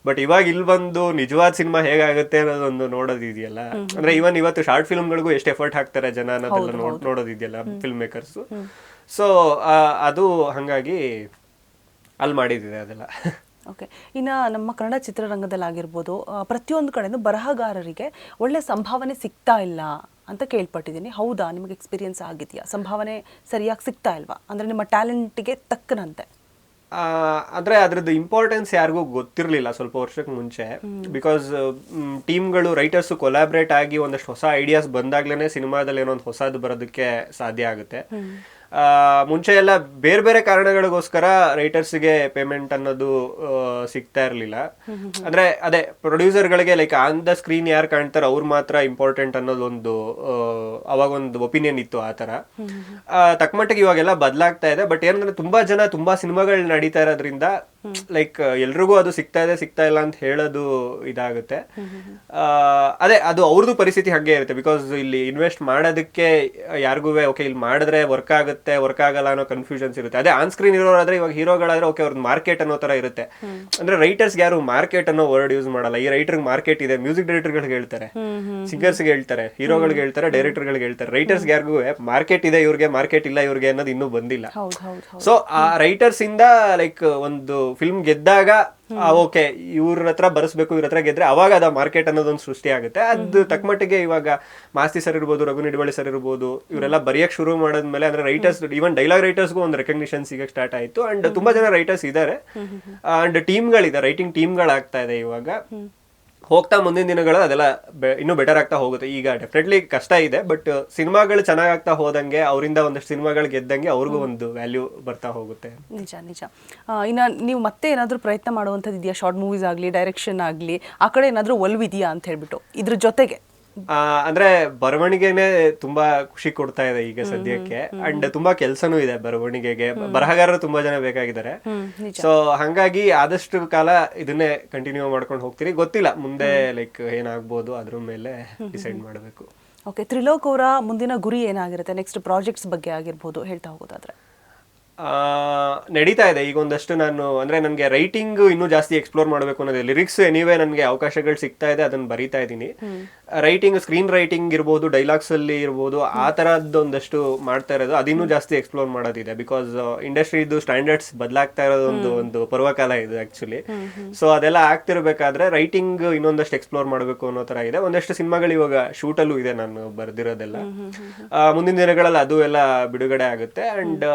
ಬಟ್ ಇವಾಗ ಇಲ್ಲಿ ಬಂದು ನಿಜವಾದ ಸಿನಿಮಾ ಹೇಗಾಗುತ್ತೆ ಅನ್ನೋದೊಂದು ನೋಡೋದಿದೆಯಲ್ಲ. ಅಂದ್ರೆ ಇವತ್ತು ಶಾರ್ಟ್ ಫಿಲ್ಮ್ಗಳಿಗೂ ಎಷ್ಟು ಎಫರ್ಟ್ ಹಾಕ್ತಾರೆ ಜನ ಅನ್ನೋದೆಲ್ಲ ನೋಡೋದಿದೆಯಲ್ಲ ಫಿಲ್ಮ್ ಮೇಕರ್ಸ್. ಸೊ ಅದು ಹಂಗಾಗಿ ಅಲ್ಲಿ ಮಾಡಿದಿದೆ ಅದೆಲ್ಲ. ಓಕೆ. ಇನ್ನು ನಮ್ಮ ಕನ್ನಡ ಚಿತ್ರರಂಗದಲ್ಲಾಗಿರ್ಬೋದು, ಪ್ರತಿಯೊಂದು ಕಡೆನೂ ಬರಹಗಾರರಿಗೆ ಒಳ್ಳೆ ಸಂಭಾವನೆ ಸಿಗ್ತಾ ಇಲ್ಲ ಅಂತ ಕೇಳ್ಪಟ್ಟಿದ್ದೀನಿ. ಹೌದಾ? ನಿಮಗೆ ಎಕ್ಸ್ಪೀರಿಯನ್ಸ್ ಆಗಿದೆಯಾ? ಸಂಭಾವನೆ ಸರಿಯಾಗಿ ಸಿಗ್ತಾ ಇಲ್ವಾ? ಅಂದ್ರೆ ನಿಮ್ಮ ಟ್ಯಾಲೆಂಟ್ಗೆ ತಕ್ಕನಂತೆ. ಅಂದ್ರೆ ಅದ್ರದ್ದು ಇಂಪಾರ್ಟೆನ್ಸ್ ಯಾರಿಗೂ ಗೊತ್ತಿರಲಿಲ್ಲ ಸ್ವಲ್ಪ ವರ್ಷಕ್ಕೆ ಮುಂಚೆ. ಬಿಕಾಸ್ ಟೀಮ್ಗಳು ರೈಟರ್ಸ್ ಕೊಲಾಬ್ರೇಟ್ ಆಗಿ ಒಂದಷ್ಟು ಹೊಸ ಐಡಿಯಾಸ್ ಬಂದಾಗ್ಲೇನೆ ಸಿನಿಮಾದಲ್ಲಿ ಏನೋ ಒಂದು ಹೊಸದು ಬರೋದಕ್ಕೆ ಸಾಧ್ಯ ಆಗುತ್ತೆ. ಮುಂಚೆ ಎಲ್ಲ ಬೇರೆ ಬೇರೆ ಕಾರಣಗಳಿಗೋಸ್ಕರ ರೈಟರ್ಸ್ಗೆ ಪೇಮೆಂಟ್ ಅನ್ನೋದು ಸಿಗ್ತಾ ಇರಲಿಲ್ಲ. ಅಂದ್ರೆ ಅದೇ ಪ್ರೊಡ್ಯೂಸರ್ಗಳಿಗೆ ಲೈಕ್ ಆನ್ ದ ಸ್ಕ್ರೀನ್ ಯಾರು ಕಾಣ್ತಾರೆ ಅವ್ರು ಮಾತ್ರ ಇಂಪಾರ್ಟೆಂಟ್ ಅನ್ನೋದೊಂದು ಅವಾಗ ಒಂದು ಒಪಿನಿಯನ್ ಇತ್ತು. ಆ ತರ ತಕ್ಕಮಟ್ಟಿಗೆ ಇವಾಗೆಲ್ಲ ಬದಲಾಗ್ತಾ ಇದೆ. ಬಟ್ ಏನಂದ್ರೆ ತುಂಬಾ ಜನ ತುಂಬಾ ಸಿನಿಮಾಗಳು ನಡೀತಾ ಇರೋದ್ರಿಂದ ಲೈಕ್ ಎಲ್ರಿಗೂ ಅದು ಸಿಗ್ತಾ ಇಲ್ಲ ಅಂತ ಹೇಳೋದು ಇದಾಗುತ್ತೆ. ಅದು ಅವ್ರದ್ದು ಪರಿಸ್ಥಿತಿ ಹಾಗೆ ಇರುತ್ತೆ. ಬಿಕಾಸ್ ಇಲ್ಲಿ ಇನ್ವೆಸ್ಟ್ ಮಾಡೋದಕ್ಕೆ ಯಾರಿಗೂ ಓಕೆ ಇಲ್ಲಿ ಮಾಡಿದ್ರೆ ವರ್ಕ್ ಆಗಲ್ಲ ಅನ್ನೋ ಕನ್ಫ್ಯೂಷನ್ಸ್ ಇರುತ್ತೆ. ಅದೇ ಆನ್ ಸ್ಕ್ರೀನ್ ಇರೋರಾದ್ರೆ ಇವಾಗ ಹೀರೋಗಳಾದ್ರೆ ಓಕೆ ಅವ್ರದ್ದು ಮಾರ್ಕೆಟ್ ಅನ್ನೋ ತರ ಇರುತ್ತೆ. ಅಂದ್ರೆ ರೈಟರ್ಸ್ ಯಾರು ಮಾರ್ಕೆಟ್ ಅನ್ನೋ ವರ್ಡ್ ಯೂಸ್ ಮಾಡಲ್ಲ. ಈ ರೈಟರ್ ಮಾರ್ಕೆಟ್ ಇದೆ, ಮ್ಯೂಸಿಕ್ ಡೈರೆಕ್ಟರ್ಗಳಿಗೆ ಹೇಳ್ತಾರೆ, ಸಿಂಗರ್ಸ್ಗೆ ಹೇಳ್ತಾರೆ, ಹೀರೋಗಳಿಗೆ ಹೇಳ್ತಾರೆ, ಡೈರೆಕ್ಟರ್ಗಳಿಗೆ ಹೇಳ್ತಾರೆ. ರೈಟರ್ಸ್ ಯಾರಿಗೂ ಮಾರ್ಕೆಟ್ ಇದೆ ಇವ್ರಿಗೆ, ಮಾರ್ಕೆಟ್ ಇಲ್ಲ ಇವ್ರಿಗೆ ಅನ್ನೋದು ಇನ್ನೂ ಬಂದಿಲ್ಲ. ಸೊ ಆ ರೈಟರ್ಸ್ ಇಂದ ಲೈಕ್ ಒಂದು ಫಿಲ್ಮ್ ಗೆದ್ದಾಗ ಓಕೆ ಇವ್ರ ಹತ್ರ ಬರ್ಸ್ಬೇಕು, ಇವ್ರ ಹತ್ರ ಗೆದ್ರೆ ಅವಾಗ ಅದ ಮಾರ್ಕೆಟ್ ಅನ್ನೋದೊಂದು ಸೃಷ್ಟಿ ಆಗುತ್ತೆ. ಅದು ತಕ್ಕಮಟ್ಟಿಗೆ ಇವಾಗ ಮಾಸ್ತಿ ಸರ್ ಇರ್ಬೋದು, ರಘು ನಿಡವಳ್ಳಿ ಸರ್ ಇರ್ಬೋದು, ಇವರೆಲ್ಲ ಬರೆಯಕ್ ಶುರು ಮಾಡಿದ್ಮೇಲೆ ಅಂದ್ರೆ ರೈಟರ್ಸ್ ಈವನ್ ಡೈಲಾಗ್ ರೈಟರ್ಸ್ಗೂ ಒಂದು ರೆಕಗ್ನಿಷನ್ ಸಿಗಕ್ಕೆ ಸ್ಟಾರ್ಟ್ ಆಯ್ತು. ಅಂಡ್ ತುಂಬಾ ಜನ ರೈಟರ್ಸ್ ಇದ್ದಾರೆ ಅಂಡ್ ಟೀಮ್ಗಳಿದೆ, ರೈಟಿಂಗ್ ಟೀಮ್ಗಳಾಗ್ತಾ ಇದೆ ಇವಾಗ. ಹೋಗ್ತಾ ಮುಂದಿನ ದಿನಗಳು ಅದೆಲ್ಲ ಇನ್ನೂ ಬೆಟರ್ ಆಗ್ತಾ ಹೋಗುತ್ತೆ. ಈಗ ಡೆಫಿನೆಟ್ಲಿ ಕಷ್ಟ ಇದೆ, ಬಟ್ ಸಿನಿಮಾಗಳು ಚೆನ್ನಾಗಾಗ್ತಾ ಹೋದಂಗೆ ಅವರಿಂದ ಒಂದಷ್ಟು ಸಿನಿಮಾಗಳು ಗೆದ್ದಂಗೆ ಅವ್ರಿಗೂ ಒಂದು ವ್ಯಾಲ್ಯೂ ಬರ್ತಾ ಹೋಗುತ್ತೆ. ನಿಜ. ಇನ್ನು ನೀವು ಮತ್ತೆ ಏನಾದರೂ ಪ್ರಯತ್ನ ಮಾಡುವಂಥದ್ದು ಇದೆಯಾ? ಶಾರ್ಟ್ ಮೂವೀಸ್ ಆಗಲಿ, ಡೈರೆಕ್ಷನ್ ಆಗಲಿ, ಆ ಕಡೆ ಏನಾದರೂ ಒಲವಿದೆಯಾ ಅಂತ ಹೇಳ್ಬಿಟ್ಟು ಇದ್ರ ಜೊತೆಗೆ ಅಂದ್ರೆ ಬರವಣಿಗೆನೆ ತುಂಬಾ ಖುಷಿ ಕೊಡ್ತಾ ಇದೆ ಈಗ ಸದ್ಯಕ್ಕೆ. ಅಂಡ್ ತುಂಬಾ ಕೆಲ್ಸನೂ ಇದೆ ಬರವಣಿಗೆಗೆ, ಬರಹಗಾರರು ತುಂಬಾ ಜನ ಬೇಕಾಗಿದ್ದಾರೆ. ಸೊ ಹಂಗಾಗಿ ಆದಷ್ಟು ಕಾಲ ಇದನ್ನೇ ಕಂಟಿನ್ಯೂ ಮಾಡ್ಕೊಂಡು ಹೋಗ್ತೀರಿ. ಗೊತ್ತಿಲ್ಲ ಮುಂದೆ ಲೈಕ್ ಏನಾಗ್ಬೋದು, ಅದ್ರ ಮೇಲೆ ಡಿಸೈಡ್ ಮಾಡಬೇಕು. ಓಕೆ, ತ್ರಿಲೋಕ್ ಅವರ ಮುಂದಿನ ಗುರಿ ಏನಾಗಿರುತ್ತೆ, ನೆಕ್ಸ್ಟ್ ಪ್ರಾಜೆಕ್ಟ್ಸ್ ಬಗ್ಗೆ ಆಗಿರ್ಬೋದು ಹೇಳ್ತಾ ಹೋಗೋದಾದ್ರೆ? ನಡೀತಾ ಇದೆ ಈಗ ಒಂದಷ್ಟು. ನಾನು ಅಂದ್ರೆ ನನಗೆ ರೈಟಿಂಗ್ ಇನ್ನೂ ಜಾಸ್ತಿ ಎಕ್ಸ್ಪ್ಲೋರ್ ಮಾಡಬೇಕು ಅನ್ನೋದು. ಲಿರಿಕ್ಸ್ ಎನಿವೇ ನನಗೆ ಅವಕಾಶಗಳು ಸಿಗ್ತಾ ಇದೆ, ಅದನ್ನ ಬರೀತಾ ಇದ್ದೀನಿ. ರೈಟಿಂಗ್, ಸ್ಕ್ರೀನ್ ರೈಟಿಂಗ್ ಇರ್ಬೋದು, ಡೈಲಾಗ್ಸ್ ಅಲ್ಲಿ ಇರ್ಬೋದು, ಆ ತರದ್ದು ಒಂದಷ್ಟು ಮಾಡ್ತಾ ಇರೋದು. ಅದಿನ್ನೂ ಜಾಸ್ತಿ ಎಕ್ಸ್ಪ್ಲೋರ್ ಮಾಡೋದಿದೆ. ಬಿಕಾಸ್ ಇಂಡಸ್ಟ್ರಿದು ಸ್ಟ್ಯಾಂಡರ್ಡ್ಸ್ ಬದಲಾಗ್ತಾ ಇರೋದು ಒಂದು ಪರ್ವಕಾಲ ಇದು ಆಕ್ಚುಲಿ. ಸೊ ಅದೆಲ್ಲ ಆಗ್ತಿರ್ಬೇಕಾದ್ರೆ ರೈಟಿಂಗ್ ಇನ್ನೊಂದಷ್ಟು ಎಕ್ಸ್ಪ್ಲೋರ್ ಮಾಡಬೇಕು ಅನ್ನೋ ತರ ಇದೆ. ಒಂದಷ್ಟು ಸಿನಿಮಾಗಳು ಇವಾಗ ಶೂಟಲ್ಲೂ ಇದೆ ನಾನು ಬರ್ದಿರೋದೆಲ್ಲ. ಮುಂದಿನ ದಿನಗಳಲ್ಲಿ ಅದು ಎಲ್ಲ ಬಿಡುಗಡೆ ಆಗುತ್ತೆ. ಅಂಡ್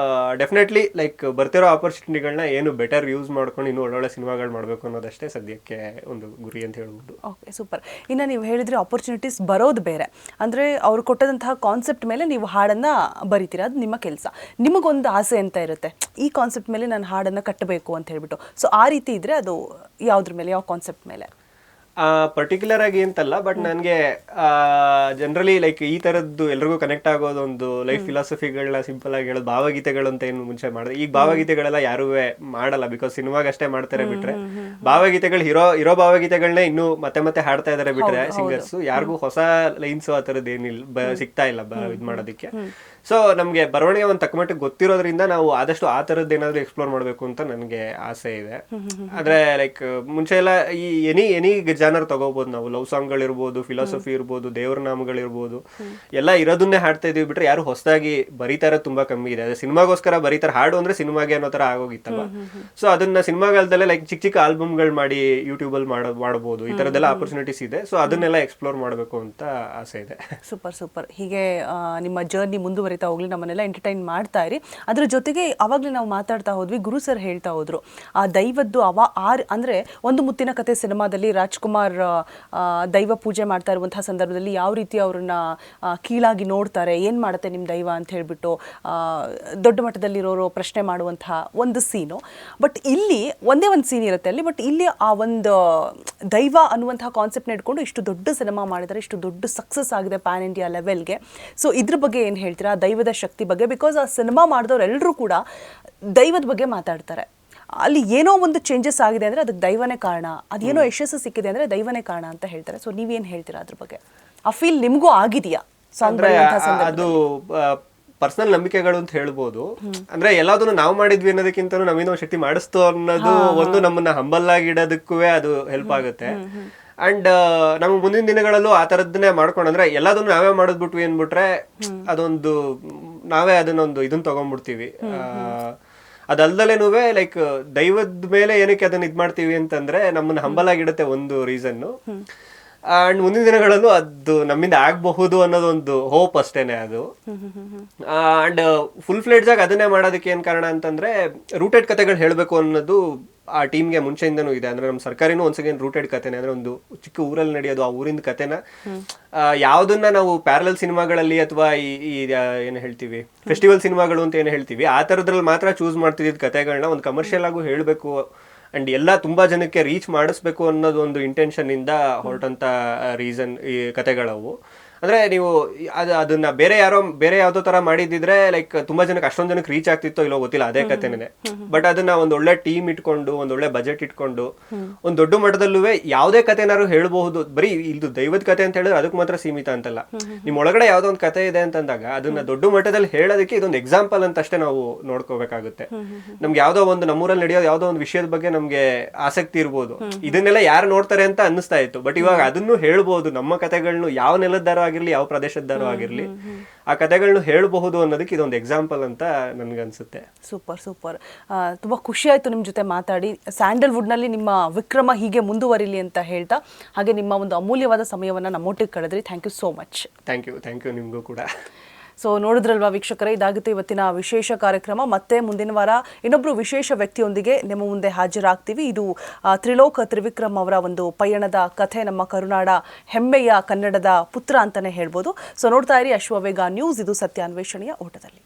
ಡೆಫಿನೆಟ್ಲಿ ಲೈಕ್ ಬರ್ತಿರೋ ಆಪರ್ಚುನಿಟಿಗಳನ್ನ ಏನು ಬೆಟರ್ ಯೂಸ್ ಮಾಡ್ಕೊಂಡು ಇನ್ನೂ ಒಳ್ಳೊಳ್ಳೆ ಸಿನಿಮಾಗಳು ಮಾಡಬೇಕು ಅನ್ನೋದಷ್ಟೇ ಸದ್ಯಕ್ಕೆ ಒಂದು ಗುರಿ ಅಂತ ಹೇಳ್ಬೋದು. Okay, super. ಇನ್ನು ನೀವು ಹೇಳಿದ್ರೆ ಆಪರ್ಚುನಿಟೀಸ್ ಬರೋದು ಬೇರೆ, ಅಂದರೆ ಅವ್ರು ಕೊಟ್ಟದಂತಹ ಕಾನ್ಸೆಪ್ಟ್ ಮೇಲೆ ನೀವು ಹಾಡನ್ನು ಬರಿತೀರಾ, ಅದು ನಿಮ್ಮ ಕೆಲಸ. ನಿಮಗೊಂದು ಆಸೆ ಅಂತ ಇರುತ್ತೆ, ಈ ಕಾನ್ಸೆಪ್ಟ್ ಮೇಲೆ ನಾನು ಹಾಡನ್ನು ಕಟ್ಟಬೇಕು ಅಂತ ಹೇಳ್ಬಿಟ್ಟು. ಸೊ ಆ ರೀತಿ ಇದ್ದರೆ ಅದು ಯಾವುದ್ರ ಮೇಲೆ, ಯಾವ ಕಾನ್ಸೆಪ್ಟ್ ಮೇಲೆ? ಪರ್ಟಿಕ್ಯುಲರ್ ಆಗಿ ಅಂತಲ್ಲ, ಬಟ್ ನನಗೆ ಜನರಲಿ ಲೈಕ್ ಈ ತರದ್ದು ಎಲ್ರಿಗೂ ಕನೆಕ್ಟ್ ಆಗೋದು ಒಂದು ಲೈಫ್ ಫಿಲಾಸಫಿಗಳನ್ನ ಸಿಂಪಲ್ ಆಗಿ ಹೇಳೋದು. ಭಾವಗೀತೆಗಳು ಅಂತ ಏನು ಮುಂಚೆ ಮಾಡಿದ್ರೆ, ಈಗ ಭಾವಗೀತೆಗಳೆಲ್ಲ ಯಾರೂ ಮಾಡಲ್ಲ, ಬಿಕಾಸ್ ಸಿನಿಮಾಗಷ್ಟೇ ಮಾಡ್ತಾರೆ ಬಿಟ್ರೆ. ಭಾವಗೀತೆಗಳು ಇರೋ ಭಾವಗೀತೆಗಳನ್ನೇ ಇನ್ನೂ ಮತ್ತೆ ಮತ್ತೆ ಹಾಡ್ತಾ ಇದಾರೆ ಬಿಟ್ರೆ ಸಿಂಗರ್ಸ್. ಯಾರಿಗೂ ಹೊಸ ಲೈನ್ಸ್ ಆ ಥರದ್ದು ಏನಿಲ್ಲ, ಸಿಗ್ತಾ ಇಲ್ಲ ಇದ್ ಮಾಡೋದಕ್ಕೆ. ಸೊ ನಮಗೆ ಬರವಣಿಗೆ ಒಂದು ತಕ್ಕಮಟ್ಟಿಗೆ ಗೊತ್ತಿರೋದ್ರಿಂದ ನಾವು ಆದಷ್ಟು ಆ ಥರದ್ದು ಏನಾದರೂ ಎಕ್ಸ್ಪ್ಲೋರ್ ಮಾಡಬೇಕು ಅಂತ ನನಗೆ ಆಸೆ ಇದೆ. ಆದರೆ ಲೈಕ್ ಮುಂಚೆ ಎಲ್ಲ ಈ ಎನಿ ಜಾನರ್ ತಗೋಬಹುದು ನಾವು. ಲವ್ ಸಾಂಗ್ಗಳಿರ್ಬೋದು, ಫಿಲಾಸಫಿ ಇರ್ಬೋದು, ದೇವ್ರ ನಾಮಗಳಿರ್ಬೋದು, ಎಲ್ಲ ಇರೋದನ್ನೇ ಹಾಡ್ತಾ ಇದೀವಿ ಬಿಟ್ರೆ ಯಾರು ಹೊಸದಾಗಿ ಬರೀತಾ ಇರೋದು ತುಂಬಾ ಕಮ್ಮಿ ಇದೆ. ಅದೇ ಸಿನಿಮಾಗೋಸ್ಕರ ಬರೀತಾರೆ, ಹಾಡು ಅಂದ್ರೆ ಸಿನಿಮಾಗೆ ಅನ್ನೋ ತರ ಆಗೋಗಿತ್ತಲ್ಲ. ಸೊ ಅದನ್ನ ಸಿನಿಮಾಗಳದಲ್ಲೇ ಲೈಕ್ ಚಿಕ್ಕ ಚಿಕ್ಕ ಆಲ್ಬಮ್ಗಳು ಮಾಡಿ ಯೂಟ್ಯೂಬ್ ಅಲ್ಲಿ ಮಾಡಬಹುದು. ಈ ತರದೆಲ್ಲ ಆಪರ್ಚುನಿಟೀಸ್ ಇದೆ. ಸೊ ಅದನ್ನೆಲ್ಲ ಎಕ್ಸ್ಪ್ಲೋರ್ ಮಾಡಬೇಕು ಅಂತ ಆಸೆ ಇದೆ. Super super. ಹೀಗೆ ನಿಮ್ಮ ಜರ್ನಿ ಮುಂದುವರಿತಾ ಹೋಗ್ಲಿ, ನಮ್ಮನ್ನೆಲ್ಲ ಎಂಟರ್ಟೈನ್ ಮಾಡ್ತಾ ಇರಿ. ಅದ್ರ ಜೊತೆಗೆ ಅವಾಗಲೇ ನಾವು ಮಾತಾಡ್ತಾ ಹೋದ್ವಿ, ಗುರು ಸರ್ ಹೇಳ್ತಾ ಹೋದ್ರು ಆ ದೈವದ್ದು ಅಂದ್ರೆ ಒಂದು ಮುತ್ತಿನ ಕತೆ ಸಿನಿಮಾದಲ್ಲಿ ರಾಜ್ಕುಮಾರ್ ದೈವ ಪೂಜೆ ಮಾಡ್ತಾ ಇರುವಂತಹ ಸಂದರ್ಭದಲ್ಲಿ ಯಾವ ರೀತಿ ಅವ್ರನ್ನ ಕೀಳಾಗಿ ನೋಡ್ತಾರೆ, ಏನ್ ಮಾಡುತ್ತೆ ನಿಮ್ಮ ದೈವ ಅಂತ ಹೇಳ್ಬಿಟ್ಟು ದೊಡ್ಡ ಮಟ್ಟದಲ್ಲಿರೋರು ಪ್ರಶ್ನೆ ಮಾಡುವಂತಹ ಒಂದು ಸೀನು. ಬಟ್ ಇಲ್ಲಿ ಒಂದೇ ಒಂದು ಸೀನ್ ಇರುತ್ತೆ ಅಲ್ಲಿ, ಬಟ್ ಇಲ್ಲಿ ಆ ಒಂದು ದೈವ ಅನ್ನುವಂತಹ ಕಾನ್ಸೆಪ್ಟ್ನ ಇಟ್ಕೊಂಡು ಇಷ್ಟು ದೊಡ್ಡ ಸಿನಿಮಾ ಮಾಡಿದ್ದಾರೆ, ಇಷ್ಟು ದೊಡ್ಡ ಸಕ್ಸಸ್ ಆಗಿದೆ ಪ್ಯಾನ್ ಇಂಡಿಯಾ ಲೆವೆಲ್ಗೆ. ಸೊ ಇದ್ರ ಬಗ್ಗೆ ಏನು ಹೇಳ್ತೀರಾ, ದೈವದ ಶಕ್ತಿ ಬಗ್ಗೆ? ಬಿಕಾಸ್ ಆ ಸಿನಿಮಾ ಮಾಡಿದವ್ರು ಎಲ್ಲರೂ ಕೂಡ ದೈವದ ಬಗ್ಗೆ ಮಾತಾಡ್ತಾರೆ. ಅಲ್ಲಿ ಏನೋ ಒಂದು ಚೇಂಜಸ್ ಆಗಿದೆ ಅಂದರೆ ಅದಕ್ಕೆ ದೈವನೇ ಕಾರಣ, ಅದೇನೋ ಯಶಸ್ಸು ಸಿಕ್ಕಿದೆ ಅಂದರೆ ದೈವನೇ ಕಾರಣ ಅಂತ ಹೇಳ್ತಾರೆ. ಸೊ ನೀವೇನು ಹೇಳ್ತೀರಾ ಅದ್ರ ಬಗ್ಗೆ? ಆ ಫೀಲ್ ನಿಮಗೂ ಆಗಿದೆಯಾ? ಅದು ಪರ್ಸನಲ್ ನಂಬಿಕೆಗಳು ಅಂತ ಹೇಳ್ಬೋದು. ಅಂದ್ರೆ ಎಲ್ಲದನ್ನು ನಾವು ಮಾಡಿದ್ವಿ ಅನ್ನೋದಕ್ಕಿಂತ ನಮ್ಮಿಂದ ಒಂದು ಶಕ್ತಿ ಮಾಡಿಸ್ತು ಅನ್ನೋದು ಒಂದು ನಮ್ಮನ್ನ ಹಂಬಲ್ ಆಗಿಡೋದಕ್ಕೂ ಅದು ಹೆಲ್ಪ್ ಆಗುತ್ತೆ. ಅಂಡ್ ನಮ್ಗೆ ಮುಂದಿನ ದಿನಗಳಲ್ಲೂ ಆ ತರದನ್ನೇ ಮಾಡ್ಕೊಂಡು, ಅಂದ್ರೆ ಎಲ್ಲದನ್ನು ನಾವೇ ಮಾಡೋದ್ಬಿಟ್ವಿ ಅಂದ್ಬಿಟ್ರೆ ಅದೊಂದು ನಾವೇ ಅದನ್ನೊಂದು ಇದನ್ನ ತಗೊಂಡ್ಬಿಡ್ತೀವಿ. ಅದಲ್ದಲೇನು ಲೈಕ್ ದೈವದ ಮೇಲೆ ಏನಕ್ಕೆ ಅದನ್ನ ಇದ್ ಮಾಡ್ತೀವಿ ಅಂತಂದ್ರೆ ನಮ್ಮನ್ನ ಹಂಬಲ್ ಆಗಿಡುತ್ತೆ ಒಂದು ರೀಸನ್ನು. ಅಂಡ್ ಮುಂದಿನ ದಿನಗಳಲ್ಲೂ ಅದು ನಮ್ಮಿಂದ ಆಗಬಹುದು ಅನ್ನೋದೊಂದು ಹೋಪ್ ಅಷ್ಟೇನೆ ಅದು. ಅಂಡ್ ಫುಲ್ ಫ್ಲೆಡ್ಜ್ ಆಗಿ ಅದನ್ನೇ ಮಾಡೋದಕ್ಕೆ ಏನ್ ಕಾರಣ ಅಂತಂದ್ರೆ ರೂಟೆಡ್ ಕಥೆಗಳು ಹೇಳ್ಬೇಕು ಅನ್ನೋದು ಆ ಟೀಮ್ಗೆ ಮುಂಚೆಯಿಂದನೂ ಇದೆ. ಅಂದ್ರೆ ನಮ್ಮ ಸರ್ಕಾರಿನೂ ಒಂದ್ಸಲ ರೂಟೆಡ್ ಕಥೆನೆ, ಅಂದ್ರೆ ಒಂದು ಚಿಕ್ಕ ಊರಲ್ಲಿ ನಡೆಯೋದು ಆ ಊರಿನ ಕಥೆನ ಯಾವ್ದನ್ನ ನಾವು ಪ್ಯಾರಲಲ್ ಸಿನಿಮಾಗಳಲ್ಲಿ ಅಥವಾ ಈ ಏನು ಹೇಳ್ತೀವಿ ಫೆಸ್ಟಿವಲ್ ಸಿನಿಮಾಗಳು ಅಂತ ಏನು ಹೇಳ್ತೀವಿ ಆ ತರದ್ರಲ್ಲಿ ಮಾತ್ರ ಚೂಸ್ ಮಾಡ್ತಿದ್ದ ಕಥೆಗಳನ್ನ ಒಂದು ಕಮರ್ಷಿಯಲ್ ಆಗು ಹೇಳ್ಬೇಕು ಅಂಡ್ ಎಲ್ಲ ತುಂಬಾ ಜನಕ್ಕೆ ರೀಚ್ ಮಾಡಿಸ್ಬೇಕು ಅನ್ನೋದು ಒಂದು ಇಂಟೆನ್ಷನ್ ಇಂದ ಹೊರಟಂತ ರೀಸನ್ ಈ ಕಥೆಗಳವು. ಅಂದ್ರೆ ನೀವು ಅದನ್ನ ಬೇರೆ ಯಾವ್ದೋ ತರ ಮಾಡಿದಿದ್ರೆ ಲೈಕ್ ತುಂಬಾ ಜನಕ್ಕೆ ಅಷ್ಟೊಂದ್ ಜನಕ್ಕೆ ರೀಚ್ ಆಗ್ತಿತ್ತೋ ಇಲ್ಲೋ ಗೊತ್ತಿಲ್ಲ, ಅದೇ ಕಥೆನೇ. ಬಟ್ ಅದನ್ನ ಒಂದ್ ಒಳ್ಳೆ ಟೀಮ್ ಇಟ್ಕೊಂಡು ಒಂದ್ ಒಳ್ಳೆ ಬಜೆಟ್ ಇಟ್ಕೊಂಡು ಒಂದ್ ದೊಡ್ಡ ಮಟ್ಟದಲ್ಲೂ ಯಾವ್ದೇ ಕಥೆನಾರು ಹೇಳ್ಬಹುದು. ಬರೀ ಇದು ದೈವದ ಕಥೆ ಅಂತ ಹೇಳಿದ್ರೆ ಅದಕ್ಕೆ ಮಾತ್ರ ಸೀಮಿತ ಅಂತಲ್ಲ. ನಿಮ್ ಒಳಗಡೆ ಯಾವ್ದೋ ಒಂದು ಕಥೆ ಇದೆ ಅಂತಂದಾಗ ಅದನ್ನ ದೊಡ್ಡ ಮಟ್ಟದಲ್ಲಿ ಹೇಳೋದಕ್ಕೆ ಇದೊಂದು ಎಕ್ಸಾಂಪಲ್ ಅಂತ ಅಷ್ಟೇ ನಾವು ನೋಡ್ಕೋಬೇಕಾಗುತ್ತೆ. ನಮ್ಗೆ ಯಾವ್ದೋ ಒಂದು ನಮ್ಮೂರಲ್ಲಿ ನಡೆಯೋದು ಯಾವ್ದೋ ಒಂದು ವಿಷಯದ ಬಗ್ಗೆ ನಮ್ಗೆ ಆಸಕ್ತಿ ಇರ್ಬೋದು, ಇದನ್ನೆಲ್ಲ ಯಾರು ನೋಡ್ತಾರೆ ಅಂತ ಅನ್ನಿಸ್ತಾ ಇತ್ತು. ಬಟ್ ಇವಾಗ ಅದನ್ನು ಹೇಳ್ಬಹುದು, ನಮ್ಮ ಕಥೆಗಳನ್ನು ಯಾವ ನೆಲದ್ದಾರೋ ಆಗಿರ್ಲಿ ಯಾವ ಪ್ರದೇಶದ್ದಾರೋ ಆಗಿರ್ಲಿ ಆ ಕಥೆಗಳನ್ನ ಹೇಳಬಹುದು ಅನ್ನೋದಕ್ಕೆ ಇದೊಂದು ಎಕ್ಸಾಂಪಲ್ ಅಂತ ನನ್ಗನ್ಸುತ್ತೆ. Super super. ತುಂಬಾ ಖುಷಿ ಆಯ್ತು ನಿಮ್ ಜೊತೆ ಮಾತಾಡಿ. ಸ್ಯಾಂಡಲ್ವುಡ್ ನಲ್ಲಿ ನಿಮ್ಮ ವಿಕ್ರಮ ಹೀಗೆ ಮುಂದುವರಿಲಿ ಅಂತ ಹೇಳ್ತಾ, ಹಾಗೆ ನಿಮ್ಮ ಒಂದು ಅಮೂಲ್ಯವಾದ ಸಮಯವನ್ನ ನಮ್ಮೊಟ್ಟಿಗೆ ಕಳೆದ್ರಿ. Thank you so much. Thank you ನಿಮಗೂ ಕೂಡ. ಸೊ ನೋಡಿದ್ರಲ್ವಾ ವೀಕ್ಷಕರೇ, ಇದಾಗುತ್ತೆ ಇವತ್ತಿನ ವಿಶೇಷ ಕಾರ್ಯಕ್ರಮ. ಮತ್ತೆ ಮುಂದಿನ ವಾರ ಇನ್ನೊಬ್ರು ವಿಶೇಷ ವ್ಯಕ್ತಿಯೊಂದಿಗೆ ನಿಮ್ಮ ಮುಂದೆ ಹಾಜರಾಗ್ತೀವಿ. ಇದು ತ್ರಿಲೋಕ್ ತ್ರಿವಿಕ್ರಮ್ ಅವರ ಒಂದು ಪಯಣದ ಕಥೆ, ನಮ್ಮ ಕರುನಾಡ ಹೆಮ್ಮೆಯ ಕನ್ನಡದ ಪುತ್ರ ಅಂತಾನೆ ಹೇಳ್ಬೋದು. ಸೊ ನೋಡ್ತಾ ಇರಿ ಅಶ್ವವೇಗ ನ್ಯೂಸ್, ಇದು ಸತ್ಯಾನ್ವೇಷಣೆಯ ಓಟದಲ್ಲಿ.